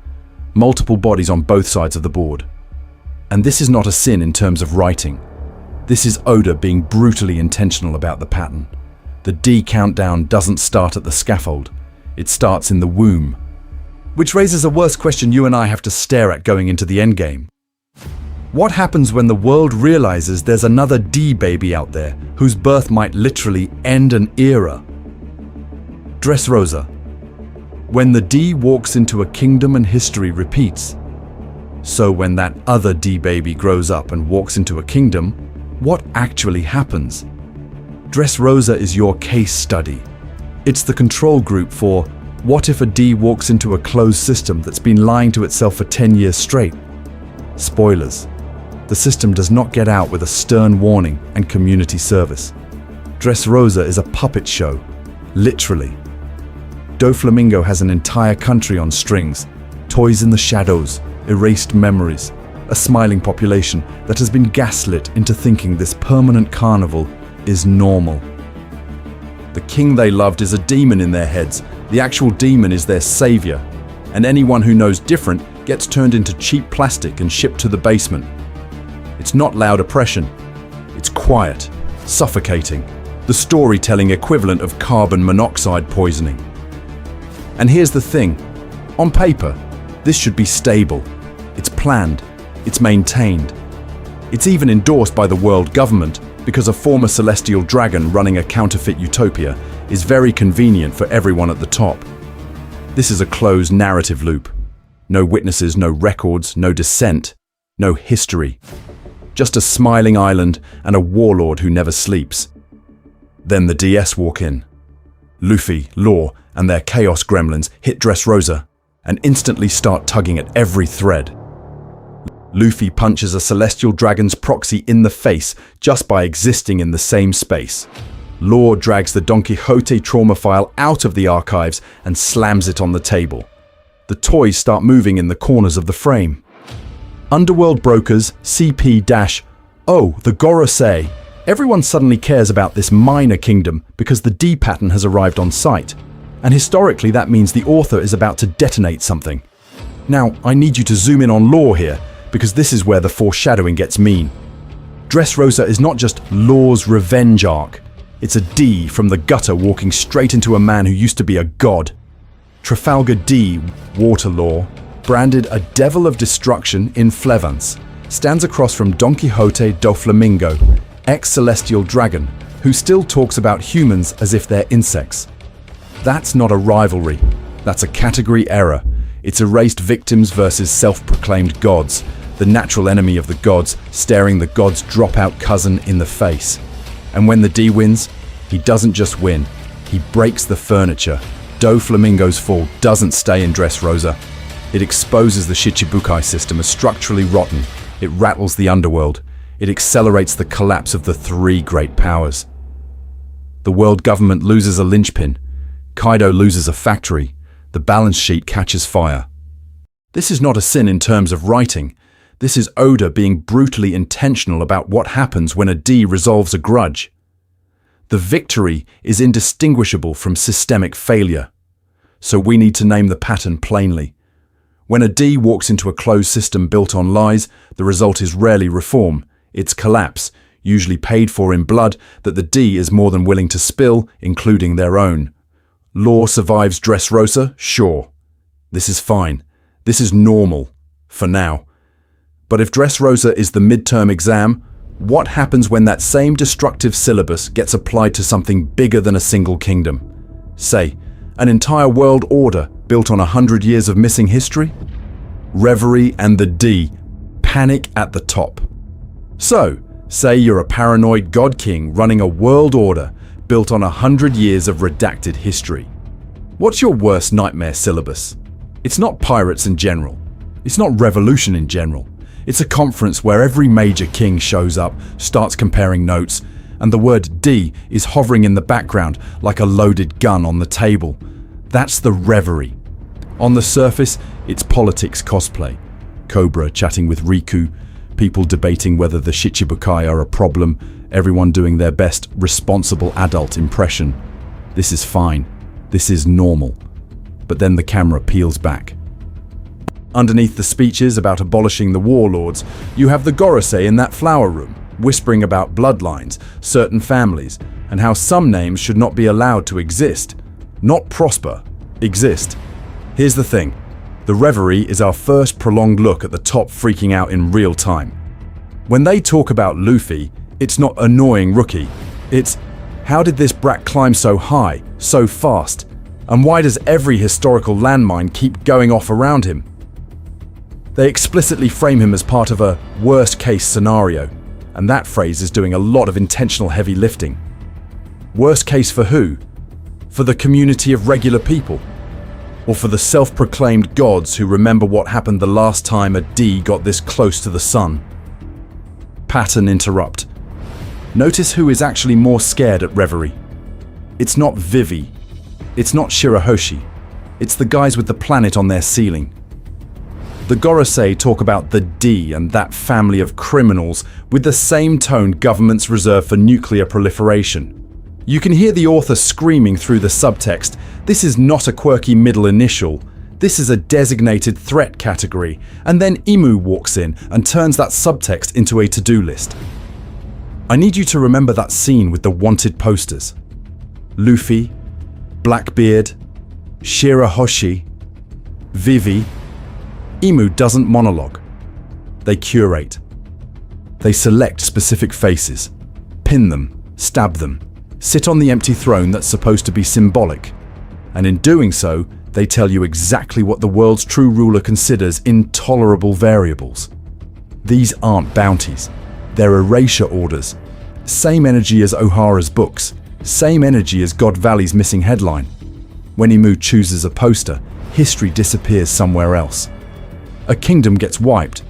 multiple bodies on both sides of the board. And this is not a sin in terms of writing. This is Oda being brutally intentional about the pattern. The D countdown doesn't start at the scaffold, it starts in the womb. Which raises a worse question you and I have to stare at going into the endgame. What happens when the world realizes there's another D baby out there whose birth might literally end an era? Dressrosa. When the D walks into a kingdom and history repeats. So when that other D baby grows up and walks into a kingdom, what actually happens? Dressrosa is your case study. It's the control group for what if a D walks into a closed system that's been lying to itself for 10 years straight? Spoilers. The system does not get out with a stern warning and community service. Dressrosa is a puppet show, literally. Doflamingo has an entire country on strings, Toys in the shadows, erased memories, a smiling population that has been gaslit into thinking this permanent carnival is normal. The king they loved is a demon in their heads. The actual demon is their savior. And anyone who knows different gets turned into cheap plastic and shipped to the basement. It's not loud oppression. It's quiet, suffocating, the storytelling equivalent of carbon monoxide poisoning. And here's the thing. On paper, this should be stable. It's planned. It's maintained. It's even endorsed by the world government because a former celestial dragon running a counterfeit utopia is very convenient for everyone at the top. This is a closed narrative loop. No witnesses, no records, no dissent, no history. Just a smiling island and a warlord who never sleeps. Then the DS walk in. Luffy, Law, and their chaos gremlins hit Dressrosa and instantly start tugging at every thread. Luffy punches a celestial dragon's proxy in the face just by existing in the same space. Law drags the Don Quixote trauma file out of the archives and slams it on the table. The toys start moving in the corners of the frame. Underworld brokers, CP-Oh, the Gorosei. Everyone suddenly cares about this minor kingdom because the D pattern has arrived on site. And historically that means the author is about to detonate something. Now, I need you to zoom in on Law here, because this is where the foreshadowing gets mean. Dressrosa is not just Law's revenge arc. It's a D from the gutter walking straight into a man who used to be a god. Trafalgar D, Waterlaw, branded a devil of destruction in Flevance, stands across from Don Quixote do Flamingo, ex-celestial dragon, who still talks about humans as if they're insects. That's not a rivalry. That's a category error. It's erased victims versus self-proclaimed gods, the natural enemy of the gods, staring the gods' dropout cousin in the face. And when the D wins, he doesn't just win, he breaks the furniture. Do Flamingo's fall doesn't stay in Dressrosa. It exposes the Shichibukai system as structurally rotten. It rattles the underworld. It accelerates the collapse of the three great powers. The world government loses a linchpin. Kaido loses a factory. The balance sheet catches fire. This is not a sin in terms of writing. This is Oda being brutally intentional about what happens when a D resolves a grudge. The victory is indistinguishable from systemic failure. So we need to name the pattern plainly. When a D walks into a closed system built on lies, the result is rarely reform. It's collapse, usually paid for in blood that the D is more than willing to spill, including their own. Law survives Dressrosa? Sure. This is fine. This is normal. For now. But if Dressrosa is the midterm exam, what happens when that same destructive syllabus gets applied to something bigger than a single kingdom? Say, an entire world order built on 100 years of missing history? Reverie and the D. Panic at the top. So, say you're a paranoid god king running a world order built on 100 years of redacted history. What's your worst nightmare syllabus? It's not pirates in general. It's not revolution in general. It's a conference where every major king shows up, starts comparing notes, and the word D is hovering in the background like a loaded gun on the table. That's the reverie. On the surface, it's politics cosplay. Cobra chatting with Riku, people debating whether the Shichibukai are a problem, everyone doing their best responsible adult impression. This is fine. This is normal. But then the camera peels back. Underneath the speeches about abolishing the warlords, you have the Gorosei in that flower room, whispering about bloodlines, certain families, and how some names should not be allowed to exist. Not prosper, exist. Here's the thing. The reverie is our first prolonged look at the top freaking out in real time. When they talk about Luffy, it's not annoying rookie. It's, how did this brat climb so high, so fast? And why does every historical landmine keep going off around him? They explicitly frame him as part of a worst-case scenario, and that phrase is doing a lot of intentional heavy lifting. Worst case for who? For the community of regular people? Or for the self-proclaimed gods who remember what happened the last time a D got this close to the sun? Pattern interrupt. Notice who is actually more scared at reverie. It's not Vivi. It's not Shirahoshi. It's the guys with the planet on their ceiling. The Gorosei talk about the D and that family of criminals with the same tone governments reserve for nuclear proliferation. You can hear the author screaming through the subtext, this is not a quirky middle initial, this is a designated threat category, and then Imu walks in and turns that subtext into a to-do list. I need you to remember that scene with the wanted posters. Luffy, Blackbeard, Shirahoshi, Vivi. Imu doesn't monologue. They curate. They select specific faces, pin them, stab them, sit on the empty throne that's supposed to be symbolic, and in doing so, they tell you exactly what the world's true ruler considers intolerable variables. These aren't bounties. They're erasure orders. Same energy as Ohara's books. Same energy as God Valley's missing headline. When Imu chooses a poster, history disappears somewhere else. A kingdom gets wiped.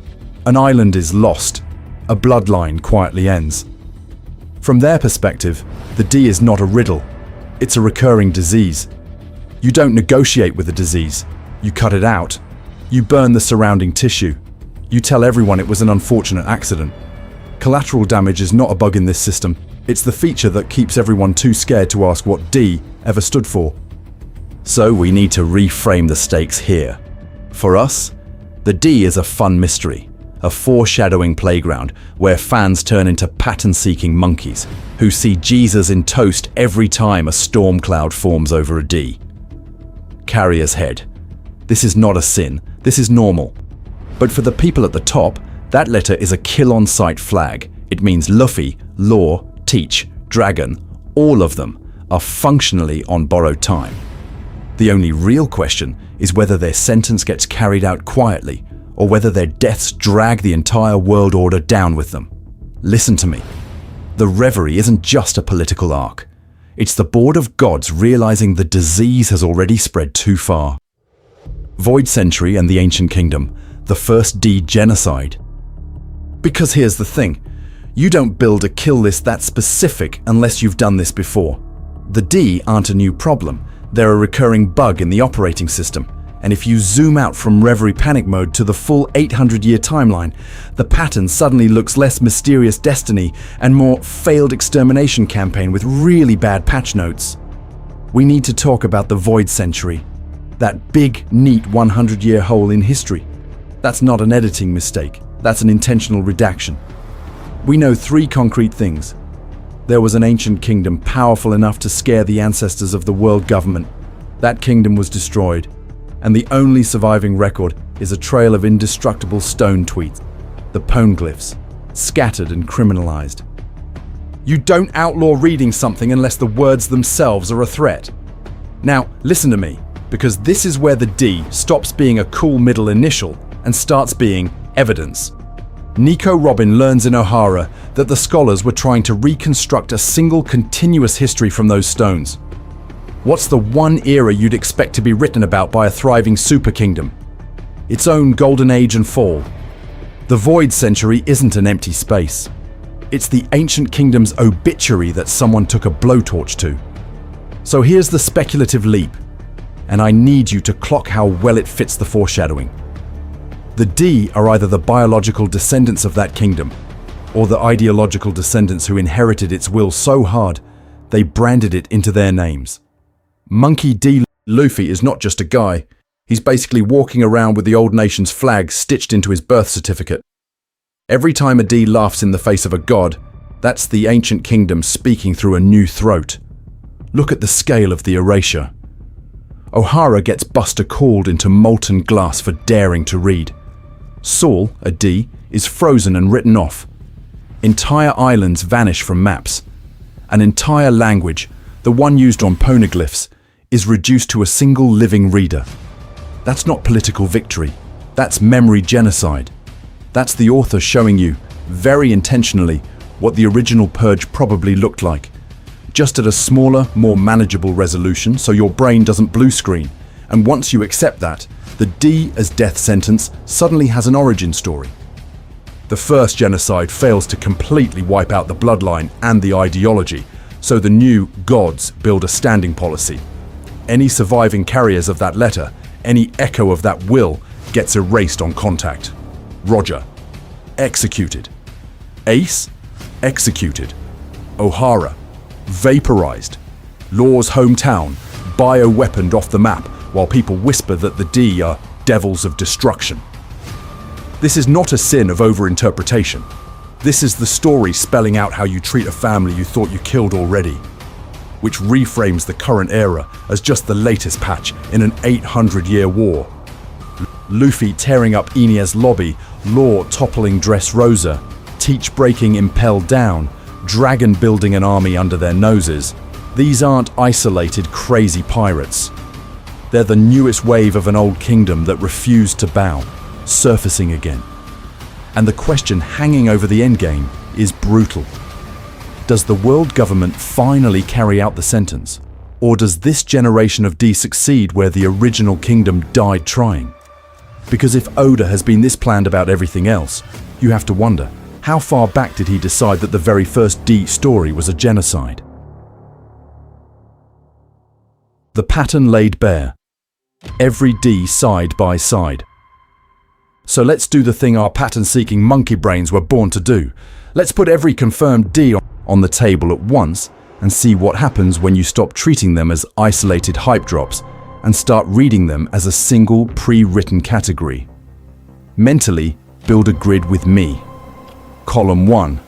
An island is lost. A bloodline quietly ends. From their perspective, the D is not a riddle. It's a recurring disease. You don't negotiate with a disease. You cut it out. You burn the surrounding tissue. You tell everyone it was an unfortunate accident. Collateral damage is not a bug in this system. It's the feature that keeps everyone too scared to ask what D ever stood for. So we need to reframe the stakes here. For us, the D is a fun mystery, a foreshadowing playground where fans turn into pattern-seeking monkeys who see Jesus in toast every time a storm cloud forms over a D. Carrier's head. This is not a sin, this is normal. But for the people at the top, that letter is a kill-on-sight flag. It means Luffy, Law, Teach, Dragon, all of them are functionally on borrowed time. The only real question is whether their sentence gets carried out quietly or whether their deaths drag the entire world order down with them. Listen to me. The Reverie isn't just a political arc. It's the Board of Gods realizing the disease has already spread too far. Void Century and the Ancient Kingdom, the first D genocide. Because here's the thing. You don't build a kill list that specific unless you've done this before. The D aren't a new problem. They're a recurring bug in the operating system. And if you zoom out from Reverie Panic Mode to the full 800-year timeline, the pattern suddenly looks less mysterious destiny and more failed extermination campaign with really bad patch notes. We need to talk about the Void Century. That big, neat 100-year hole in history. That's not an editing mistake. That's an intentional redaction. We know 3 concrete things. There was an ancient kingdom powerful enough to scare the ancestors of the world government. That kingdom was destroyed, and the only surviving record is a trail of indestructible stone tweets, the Poneglyphs, scattered and criminalized. You don't outlaw reading something unless the words themselves are a threat. Now, listen to me, because this is where the D stops being a cool middle initial and starts being evidence. Nico Robin learns in Ohara that the scholars were trying to reconstruct a single continuous history from those stones. What's the one era you'd expect to be written about by a thriving super kingdom? Its own golden age and fall. The Void Century isn't an empty space. It's the ancient kingdom's obituary that someone took a blowtorch to. So here's the speculative leap, and I need you to clock how well it fits the foreshadowing. The D are either the biological descendants of that kingdom, or the ideological descendants who inherited its will so hard, they branded it into their names. Monkey D. Luffy is not just a guy. He's basically walking around with the old nation's flag stitched into his birth certificate. Every time a D laughs in the face of a god, that's the ancient kingdom speaking through a new throat. Look at the scale of the erasure. Ohara gets Buster called into molten glass for daring to read. Saul, a D, is frozen and written off. Entire islands vanish from maps. An entire language, the one used on Poneglyphs, is reduced to a single living reader. That's not political victory. That's memory genocide. That's the author showing you, very intentionally, what the original purge probably looked like. Just at a smaller, more manageable resolution so your brain doesn't blue screen. And once you accept that, the D as death sentence suddenly has an origin story. The first genocide fails to completely wipe out the bloodline and the ideology, so the new gods build a standing policy. Any surviving carriers of that letter, any echo of that will, gets erased on contact. Roger, executed. Ace, executed. O'Hara, vaporized. Law's hometown, bioweaponed off the map, while people whisper that the D are devils of destruction. This is not a sin of overinterpretation. This is the story spelling out how you treat a family you thought you killed already, which reframes the current era as just the latest patch in an 800-year war. Luffy tearing up Enies lobby, Law toppling Dressrosa, Teach breaking Impel down, Dragon building an army under their noses. These aren't isolated, crazy pirates. They're the newest wave of an old kingdom that refused to bow, surfacing again. And the question hanging over the endgame is brutal. Does the world government finally carry out the sentence? Or does this generation of D succeed where the original kingdom died trying? Because if Oda has been this planned about everything else, you have to wonder, how far back did he decide that the very first D story was a genocide? The pattern laid bare. Every D side by side. So let's do the thing our pattern-seeking monkey brains were born to do. Let's put every confirmed D on the table at once and see what happens when you stop treating them as isolated hype drops and start reading them as a single pre-written category. Mentally, build a grid with me. Column 1,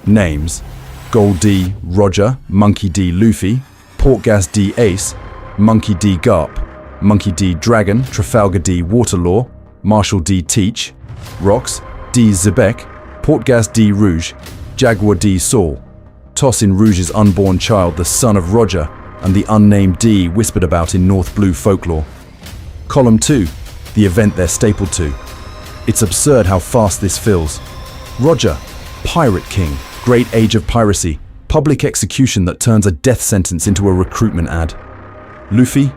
names, Gold D, Roger, Monkey D, Luffy, Portgas D, Ace, Monkey D, Garp, Monkey D, Dragon, Trafalgar D, Waterloo, Marshall D, Teach, Rox D, Zebek, Portgas D, Rouge, Jaguar D, Saul, toss in Rouge's unborn child, the son of Roger, and the unnamed D whispered about in North Blue folklore. Column 2, the event they're stapled to. It's absurd how fast this fills. Roger, Pirate King, Great Age of Piracy, public execution that turns a death sentence into a recruitment ad. Luffy,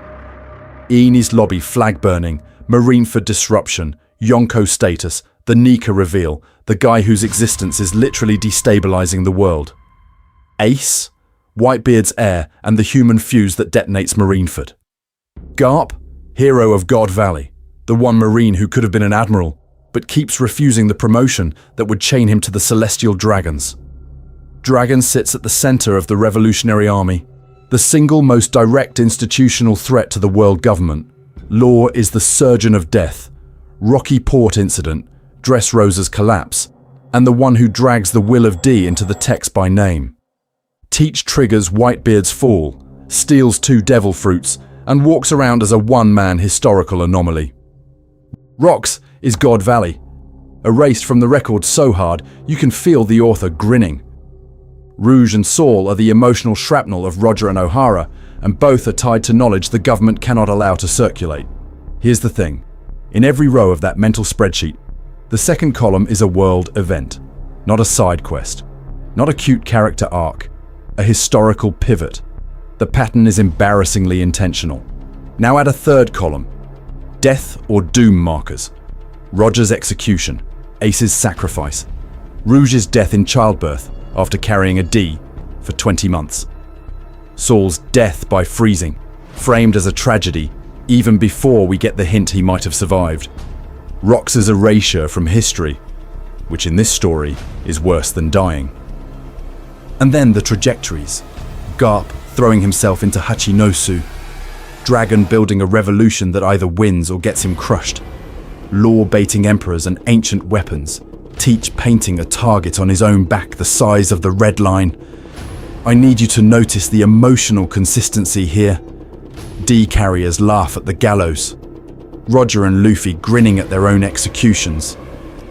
Enies lobby flag burning, Marineford disruption, Yonko status, the Nika reveal, the guy whose existence is literally destabilizing the world. Ace, Whitebeard's heir and the human fuse that detonates Marineford. Garp, hero of God Valley, the one Marine who could have been an admiral, but keeps refusing the promotion that would chain him to the Celestial Dragons. Dragon sits at the center of the Revolutionary Army, the single most direct institutional threat to the world government. Law is the surgeon of death, Rocky Port incident, Dressrosa's collapse, and the one who drags the will of D into the text by name. Teach triggers Whitebeard's fall, steals 2 devil fruits, and walks around as a one-man historical anomaly. Rox is God Valley, erased from the record so hard you can feel the author grinning. Rouge and Saul are the emotional shrapnel of Roger and O'Hara, and both are tied to knowledge the government cannot allow to circulate. Here's the thing. In every row of that mental spreadsheet, the second column is a world event, not a side quest, not a cute character arc, a historical pivot. The pattern is embarrassingly intentional. Now add a third column, death or doom markers. Roger's execution, Ace's sacrifice, Rouge's death in childbirth after carrying a D for 20 months. Saul's death by freezing, framed as a tragedy even before we get the hint he might have survived. Rox's erasure from history, which in this story is worse than dying. And then the trajectories. Garp throwing himself into Hachinosu, Dragon building a revolution that either wins or gets him crushed, law-baiting emperors and ancient weapons, Teach painting a target on his own back the size of the red line. I need you to notice the emotional consistency here. D carriers laugh at the gallows, Roger and Luffy grinning at their own executions,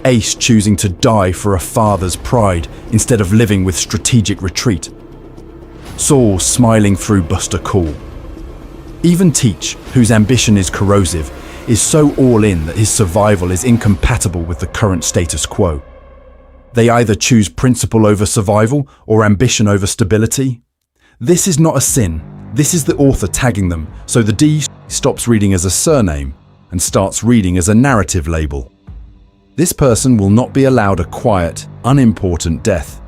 Ace choosing to die for a father's pride instead of living with strategic retreat, Saul smiling through Buster Call. Even Teach, whose ambition is corrosive, is so all in that his survival is incompatible with the current status quo. They either choose principle over survival or ambition over stability. This is not a sin. This is the author tagging them, so the D stops reading as a surname and starts reading as a narrative label. This person will not be allowed a quiet, unimportant death.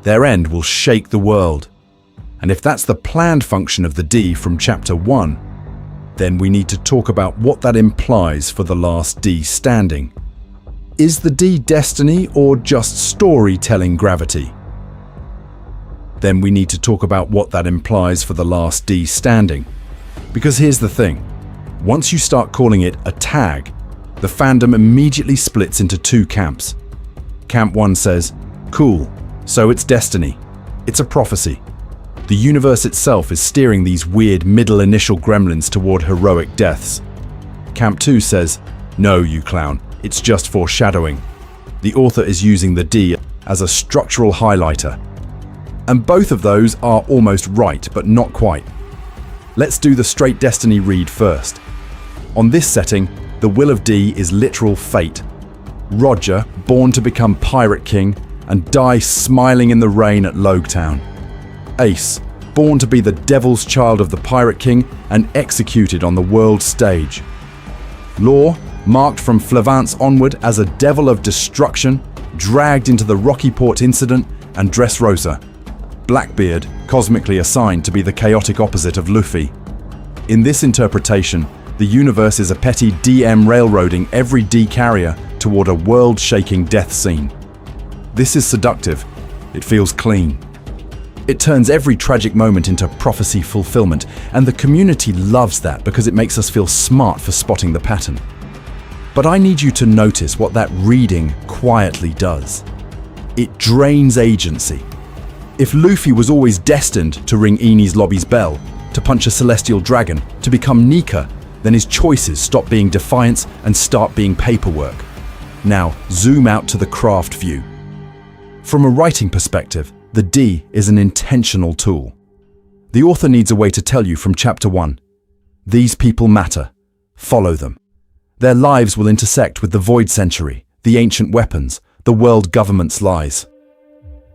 Their end will shake the world. And if that's the planned function of the D from chapter 1, Then we need to talk about what that implies for the last D standing. Is the D destiny or just storytelling gravity? Then we need to talk about what that implies for the last D standing. Because here's the thing. Once you start calling it a tag, the fandom immediately splits into two camps. Camp 1 says, cool, so it's destiny. It's a prophecy. The universe itself is steering these weird middle initial gremlins toward heroic deaths. Camp 2 says, no, you clown, it's just foreshadowing. The author is using the D as a structural highlighter. And both of those are almost right, but not quite. Let's do the straight destiny read first. On this setting, the will of D is literal fate. Roger, born to become Pirate King and die smiling in the rain at Logetown. Ace, born to be the devil's child of the Pirate King and executed on the world stage. Law, marked from Flavance onward as a devil of destruction, dragged into the Rocky Port incident, and Dressrosa. Blackbeard, cosmically assigned to be the chaotic opposite of Luffy. In this interpretation, the universe is a petty DM railroading every D carrier toward a world-shaking death scene. This is seductive. It feels clean. It turns every tragic moment into prophecy fulfillment, and the community loves that because it makes us feel smart for spotting the pattern. But I need you to notice what that reading quietly does. It drains agency. If Luffy was always destined to ring Enies Lobby's bell, to punch a celestial dragon, to become Nika, then his choices stop being defiance and start being paperwork. Now, zoom out to the craft view. From a writing perspective, the D is an intentional tool. The author needs a way to tell you from chapter 1, these people matter, follow them. Their lives will intersect with the Void Century, the ancient weapons, the world government's lies.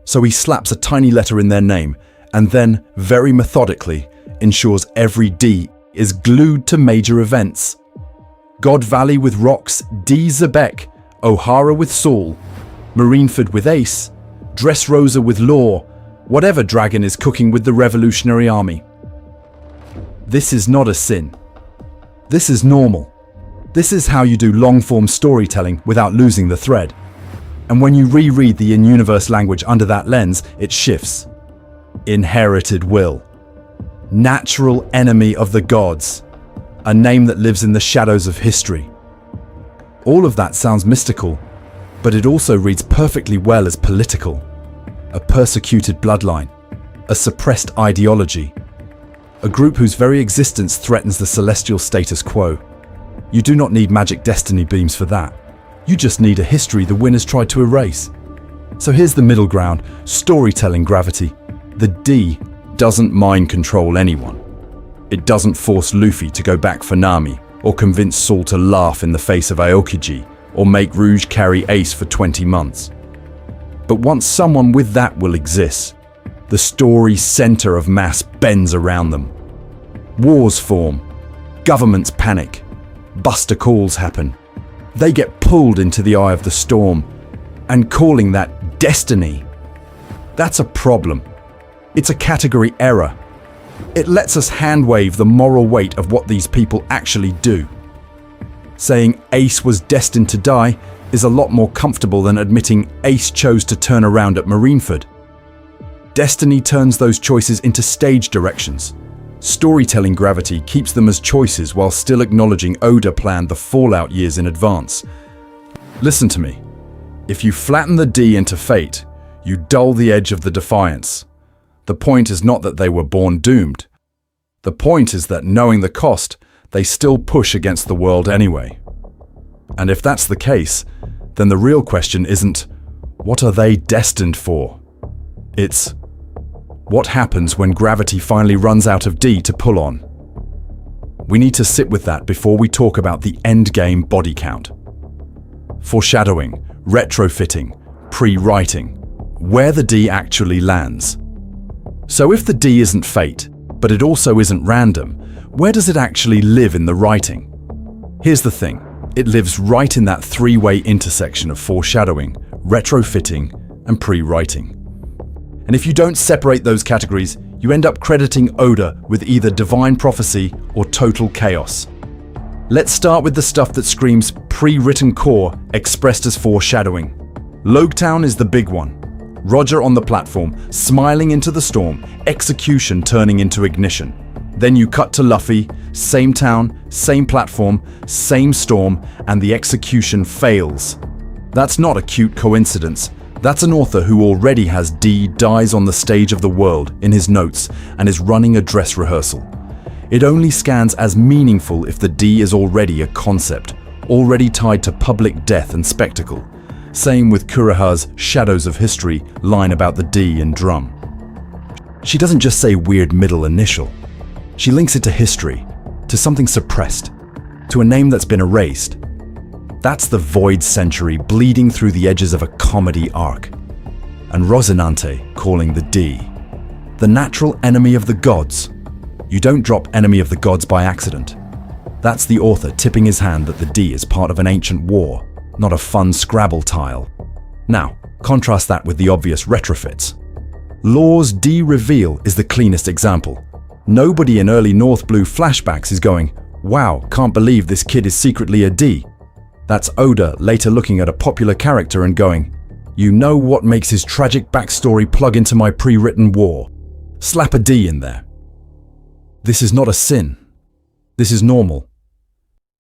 So he slaps a tiny letter in their name, and then, very methodically, ensures every D is glued to major events. God Valley with Rocks, D. Zebek, O'Hara with Saul, Marineford with Ace, Dressrosa with Law, whatever dragon is cooking with the Revolutionary Army. This is not a sin. This is normal. This is how you do long-form storytelling without losing the thread. And when you reread the in-universe language under that lens, it shifts. Inherited will. Natural enemy of the gods. A name that lives in the shadows of history. All of that sounds mystical, but it also reads perfectly well as political. A persecuted bloodline. A suppressed ideology. A group whose very existence threatens the celestial status quo. You do not need magic destiny beams for that. You just need a history the winners tried to erase. So here's the middle ground, storytelling gravity. The D doesn't mind control anyone. It doesn't force Luffy to go back for Nami, or convince Saul to laugh in the face of Aokiji, or make Rouge carry Ace for 20 months. But once someone with that will exists, the story's center of mass bends around them. Wars form, governments panic, Buster calls happen. They get pulled into the eye of the storm, and calling that destiny, that's a problem. It's a category error. It lets us hand-wave the moral weight of what these people actually do. Saying Ace was destined to die is a lot more comfortable than admitting Ace chose to turn around at Marineford. Destiny turns those choices into stage directions. Storytelling gravity keeps them as choices while still acknowledging Oda planned the fallout years in advance. Listen to me. If you flatten the D into fate, you dull the edge of the defiance. The point is not that they were born doomed. The point is that knowing the cost, they still push against the world anyway. And if that's the case, then the real question isn't, what are they destined for? It's, what happens when gravity finally runs out of D to pull on? We need to sit with that before we talk about the endgame body count. Foreshadowing, retrofitting, pre-writing, where the D actually lands. So if the D isn't fate, but it also isn't random, where does it actually live in the writing? Here's the thing, it lives right in that three-way intersection of foreshadowing, retrofitting, and pre-writing. And if you don't separate those categories, you end up crediting Oda with either divine prophecy or total chaos. Let's start with the stuff that screams pre-written core expressed as foreshadowing. Logetown is the big one. Roger on the platform, smiling into the storm, execution turning into ignition. Then you cut to Luffy, same town, same platform, same storm, and the execution fails. That's not a cute coincidence. That's an author who already has D dies on the stage of the world in his notes and is running a dress rehearsal. It only scans as meaningful if the D is already a concept, already tied to public death and spectacle. Same with Kureha's Shadows of History line about the D in Drum. She doesn't just say weird middle initial. She links it to history, to something suppressed, to a name that's been erased. That's the void century bleeding through the edges of a comedy arc. And Rosinante calling the D the natural enemy of the gods. You don't drop enemy of the gods by accident. That's the author tipping his hand that the D is part of an ancient war, not a fun Scrabble tile. Now, contrast that with the obvious retrofits. Law's D reveal is the cleanest example. Nobody in early North Blue flashbacks is going, "Wow, can't believe this kid is secretly a D." That's Oda later looking at a popular character and going, "You know what makes his tragic backstory plug into my pre-written war? Slap a D in there." This is not a sin. This is normal.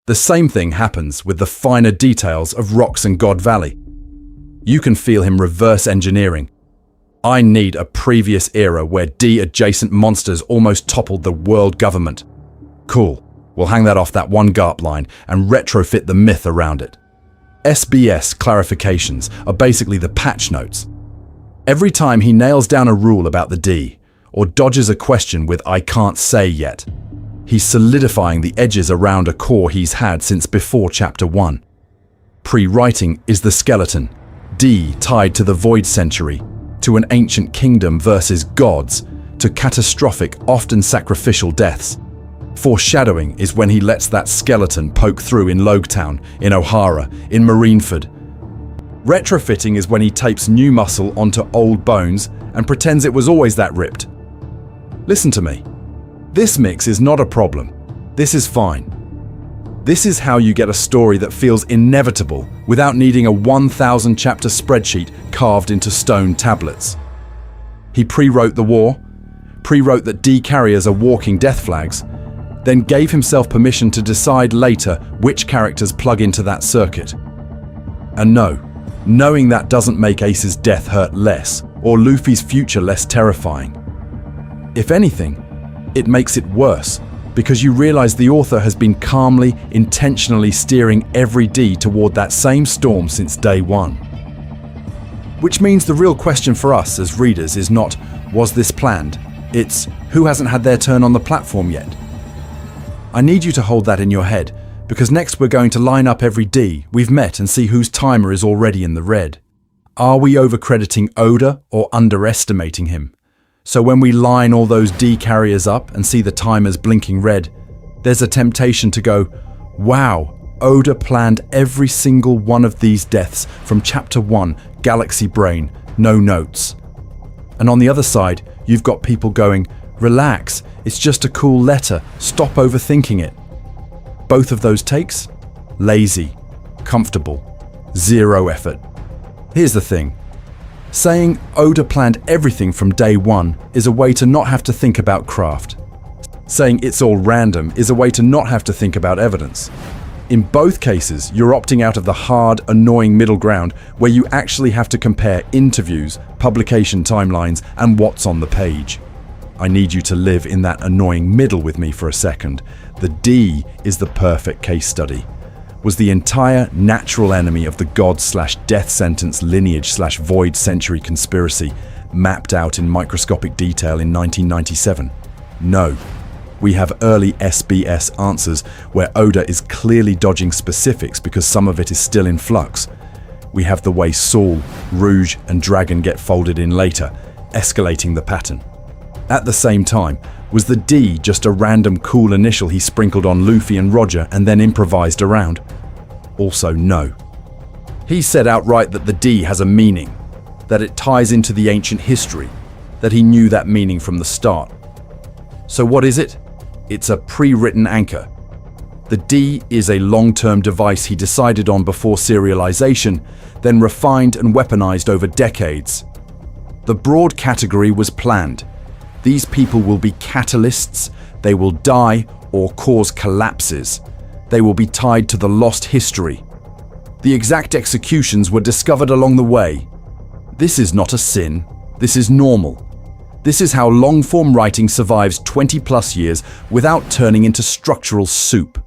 The same thing happens with the finer details of Rocks and God Valley. You can feel him reverse engineering. I need a previous era where D-adjacent monsters almost toppled the world government. Cool. We'll hang that off that one GARP line and retrofit the myth around it. SBS clarifications are basically the patch notes. Every time he nails down a rule about the D, or dodges a question with "I can't say yet," he's solidifying the edges around a core he's had since before Chapter 1. Pre-writing is the skeleton, D tied to the Void Century, to an ancient kingdom versus gods, to catastrophic, often sacrificial deaths. Foreshadowing is when he lets that skeleton poke through in Logetown, in O'Hara, in Marineford. Retrofitting is when he tapes new muscle onto old bones and pretends it was always that ripped. Listen to me. This mix is not a problem. This is fine. This is how you get a story that feels inevitable without needing a 1,000 chapter spreadsheet carved into stone tablets. He pre-wrote the war, pre-wrote that D carriers are walking death flags, then gave himself permission to decide later which characters plug into that circuit. And no, knowing that doesn't make Ace's death hurt less, or Luffy's future less terrifying. If anything, it makes it worse, because you realize the author has been calmly, intentionally steering every D toward that same storm since day one. Which means the real question for us as readers is not, was this planned? It's, who hasn't had their turn on the platform yet? I need you to hold that in your head, because next we're going to line up every D we've met and see whose timer is already in the red. Are we overcrediting Oda or underestimating him? So when we line all those D carriers up and see the timers blinking red, there's a temptation to go, wow, Oda planned every single one of these deaths from Chapter 1, Galaxy Brain, no notes. And on the other side, you've got people going, relax, it's just a cool letter, stop overthinking it. Both of those takes? Lazy, comfortable, zero effort. Here's the thing. Saying Oda planned everything from day one is a way to not have to think about craft. Saying it's all random is a way to not have to think about evidence. In both cases, you're opting out of the hard, annoying middle ground where you actually have to compare interviews, publication timelines, and what's on the page. I need you to live in that annoying middle with me for a second. The D is the perfect case study. Was the entire natural enemy of the god/death sentence lineage/void century conspiracy mapped out in microscopic detail in 1997? No. We have early SBS answers where Oda is clearly dodging specifics because some of it is still in flux. We have the way Saul, Rouge, and Dragon get folded in later, escalating the pattern. At the same time, was the D just a random cool initial he sprinkled on Luffy and Roger and then improvised around? Also no. He said outright that the D has a meaning, that it ties into the ancient history, that he knew that meaning from the start. So what is it? It's a pre-written anchor. The D is a long-term device he decided on before serialization, then refined and weaponized over decades. The broad category was planned. These people will be catalysts, they will die or cause collapses. They will be tied to the lost history. The exact executions were discovered along the way. This is not a sin, this is normal. This is how long-form writing survives 20+ years without turning into structural soup.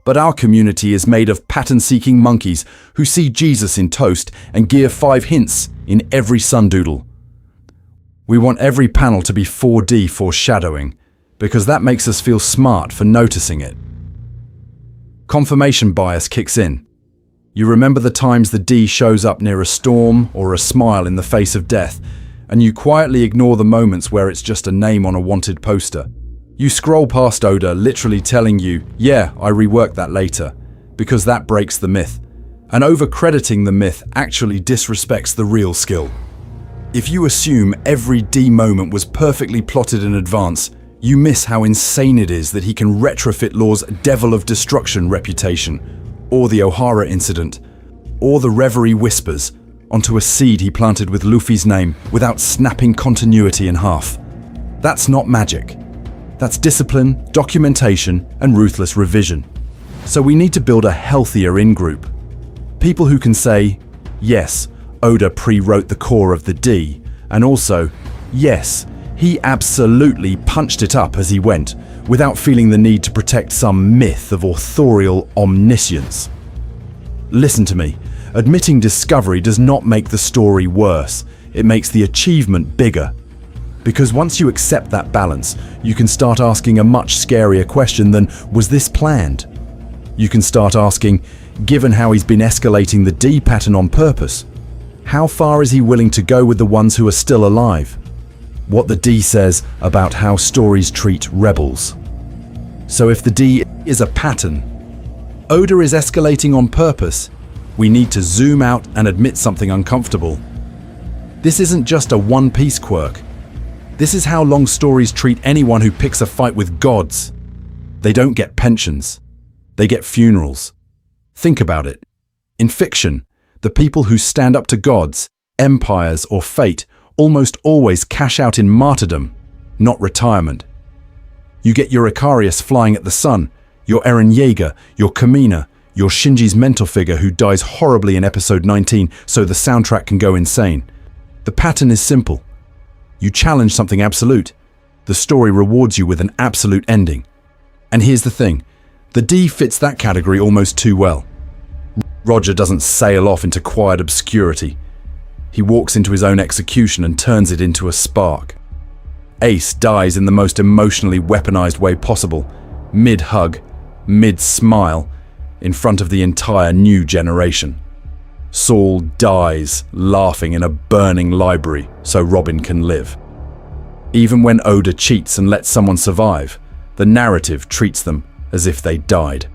But our community is made of pattern-seeking monkeys who see Jesus in toast and Gear 5 hints in every sundoodle. We want every panel to be 4D foreshadowing, because that makes us feel smart for noticing it. Confirmation bias kicks in. You remember the times the D shows up near a storm or a smile in the face of death, and you quietly ignore the moments where it's just a name on a wanted poster. You scroll past Oda literally telling you, yeah, I reworked that later, because that breaks the myth. And over-crediting the myth actually disrespects the real skill. If you assume every D moment was perfectly plotted in advance, you miss how insane it is that he can retrofit Law's Devil of Destruction reputation, or the O'Hara incident, or the Reverie Whispers, onto a seed he planted with Luffy's name without snapping continuity in half. That's not magic. That's discipline, documentation, and ruthless revision. So we need to build a healthier in-group. People who can say, yes, Oda pre-wrote the core of the D, and also, yes, he absolutely punched it up as he went, without feeling the need to protect some myth of authorial omniscience. Listen to me, admitting discovery does not make the story worse, it makes the achievement bigger. Because once you accept that balance, you can start asking a much scarier question than, was this planned? You can start asking, given how he's been escalating the D pattern on purpose, how far is he willing to go with the ones who are still alive? What the D says about how stories treat rebels. So if the D is a pattern, Oda is escalating on purpose, we need to zoom out and admit something uncomfortable. This isn't just a one-piece quirk. This is how long stories treat anyone who picks a fight with gods. They don't get pensions. They get funerals. Think about it. In fiction, the people who stand up to gods, empires, or fate almost always cash out in martyrdom, not retirement. You get your Icarius flying at the sun, your Eren Yeager, your Kamina, your Shinji's mentor figure who dies horribly in episode 19 so the soundtrack can go insane. The pattern is simple. You challenge something absolute. The story rewards you with an absolute ending. And here's the thing. The D fits that category almost too well. Roger doesn't sail off into quiet obscurity. He walks into his own execution and turns it into a spark. Ace dies in the most emotionally weaponized way possible, mid-hug, mid-smile, in front of the entire new generation. Saul dies laughing in a burning library so Robin can live. Even when Oda cheats and lets someone survive, the narrative treats them as if they died.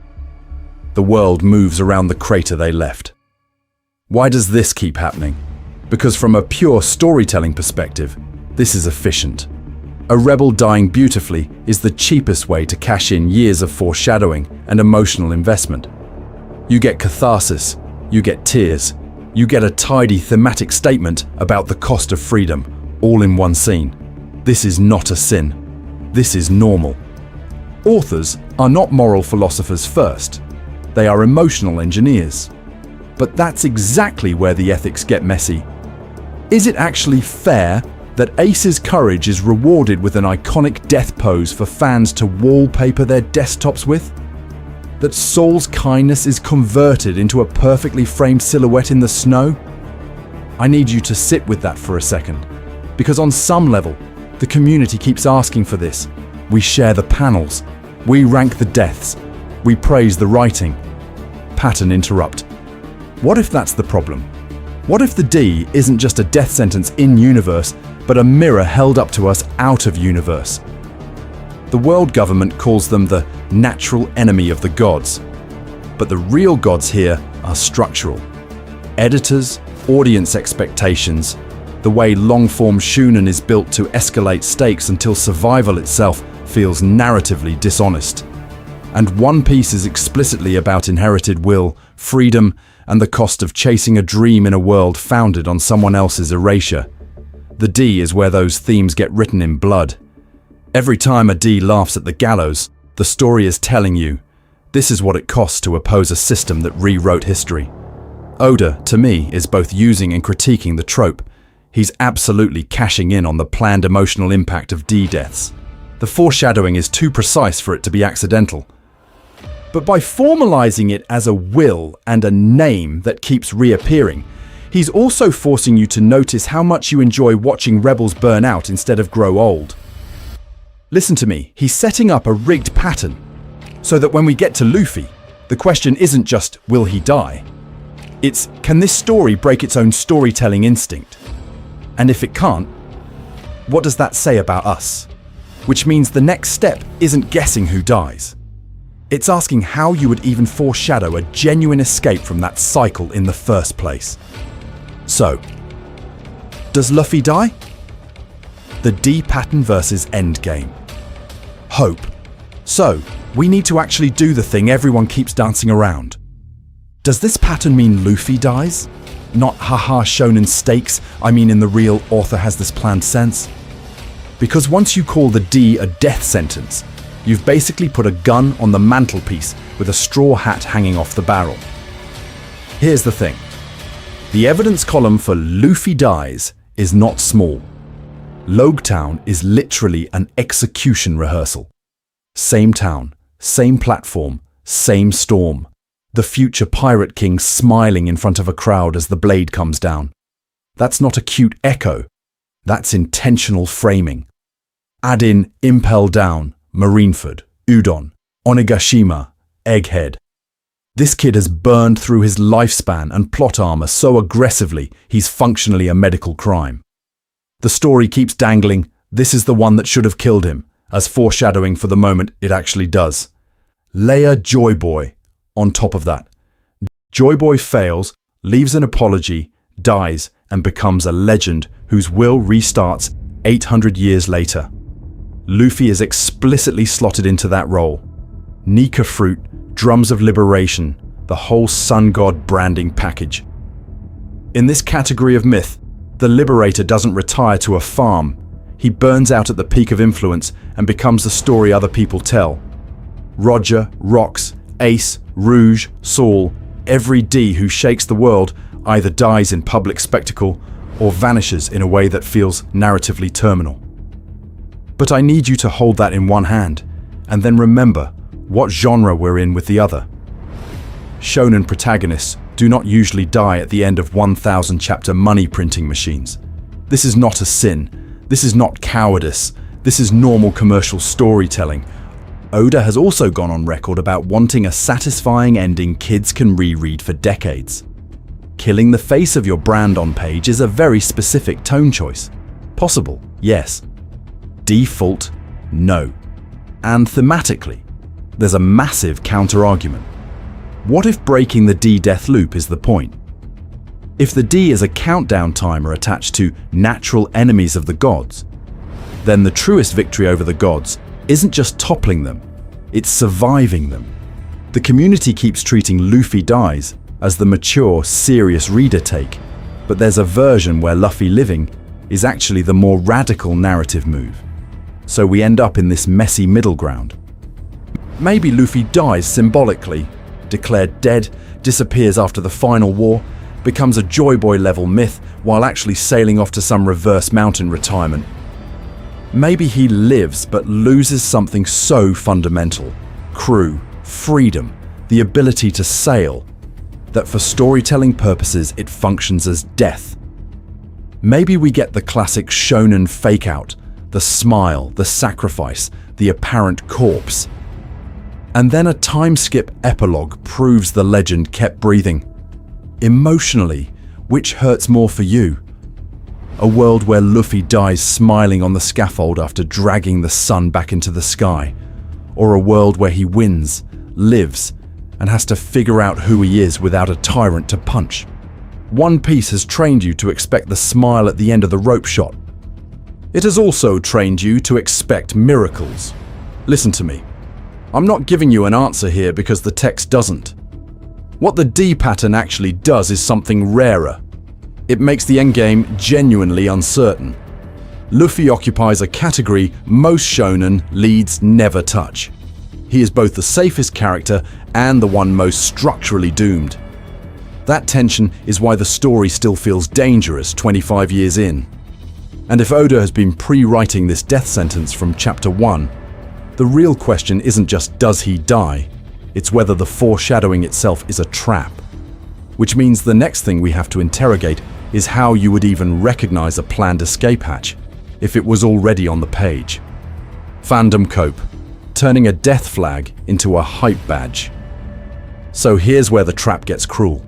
The world moves around the crater they left. Why does this keep happening? Because from a pure storytelling perspective, this is efficient. A rebel dying beautifully is the cheapest way to cash in years of foreshadowing and emotional investment. You get catharsis, you get tears, you get a tidy thematic statement about the cost of freedom, all in one scene. This is not a sin. This is normal. Authors are not moral philosophers first. They are emotional engineers. But that's exactly where the ethics get messy. Is it actually fair that Ace's courage is rewarded with an iconic death pose for fans to wallpaper their desktops with? That Saul's kindness is converted into a perfectly framed silhouette in the snow? I need you to sit with that for a second, because on some level, the community keeps asking for this. We share the panels, we rank the deaths, we praise the writing. Pattern interrupt. What if that's the problem? What if the D isn't just a death sentence in-universe, but a mirror held up to us out of universe? The world government calls them the natural enemy of the gods. But the real gods here are structural. Editors, audience expectations, The way long-form shonen is built to escalate stakes until survival itself feels narratively dishonest. And One Piece is explicitly about inherited will, freedom, and the cost of chasing a dream in a world founded on someone else's erasure. The D is where those themes get written in blood. Every time a D laughs at the gallows, the story is telling you, this is what it costs to oppose a system that rewrote history. Oda, to me, is both using and critiquing the trope. He's absolutely cashing in on the planned emotional impact of D deaths. The foreshadowing is too precise for it to be accidental. But by formalizing it as a will and a name that keeps reappearing, he's also forcing you to notice how much you enjoy watching rebels burn out instead of grow old. Listen to me, he's setting up a rigged pattern, so that when we get to Luffy, the question isn't just, will he die? It's, can this story break its own storytelling instinct? And if it can't, what does that say about us? Which means the next step isn't guessing who dies. It's asking how you would even foreshadow a genuine escape from that cycle in the first place. So, does Luffy die? The D pattern versus endgame. Hope. So, we need to actually do the thing everyone keeps dancing around. Does this pattern mean Luffy dies? Not haha shonen stakes, I mean in the real author has this planned sense. Because once you call the D a death sentence, you've basically put a gun on the mantelpiece with a straw hat hanging off the barrel. Here's the thing. The evidence column for Luffy dies is not small. Logtown is literally an execution rehearsal. Same town, same platform, same storm. The future Pirate King smiling in front of a crowd as the blade comes down. That's not a cute echo. That's intentional framing. Add in Impel Down, Marineford, Udon, Onigashima, Egghead. This kid has burned through his lifespan and plot armor so aggressively he's functionally a medical crime. The story keeps dangling, this is the one that should have killed him, as foreshadowing for the moment it actually does. Layer Joy Boy on top of that. Joy Boy fails, leaves an apology, dies, and becomes a legend whose will restarts 800 years later. Luffy is explicitly slotted into that role. Nika fruit, drums of liberation, the whole sun god branding package. In this category of myth, the liberator doesn't retire to a farm. He burns out at the peak of influence and becomes the story other people tell. Roger, Rox, Ace, Rouge, Saul, every D who shakes the world either dies in public spectacle or vanishes in a way that feels narratively terminal. But I need you to hold that in one hand, and then remember what genre we're in with the other. Shonen protagonists do not usually die at the end of 1,000 chapter money printing machines. This is not a sin. This is not cowardice. This is normal commercial storytelling. Oda has also gone on record about wanting a satisfying ending kids can reread for decades. Killing the face of your brand on page is a very specific tone choice. Possible, yes. Default, no. And thematically, there's a massive counter-argument. What if breaking the D death loop is the point? If the D is a countdown timer attached to natural enemies of the gods, then the truest victory over the gods isn't just toppling them, it's surviving them. The community keeps treating Luffy dies as the mature, serious reader take, but there's a version where Luffy living is actually the more radical narrative move. So we end up in this messy middle ground. Maybe Luffy dies symbolically, declared dead, disappears after the final war, becomes a Joy Boy level myth while actually sailing off to some reverse mountain retirement. Maybe he lives but loses something so fundamental, crew, freedom, the ability to sail, that for storytelling purposes it functions as death. Maybe we get the classic shonen fake-out, the smile, the sacrifice, the apparent corpse. And then a time-skip epilogue proves the legend kept breathing. Emotionally, which hurts more for you? A world where Luffy dies smiling on the scaffold after dragging the sun back into the sky? Or a world where he wins, lives, and has to figure out who he is without a tyrant to punch? One Piece has trained you to expect the smile at the end of the rope shot. It has also trained you to expect miracles. Listen to me. I'm not giving you an answer here because the text doesn't. What the D pattern actually does is something rarer. It makes the endgame genuinely uncertain. Luffy occupies a category most shonen leads never touch. He is both the safest character and the one most structurally doomed. That tension is why the story still feels dangerous 25 years in. And if Oda has been pre-writing this death sentence from chapter 1, the real question isn't just does he die, it's whether the foreshadowing itself is a trap. Which means the next thing we have to interrogate is how you would even recognize a planned escape hatch if it was already on the page. Fandom cope, turning a death flag into a hype badge. So here's where the trap gets cruel.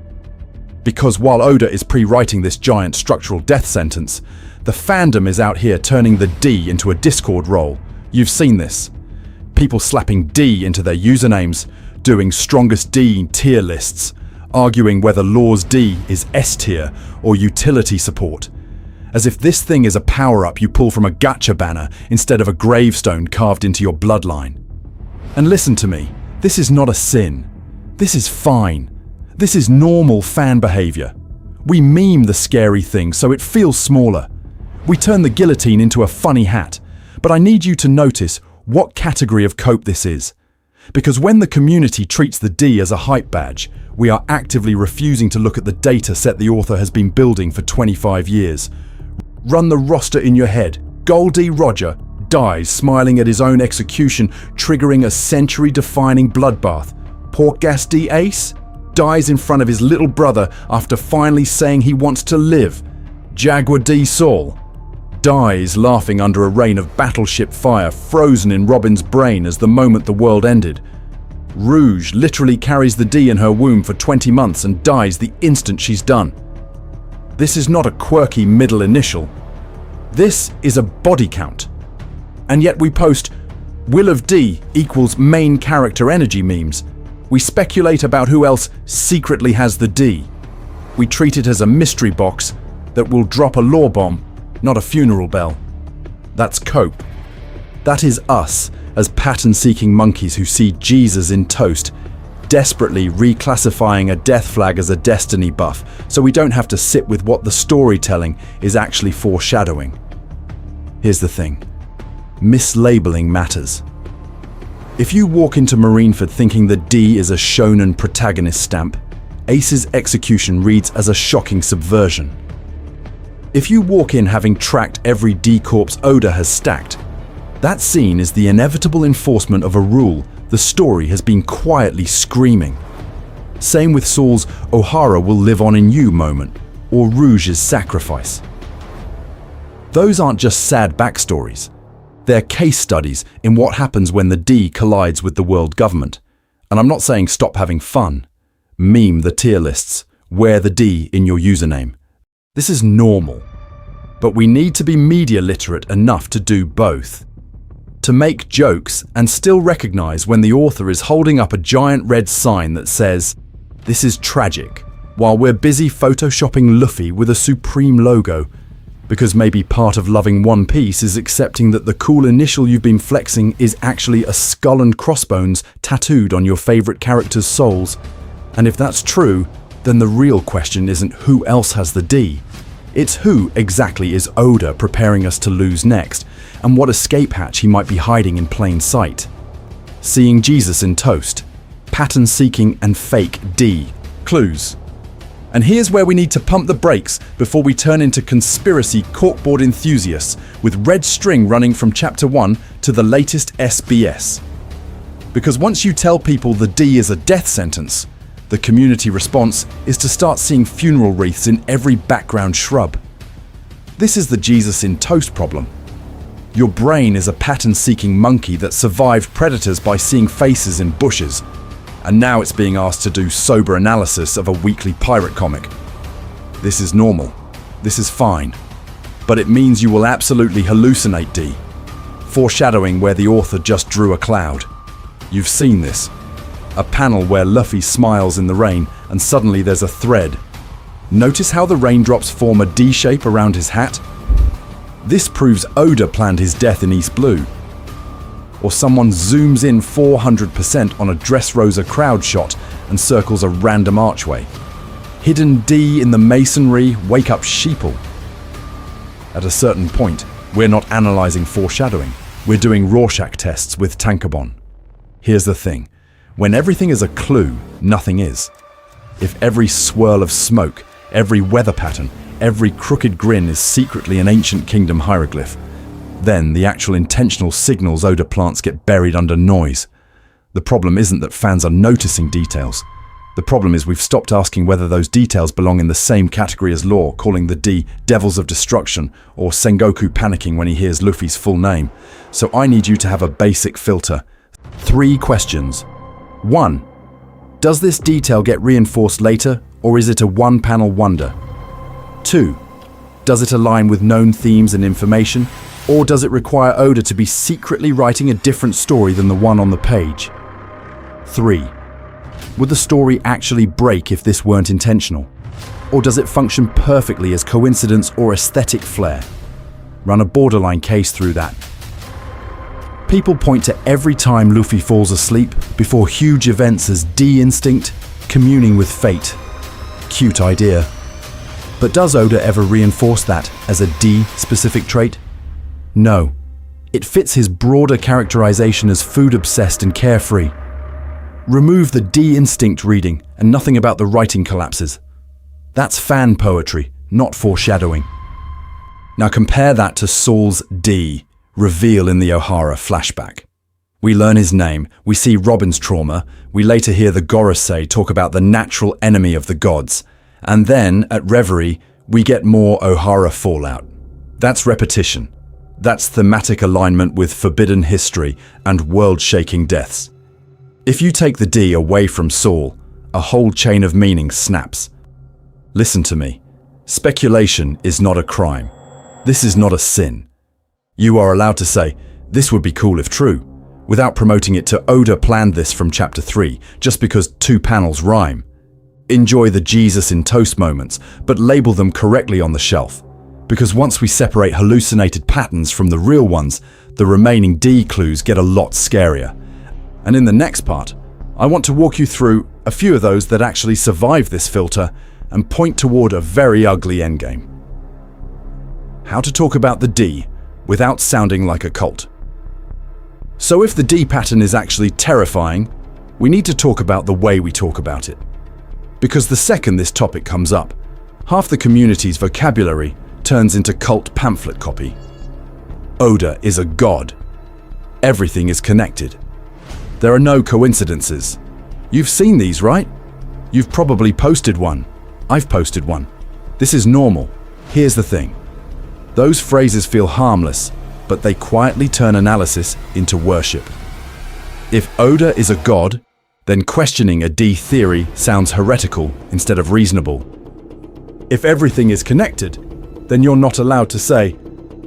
Because while Oda is pre-writing this giant structural death sentence, the fandom is out here turning the D into a Discord role. You've seen this. People slapping D into their usernames, doing strongest D tier lists, arguing whether Law's D is S tier or utility support. As if this thing is a power-up you pull from a gacha banner instead of a gravestone carved into your bloodline. And listen to me, this is not a sin. This is fine. This is normal fan behavior. We meme the scary thing so it feels smaller. We turn the guillotine into a funny hat, but I need you to notice what category of cope this is. Because when the community treats the D as a hype badge, we are actively refusing to look at the data set the author has been building for 25 years. Run the roster in your head. Goldie Roger dies smiling at his own execution, triggering a century-defining bloodbath. Portgas D Ace dies in front of his little brother after finally saying he wants to live. Jaguar D Saul dies laughing under a rain of battleship fire frozen in Robin's brain as the moment the world ended. Rouge literally carries the D in her womb for 20 months and dies the instant she's done. This is not a quirky middle initial. This is a body count. And yet we post Will of D equals main character energy memes. We speculate about who else secretly has the D. We treat it as a mystery box that will drop a lore bomb, not a funeral bell. That's cope. That is us as pattern-seeking monkeys who see Jesus in toast, desperately reclassifying a death flag as a destiny buff so we don't have to sit with what the storytelling is actually foreshadowing. Here's the thing. Mislabeling matters. If you walk into Marineford thinking the D is a shonen protagonist stamp, Ace's execution reads as a shocking subversion. If you walk in having tracked every D corpse Oda has stacked, that scene is the inevitable enforcement of a rule the story has been quietly screaming. Same with Saul's O'Hara will live on in you moment, or Rouge's sacrifice. Those aren't just sad backstories. They're case studies in what happens when the D collides with the world government. And I'm not saying stop having fun. Meme the tier lists. Wear the D in your username. This is normal. But we need to be media literate enough to do both. To make jokes and still recognize when the author is holding up a giant red sign that says, "This is tragic," while we're busy photoshopping Luffy with a Supreme logo. Because maybe part of loving One Piece is accepting that the cool initial you've been flexing is actually a skull and crossbones tattooed on your favorite character's souls. And if that's true, then the real question isn't who else has the D. It's who exactly is Oda preparing us to lose next, and what escape hatch he might be hiding in plain sight. Seeing Jesus in toast. Pattern-seeking and fake D. Clues. And here's where we need to pump the brakes before we turn into conspiracy corkboard enthusiasts with red string running from chapter 1 to the latest SBS. Because once you tell people the D is a death sentence, the community response is to start seeing funeral wreaths in every background shrub. This is the Jesus in toast problem. Your brain is a pattern-seeking monkey that survived predators by seeing faces in bushes, and now it's being asked to do sober analysis of a weekly pirate comic. This is normal. This is fine. But it means you will absolutely hallucinate D, foreshadowing where the author just drew a cloud. You've seen this. A panel where Luffy smiles in the rain and suddenly there's a thread. Notice how the raindrops form a D shape around his hat? This proves Oda planned his death in East Blue. Or someone zooms in 400% on a Dressrosa crowd shot and circles a random archway. Hidden D in the masonry, wake up sheeple. At a certain point, we're not analysing foreshadowing. We're doing Rorschach tests with Tankobon. Here's the thing. When everything is a clue, nothing is. If every swirl of smoke, every weather pattern, every crooked grin is secretly an ancient kingdom hieroglyph, then the actual intentional signals Oda plants get buried under noise. The problem isn't that fans are noticing details. The problem is we've stopped asking whether those details belong in the same category as lore, calling the D Devils of Destruction, or Sengoku panicking when he hears Luffy's full name. So I need you to have a basic filter. 3 questions. 1. Does this detail get reinforced later, or is it a one-panel wonder? 2. Does it align with known themes and information, or does it require Oda to be secretly writing a different story than the one on the page? 3. Would the story actually break if this weren't intentional? Or does it function perfectly as coincidence or aesthetic flair? Run a borderline case through that. People point to every time Luffy falls asleep before huge events as D-instinct, communing with fate. Cute idea. But does Oda ever reinforce that as a D-specific trait? No. It fits his broader characterization as food-obsessed and carefree. Remove the D-instinct reading and nothing about the writing collapses. That's fan poetry, not foreshadowing. Now compare that to Saul's D, reveal in the O'Hara flashback. We learn his name, we see Robin's trauma, we later hear the Gorosei talk about the natural enemy of the gods, and then, at Reverie, we get more O'Hara fallout. That's repetition. That's thematic alignment with forbidden history and world-shaking deaths. If you take the D away from Saul, a whole chain of meaning snaps. Listen to me. Speculation is not a crime. This is not a sin. You are allowed to say, this would be cool if true, without promoting it to Oda planned this from chapter 3, just because 2 panels rhyme. Enjoy the Jesus in toast moments, but label them correctly on the shelf. Because once we separate hallucinated patterns from the real ones, the remaining D clues get a lot scarier. And in the next part, I want to walk you through a few of those that actually survive this filter and point toward a very ugly endgame. How to talk about the D without sounding like a cult. So if the D pattern is actually terrifying, we need to talk about the way we talk about it. Because the second this topic comes up, half the community's vocabulary turns into cult pamphlet copy. Oda is a god. Everything is connected. There are no coincidences. You've seen these, right? You've probably posted one. I've posted one. This is normal. Here's the thing. Those phrases feel harmless, but they quietly turn analysis into worship. If Oda is a god, then questioning a D theory sounds heretical instead of reasonable. If everything is connected, then you're not allowed to say,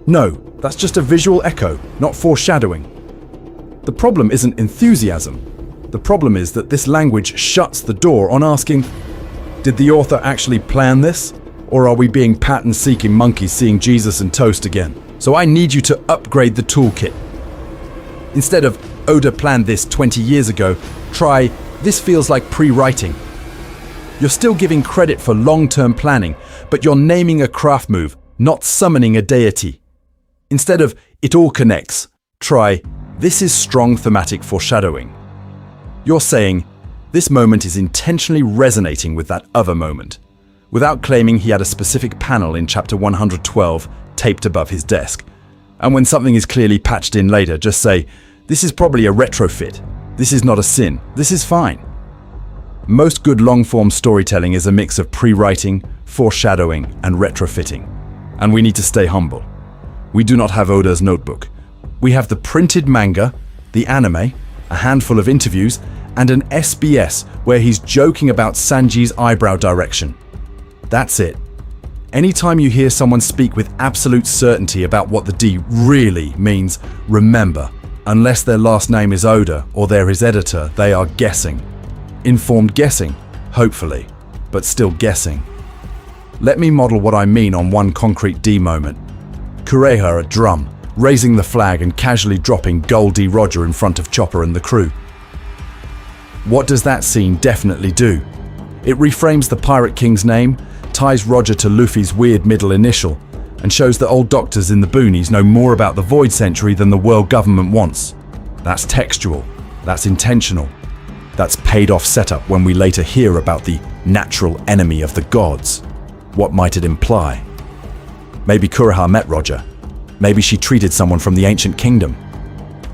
no, that's just a visual echo, not foreshadowing. The problem isn't enthusiasm. The problem is that this language shuts the door on asking, did the author actually plan this? Or are we being pattern-seeking monkeys seeing Jesus and toast again? So I need you to upgrade the toolkit. Instead of, Oda planned this 20 years ago, try, this feels like pre-writing. You're still giving credit for long-term planning, but you're naming a craft move, not summoning a deity. Instead of, it all connects, try, this is strong thematic foreshadowing. You're saying, this moment is intentionally resonating with that other moment, without claiming he had a specific panel in chapter 112 taped above his desk. And when something is clearly patched in later, just say, this is probably a retrofit. This is not a sin. This is fine. Most good long-form storytelling is a mix of pre-writing, foreshadowing, and retrofitting. And we need to stay humble. We do not have Oda's notebook. We have the printed manga, the anime, a handful of interviews, and an SBS where he's joking about Sanji's eyebrow direction. That's it. Anytime you hear someone speak with absolute certainty about what the D really means, remember, unless their last name is Oda or they're his editor, they are guessing. Informed guessing, hopefully, but still guessing. Let me model what I mean on one concrete D moment. Kureha at drum, raising the flag and casually dropping Gold D Roger in front of Chopper and the crew. What does that scene definitely do? It reframes the Pirate King's name, ties Roger to Luffy's weird middle initial, and shows that old doctors in the boonies know more about the Void Century than the world government wants. That's textual, that's intentional, that's paid off setup when we later hear about the natural enemy of the gods. What might it imply? Maybe Kureha met Roger. Maybe she treated someone from the ancient kingdom.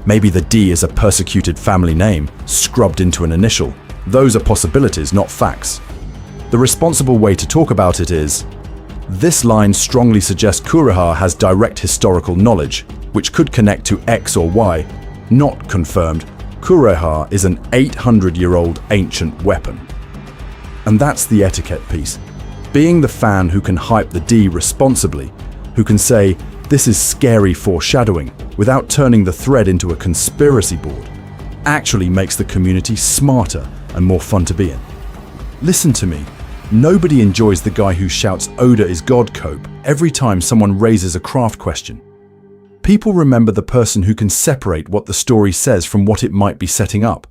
Maybe the D is a persecuted family name, scrubbed into an initial. Those are possibilities, not facts. The responsible way to talk about it is, this line strongly suggests Kureha has direct historical knowledge, which could connect to X or Y. Not confirmed, Kureha is an 800-year-old ancient weapon. And that's the etiquette piece. Being the fan who can hype the D responsibly, who can say, this is scary foreshadowing, without turning the thread into a conspiracy board, actually makes the community smarter and more fun to be in. Listen to me. Nobody enjoys the guy who shouts Oda is God cope every time someone raises a craft question. People remember the person who can separate what the story says from what it might be setting up.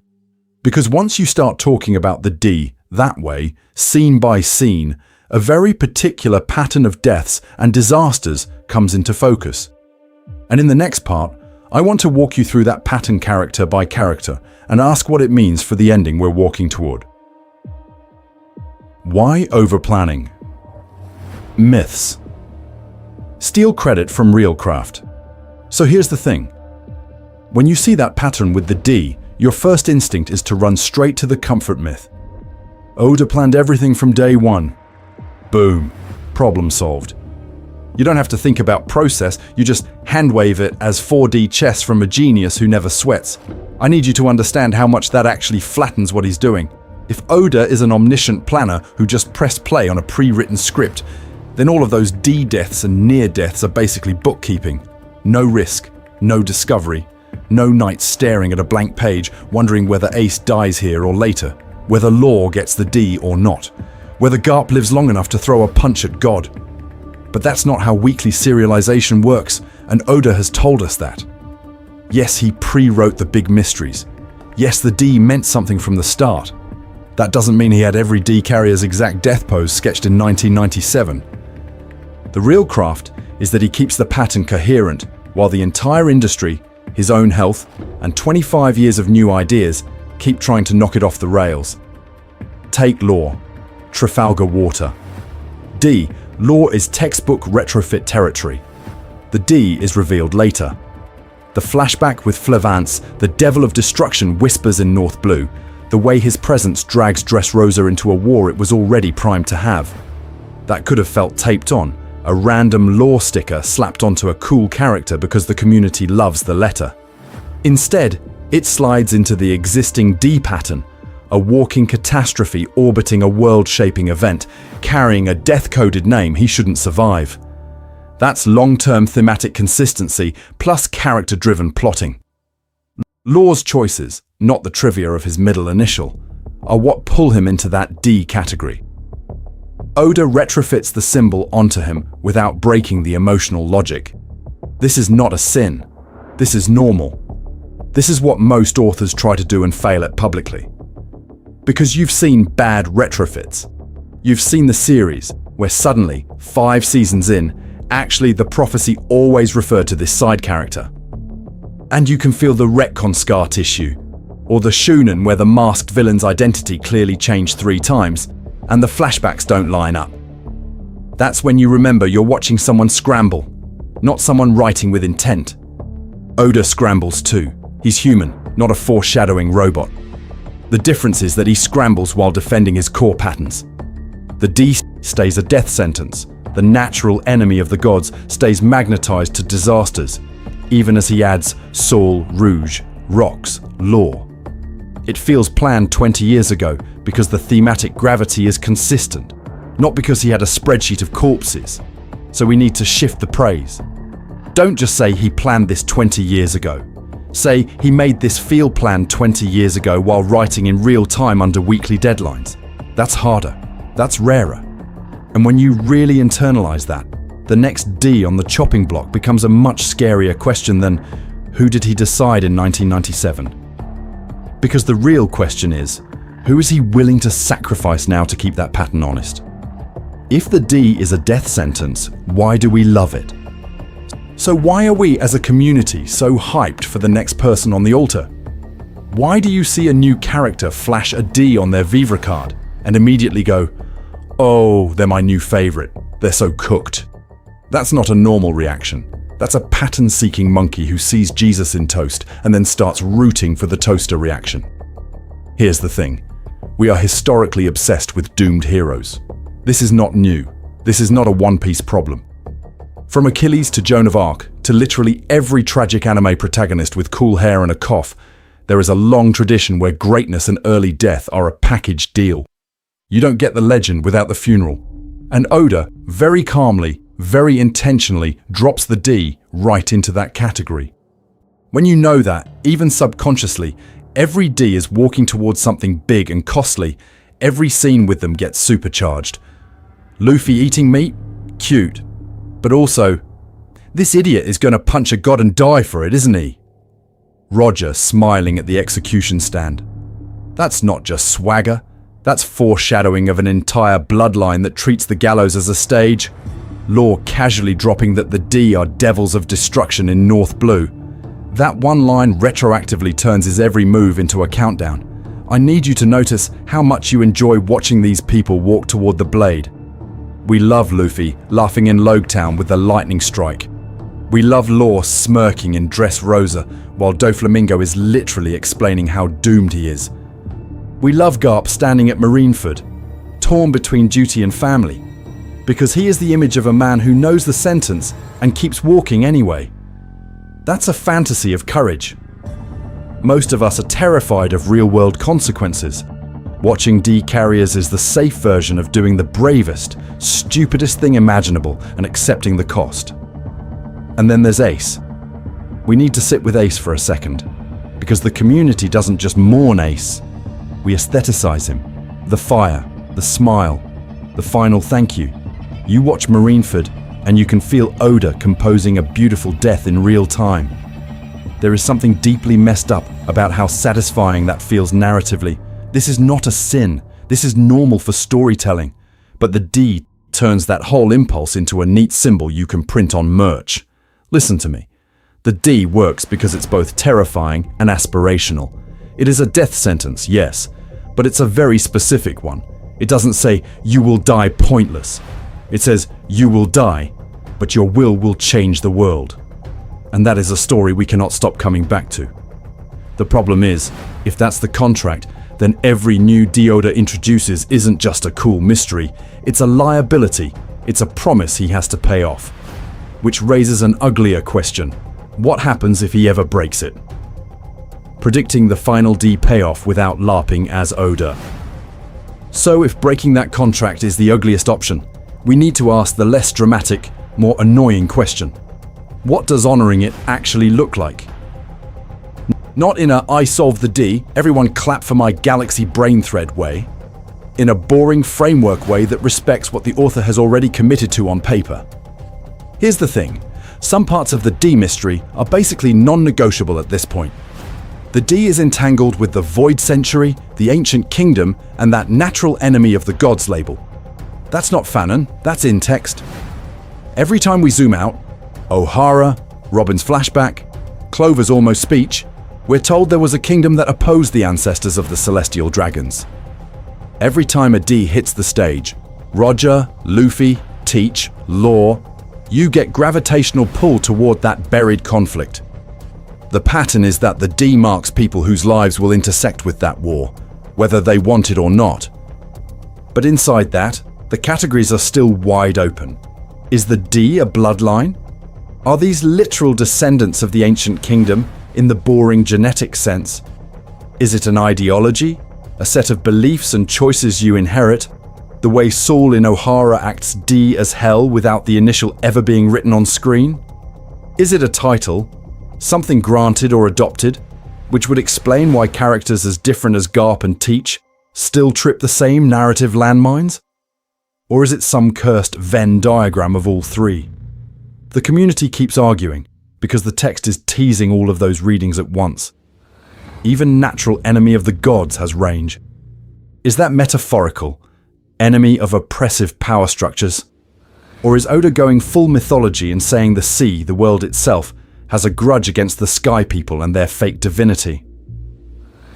Because once you start talking about the D that way, scene by scene, a very particular pattern of deaths and disasters comes into focus. And in the next part, I want to walk you through that pattern character by character and ask what it means for the ending we're walking toward. Why overplanning? Myths. Steal credit from real craft. So here's the thing. When you see that pattern with the D, your first instinct is to run straight to the comfort myth. Oda planned everything from day one. Boom. Problem solved. You don't have to think about process, you just hand-wave it as 4D chess from a genius who never sweats. I need you to understand how much that actually flattens what he's doing. If Oda is an omniscient planner who just pressed play on a pre-written script, then all of those D-deaths and near-deaths are basically bookkeeping. No risk, no discovery, no nights staring at a blank page wondering whether Ace dies here or later, whether Law gets the D or not, whether Garp lives long enough to throw a punch at God. But that's not how weekly serialization works, and Oda has told us that. Yes, he pre-wrote the big mysteries. Yes, the D meant something from the start. That doesn't mean he had every D carrier's exact death pose sketched in 1997. The real craft is that he keeps the pattern coherent, while the entire industry, his own health, and 25 years of new ideas keep trying to knock it off the rails. Take Law, Trafalgar Water. D, Law is textbook retrofit territory. The D is revealed later. The flashback with Flavance, the devil of destruction, whispers in North Blue, the way his presence drags Dressrosa into a war it was already primed to have. That could have felt taped on, a random Law sticker slapped onto a cool character because the community loves the letter. Instead, it slides into the existing D pattern, a walking catastrophe orbiting a world-shaping event, carrying a death-coded name he shouldn't survive. That's long-term thematic consistency plus character-driven plotting. Law's choices, not the trivia of his middle initial, are what pull him into that D category. Oda retrofits the symbol onto him without breaking the emotional logic. This is not a sin. This is normal. This is what most authors try to do and fail at publicly. Because you've seen bad retrofits. You've seen the series where suddenly, 5 seasons in, actually the prophecy always referred to this side character. And you can feel the retcon scar tissue, or the Shunen where the masked villain's identity clearly changed 3 times, and the flashbacks don't line up. That's when you remember you're watching someone scramble, not someone writing with intent. Oda scrambles too. He's human, not a foreshadowing robot. The difference is that he scrambles while defending his core patterns. The D stays a death sentence. The natural enemy of the gods stays magnetized to disasters, even as he adds Soul, Rouge, Rocks, Law. It feels planned 20 years ago because the thematic gravity is consistent, not because he had a spreadsheet of corpses. So we need to shift the praise. Don't just say he planned this 20 years ago. Say he made this field plan 20 years ago while writing in real time under weekly deadlines. That's harder. That's rarer. And when you really internalize that, the next D on the chopping block becomes a much scarier question than who did he decide in 1997? Because the real question is, who is he willing to sacrifice now to keep that pattern honest? If the D is a death sentence, why do we love it? So why are we as a community so hyped for the next person on the altar? Why do you see a new character flash a D on their Vivre card and immediately go, oh, they're my new favorite, they're so cooked? That's not a normal reaction. That's a pattern-seeking monkey who sees Jesus in toast and then starts rooting for the toaster reaction. Here's the thing. We are historically obsessed with doomed heroes. This is not new. This is not a one-piece problem. From Achilles to Joan of Arc, to literally every tragic anime protagonist with cool hair and a cough, there is a long tradition where greatness and early death are a package deal. You don't get the legend without the funeral. And Oda, very calmly, very intentionally, drops the D right into that category. When you know that, even subconsciously, every D is walking towards something big and costly, every scene with them gets supercharged. Luffy eating meat? Cute. But also, this idiot is going to punch a god and die for it, isn't he? Roger smiling at the execution stand. That's not just swagger. That's foreshadowing of an entire bloodline that treats the gallows as a stage. Law casually dropping that the D are devils of destruction in North Blue. That one line retroactively turns his every move into a countdown. I need you to notice how much you enjoy watching these people walk toward the blade. We love Luffy laughing in Logtown with the lightning strike. We love Law smirking in Dressrosa while Doflamingo is literally explaining how doomed he is. We love Garp standing at Marineford, torn between duty and family, because he is the image of a man who knows the sentence and keeps walking anyway. That's a fantasy of courage. Most of us are terrified of real-world consequences. Watching D carriers is the safe version of doing the bravest, stupidest thing imaginable and accepting the cost. And then there's Ace. We need to sit with Ace for a second, because the community doesn't just mourn Ace. We aestheticize him. The fire, the smile, the final thank you. You watch Marineford and you can feel Oda composing a beautiful death in real time. There is something deeply messed up about how satisfying that feels narratively. This is not a sin. This is normal for storytelling. But the D turns that whole impulse into a neat symbol you can print on merch. Listen to me. The D works because it's both terrifying and aspirational. It is a death sentence, yes, but it's a very specific one. It doesn't say, you will die pointless. It says, you will die, but your will change the world. And that is a story we cannot stop coming back to. The problem is, if that's the contract, then every new D Oda introduces isn't just a cool mystery, it's a liability, it's a promise he has to pay off. Which raises an uglier question. What happens if he ever breaks it? Predicting the final D payoff without LARPing as Oda. So if breaking that contract is the ugliest option, we need to ask the less dramatic, more annoying question. What does honoring it actually look like? Not in a I solved the D, everyone clap for my galaxy brain thread way. In a boring framework way that respects what the author has already committed to on paper. Here's the thing. Some parts of the D mystery are basically non-negotiable at this point. The D is entangled with the Void Century, the Ancient Kingdom, and that natural enemy of the gods label. That's not fanon, that's in text. Every time we zoom out, O'Hara, Robin's flashback, Clover's almost speech, we're told there was a kingdom that opposed the ancestors of the celestial dragons. Every time a D hits the stage, Roger, Luffy, Teach, Law, you get gravitational pull toward that buried conflict. The pattern is that the D marks people whose lives will intersect with that war, whether they want it or not. But inside that, the categories are still wide open. Is the D a bloodline? Are these literal descendants of the ancient kingdom in the boring genetic sense? Is it an ideology? A set of beliefs and choices you inherit? The way Saul in O'Hara acts D as hell without the initial ever being written on screen? Is it a title? Something granted or adopted, which would explain why characters as different as Garp and Teach still trip the same narrative landmines? Or is it some cursed Venn diagram of all three? The community keeps arguing because the text is teasing all of those readings at once. Even natural enemy of the gods has range. Is that metaphorical? Enemy of oppressive power structures? Or is Oda going full mythology and saying the sea, the world itself, has a grudge against the sky people and their fake divinity?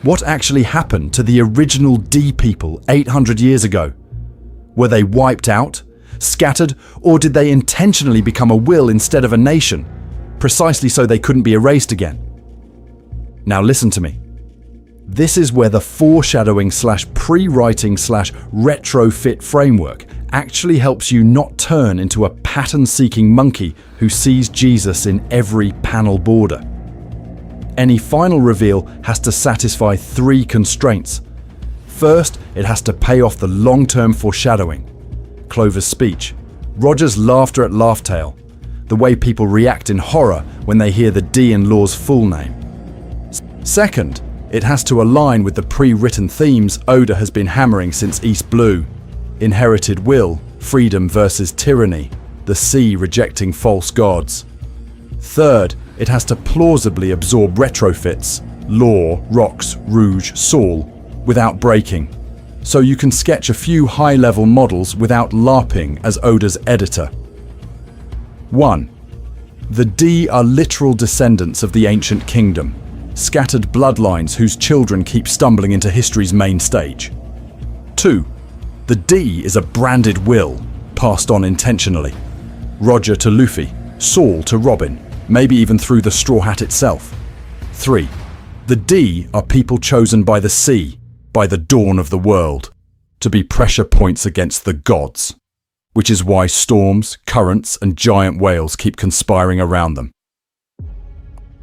What actually happened to the original D people 800 years ago? Were they wiped out, scattered, or did they intentionally become a will instead of a nation, precisely so they couldn't be erased again? Now listen to me. This is where the foreshadowing / pre-writing / retrofit framework actually helps you not turn into a pattern-seeking monkey who sees Jesus in every panel border. Any final reveal has to satisfy 3 constraints. First, it has to pay off the long-term foreshadowing. Clover's speech, Roger's laughter at Laughtale, the way people react in horror when they hear the D in Law's full name. Second, it has to align with the pre-written themes Oda has been hammering since East Blue. Inherited will, freedom versus tyranny, the sea rejecting false gods. Third, it has to plausibly absorb retrofits, Law, Rox, Rouge, Saul, without breaking. So you can sketch a few high-level models without LARPing as Oda's editor. 1. The D are literal descendants of the ancient kingdom, scattered bloodlines whose children keep stumbling into history's main stage. 2. The D is a branded will, passed on intentionally. Roger to Luffy, Saul to Robin, maybe even through the Straw Hat itself. 3. The D are people chosen by the sea, by the dawn of the world, to be pressure points against the gods, which is why storms, currents, and giant whales keep conspiring around them.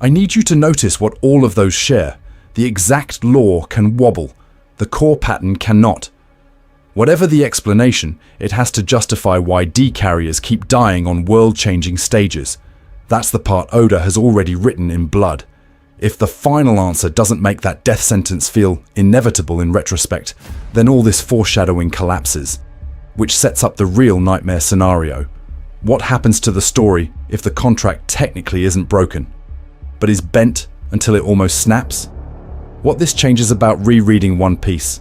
I need you to notice what all of those share. The exact law can wobble, the core pattern cannot. Whatever the explanation, it has to justify why D carriers keep dying on world-changing stages. That's the part Oda has already written in blood. If the final answer doesn't make that death sentence feel inevitable in retrospect, then all this foreshadowing collapses, which sets up the real nightmare scenario. What happens to the story if the contract technically isn't broken, but is bent until it almost snaps? What this changes about rereading One Piece.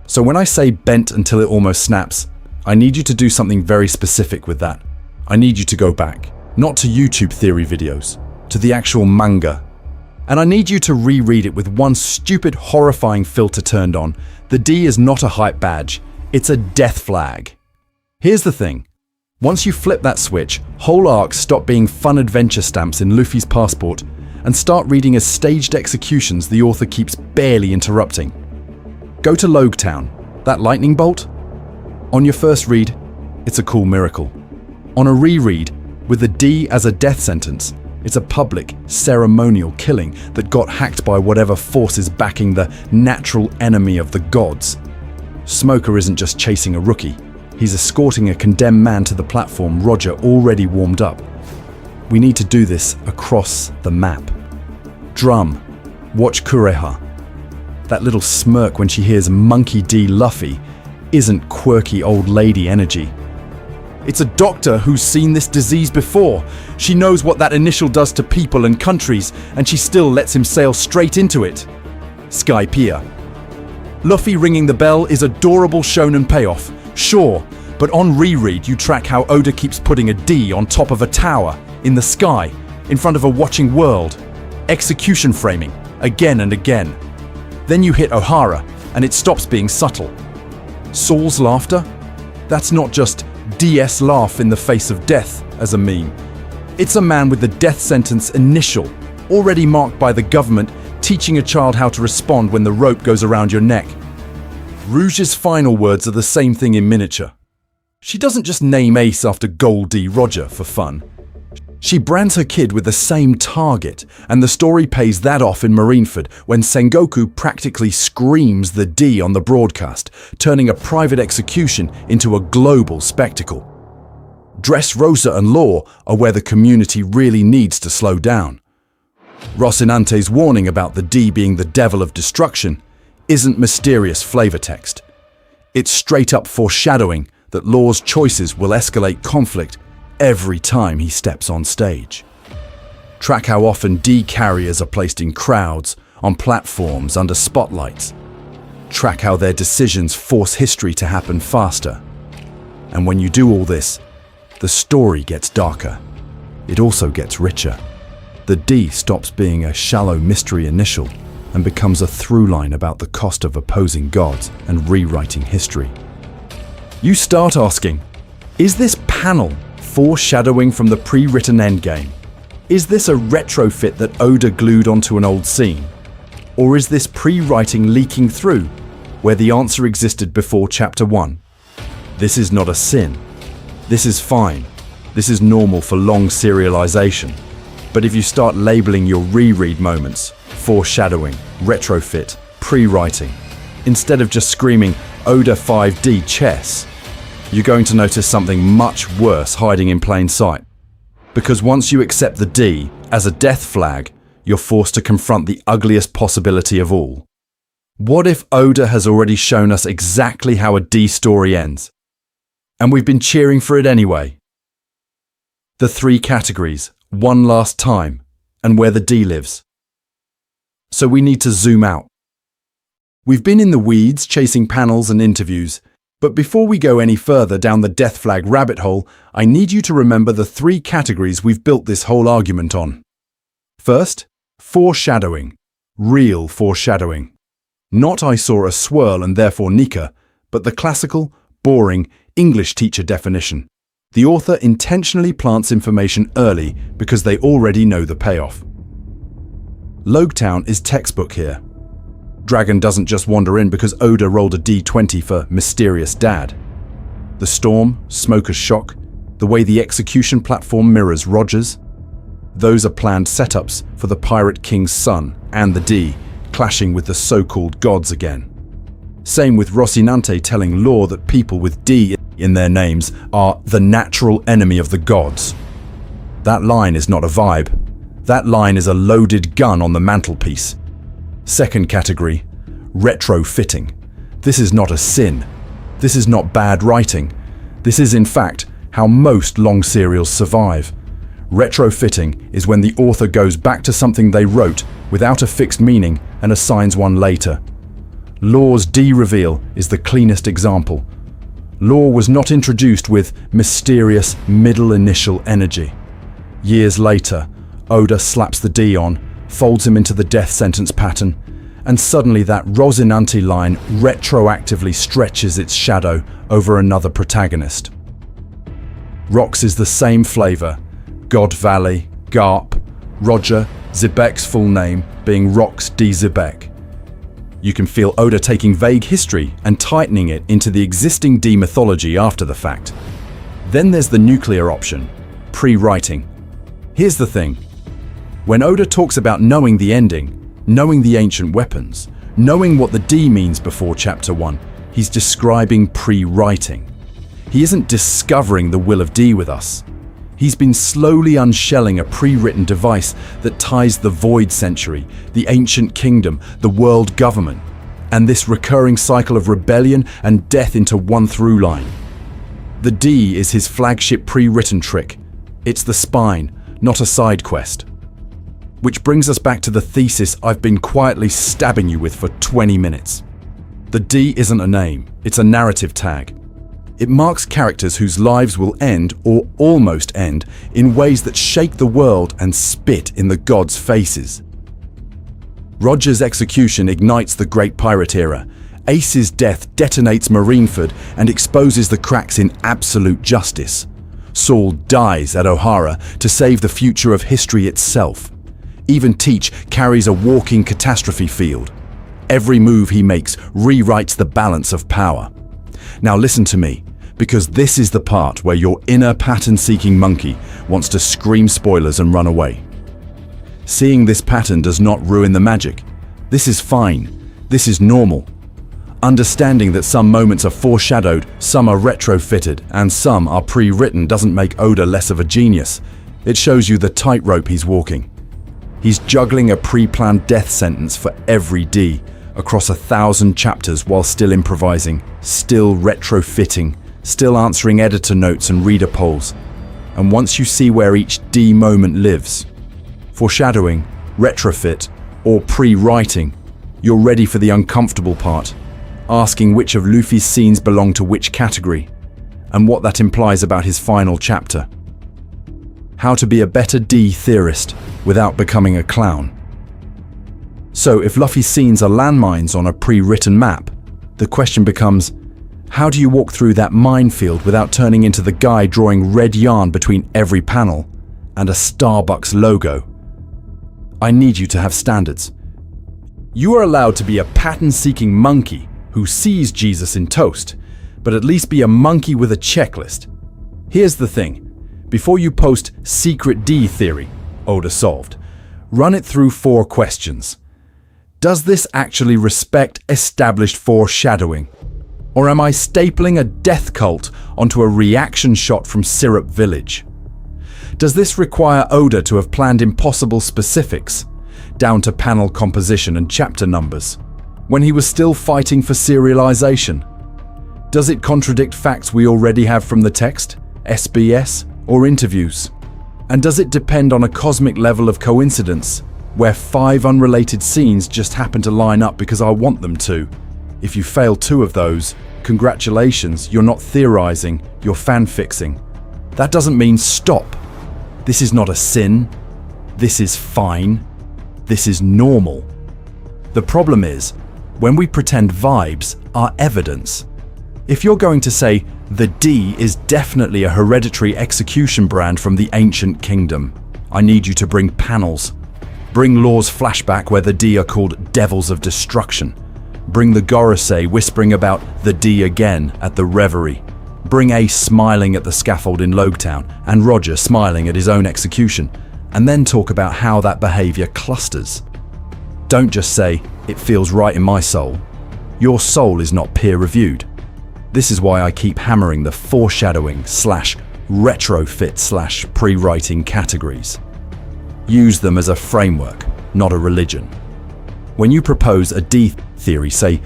So when I say bent until it almost snaps, I need you to do something very specific with that. I need you to go back, not to YouTube theory videos, to the actual manga. And I need you to reread it with one stupid, horrifying filter turned on. The D is not a hype badge, it's a death flag. Here's the thing. Once you flip that switch, whole arcs stop being fun adventure stamps in Luffy's passport and start reading as staged executions the author keeps barely interrupting. Go to Logetown, that lightning bolt? On your first read, it's a cool miracle. On a reread, with the D as a death sentence, it's a public, ceremonial killing that got hacked by whatever force is backing the natural enemy of the gods. Smoker isn't just chasing a rookie, he's escorting a condemned man to the platform Roger already warmed up. We need to do this across the map. Drum, watch Kureha. That little smirk when she hears Monkey D. Luffy isn't quirky old lady energy. It's a doctor who's seen this disease before. She knows what that initial does to people and countries, and she still lets him sail straight into it. Skypiea. Luffy ringing the bell is adorable shonen payoff, sure, but on reread you track how Oda keeps putting a D on top of a tower, in the sky, in front of a watching world. Execution framing, again and again. Then you hit Ohara, and it stops being subtle. Saul's laughter? That's not just DS laugh in the face of death as a meme. It's a man with the death sentence initial, already marked by the government, teaching a child how to respond when the rope goes around your neck. Rouge's final words are the same thing in miniature. She doesn't just name Ace after Gold D. Roger for fun. She brands her kid with the same target, and the story pays that off in Marineford when Sengoku practically screams the D on the broadcast, turning a private execution into a global spectacle. Dressrosa and Law are where the community really needs to slow down. Rocinante's warning about the D being the devil of destruction isn't mysterious flavor text. It's straight up foreshadowing that Law's choices will escalate conflict every time he steps on stage. Track how often D carriers are placed in crowds, on platforms, under spotlights. Track how their decisions force history to happen faster. And when you do all this, the story gets darker. It also gets richer. The D stops being a shallow mystery initial and becomes a through line about the cost of opposing gods and rewriting history. You start asking, is this panel foreshadowing from the pre-written endgame? Is this a retrofit that Oda glued onto an old scene? Or is this pre-writing leaking through, where the answer existed before Chapter 1? This is not a sin. This is fine. This is normal for long serialization. But if you start labeling your reread moments, foreshadowing, retrofit, pre-writing, instead of just screaming Oda 5D chess, you're going to notice something much worse hiding in plain sight. Because once you accept the D as a death flag, you're forced to confront the ugliest possibility of all. What if Oda has already shown us exactly how a D story ends? And we've been cheering for it anyway. The 3 categories, one last time, and where the D lives. So we need to zoom out. We've been in the weeds chasing panels and interviews, but before we go any further down the death flag rabbit hole, I need you to remember the 3 categories we've built this whole argument on. First, foreshadowing. Real foreshadowing. Not I saw a swirl and therefore Nika, but the classical, boring English teacher definition. The author intentionally plants information early because they already know the payoff. Logetown is textbook here. Dragon doesn't just wander in because Oda rolled a D20 for Mysterious Dad. The storm, Smoker's shock, the way the execution platform mirrors Roger's, those are planned setups for the Pirate King's son and the D clashing with the so-called gods again. Same with Rocinante telling Law that people with D in their names are the natural enemy of the gods. That line is not a vibe. That line is a loaded gun on the mantelpiece. Second category, retrofitting. This is not a sin. This is not bad writing. This is, in fact, how most long serials survive. Retrofitting is when the author goes back to something they wrote without a fixed meaning and assigns one later. Law's D reveal is the cleanest example. Law was not introduced with mysterious middle initial energy. Years later, Oda slaps the D on, folds him into the death sentence pattern, and suddenly that Rocinante line retroactively stretches its shadow over another protagonist. Rox is the same flavor. God Valley, Garp, Roger, Zebek's full name being Rox D. Zebek. You can feel Oda taking vague history and tightening it into the existing D mythology after the fact. Then there's the nuclear option, pre-writing. Here's the thing. When Oda talks about knowing the ending, knowing the ancient weapons, knowing what the D means before Chapter 1, he's describing pre-writing. He isn't discovering the will of D with us. He's been slowly unshelling a pre-written device that ties the Void Century, the Ancient Kingdom, the world government, and this recurring cycle of rebellion and death into one through line. The D is his flagship pre-written trick. It's the spine, not a side quest. Which brings us back to the thesis I've been quietly stabbing you with for 20 minutes. The D isn't a name, it's a narrative tag. It marks characters whose lives will end or almost end in ways that shake the world and spit in the gods' faces. Roger's execution ignites the Great Pirate Era. Ace's death detonates Marineford and exposes the cracks in absolute justice. Saul dies at O'Hara to save the future of history itself. Even Teach carries a walking catastrophe field. Every move he makes rewrites the balance of power. Now listen to me, because this is the part where your inner pattern-seeking monkey wants to scream spoilers and run away. Seeing this pattern does not ruin the magic. This is fine. This is normal. Understanding that some moments are foreshadowed, some are retrofitted, and some are pre-written doesn't make Oda less of a genius. It shows you the tightrope he's walking. He's juggling a pre-planned death sentence for every D across 1,000 chapters while still improvising, still retrofitting, still answering editor notes and reader polls. And once you see where each D moment lives, foreshadowing, retrofit, or pre-writing, you're ready for the uncomfortable part, asking which of Luffy's scenes belong to which category, and what that implies about his final chapter. How to be a better D theorist without becoming a clown. So if Luffy's scenes are landmines on a pre-written map, the question becomes, how do you walk through that minefield without turning into the guy drawing red yarn between every panel and a Starbucks logo? I need you to have standards. You are allowed to be a pattern-seeking monkey who sees Jesus in toast, but at least be a monkey with a checklist. Here's the thing. Before you post Secret D Theory, Oda solved, run it through 4 questions. Does this actually respect established foreshadowing? Or am I stapling a death cult onto a reaction shot from Syrup Village? Does this require Oda to have planned impossible specifics, down to panel composition and chapter numbers, when he was still fighting for serialization? Does it contradict facts we already have from the text, SBS, or interviews? And does it depend on a cosmic level of coincidence, where 5 unrelated scenes just happen to line up because I want them to? If you fail 2 of those, congratulations, you're not theorizing, you're fan-fixing. That doesn't mean stop. This is not a sin. This is fine. This is normal. The problem is, when we pretend vibes are evidence. If you're going to say, the D is definitely a hereditary execution brand from the ancient kingdom, I need you to bring panels. Bring Law's flashback where the D are called Devils of Destruction. Bring the Gorosei whispering about the D again at the Reverie. Bring Ace smiling at the scaffold in Logetown and Roger smiling at his own execution, and then talk about how that behavior clusters. Don't just say, it feels right in my soul. Your soul is not peer-reviewed. This is why I keep hammering the foreshadowing / retrofit / pre-writing categories. Use them as a framework, not a religion. When you propose a D theory, say,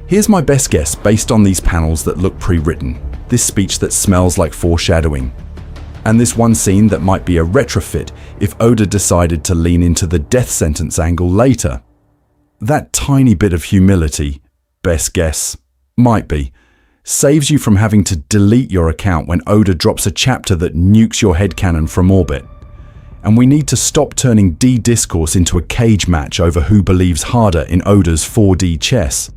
here's my best guess based on these panels that look pre-written, this speech that smells like foreshadowing, and this one scene that might be a retrofit if Oda decided to lean into the death sentence angle later. That tiny bit of humility, best guess, might be, saves you from having to delete your account when Oda drops a chapter that nukes your headcanon from orbit. And we need to stop turning D discourse into a cage match over who believes harder in Oda's 4D chess.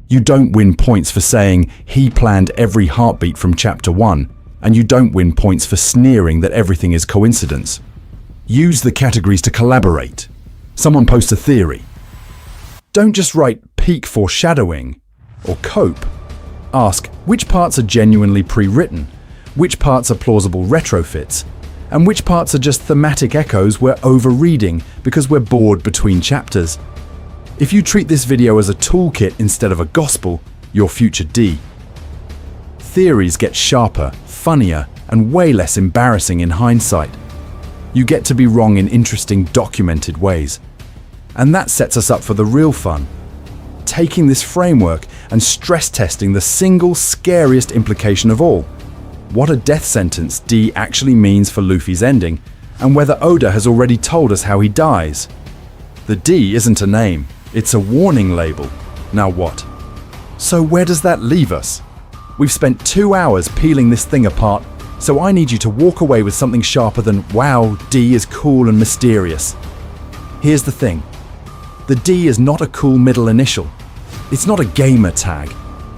You don't win points for saying he planned every heartbeat from chapter 1, and you don't win points for sneering that everything is coincidence. Use the categories to collaborate. Someone posts a theory. Don't just write peak foreshadowing or cope. Ask which parts are genuinely pre-written, which parts are plausible retrofits, and which parts are just thematic echoes we're over-reading because we're bored between chapters. If you treat this video as a toolkit instead of a gospel, you're future D. Theories get sharper, funnier, and way less embarrassing in hindsight. You get to be wrong in interesting, documented ways. And that sets us up for the real fun. Taking this framework and stress testing the single scariest implication of all. What a death sentence D actually means for Luffy's ending, and whether Oda has already told us how he dies. The D isn't a name, it's a warning label. Now what? So where does that leave us? We've spent 2 hours peeling this thing apart, so I need you to walk away with something sharper than, wow, D is cool and mysterious. Here's the thing. The D is not a cool middle initial. It's not a gamer tag.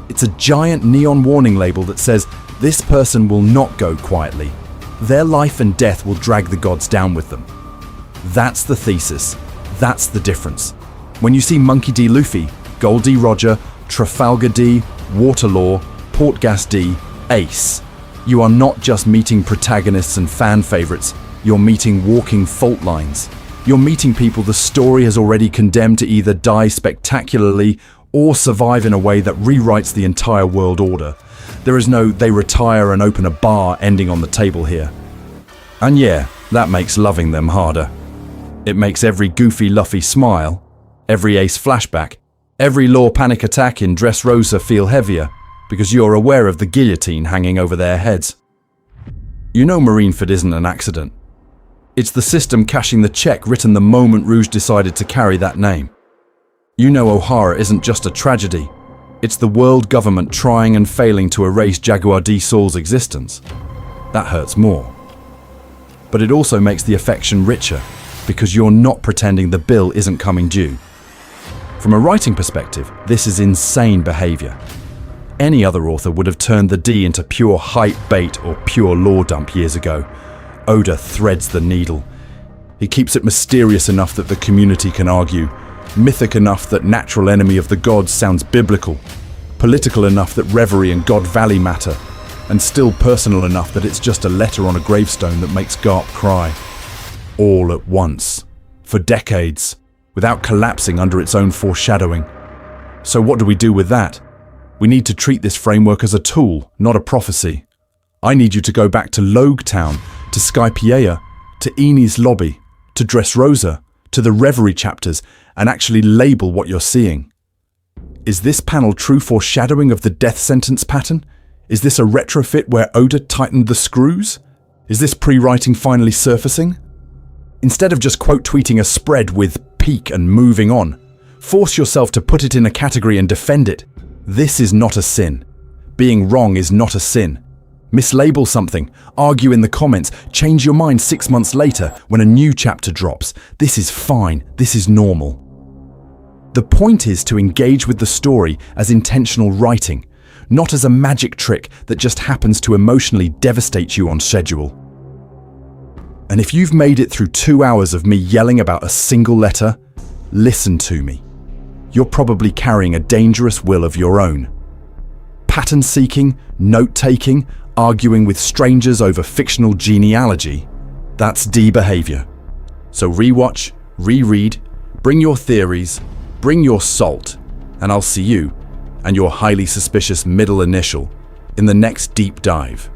It's a giant neon warning label that says, this person will not go quietly. Their life and death will drag the gods down with them. That's the thesis. That's the difference. When you see Monkey D. Luffy, Gold D. Roger, Trafalgar D., Waterloo, Portgas D., Ace, you are not just meeting protagonists and fan favorites, you're meeting walking fault lines. You're meeting people the story has already condemned to either die spectacularly or survive in a way that rewrites the entire world order. There is no they retire and open a bar ending on the table here. And yeah, that makes loving them harder. It makes every goofy Luffy smile, every Ace flashback, every Law panic attack in Dressrosa feel heavier, because you're aware of the guillotine hanging over their heads. You know Marineford isn't an accident. It's the system cashing the check written the moment Rouge decided to carry that name. You know O'Hara isn't just a tragedy. It's the world government trying and failing to erase Jaguar D. Saul's existence. That hurts more. But it also makes the affection richer, because you're not pretending the bill isn't coming due. From a writing perspective, this is insane behavior. Any other author would have turned the D into pure hype bait or pure lore dump years ago. Oda threads the needle. He keeps it mysterious enough that the community can argue, mythic enough that natural enemy of the gods sounds biblical, political enough that reverie and God Valley matter, and still personal enough that it's just a letter on a gravestone that makes Garp cry. All at once, for decades, without collapsing under its own foreshadowing. So what do we do with that? We need to treat this framework as a tool, not a prophecy. I need you to go back to Logue Town, to Skypiea, to Eni's Lobby, to Dressrosa, to the Reverie chapters, and actually label what you're seeing. Is this panel true foreshadowing of the death sentence pattern? Is this a retrofit where Oda tightened the screws? Is this pre-writing finally surfacing? Instead of just quote tweeting a spread with peak and moving on, force yourself to put it in a category and defend it. This is not a sin. Being wrong is not a sin. Mislabel something, argue in the comments, change your mind 6 months later when a new chapter drops. This is fine, this is normal. The point is to engage with the story as intentional writing, not as a magic trick that just happens to emotionally devastate you on schedule. And if you've made it through 2 hours of me yelling about a single letter, listen to me. You're probably carrying a dangerous will of your own. Pattern seeking, note-taking, arguing with strangers over fictional genealogy, that's D behavior. So rewatch, reread, bring your theories, bring your salt, and I'll see you and your highly suspicious middle initial in the next deep dive.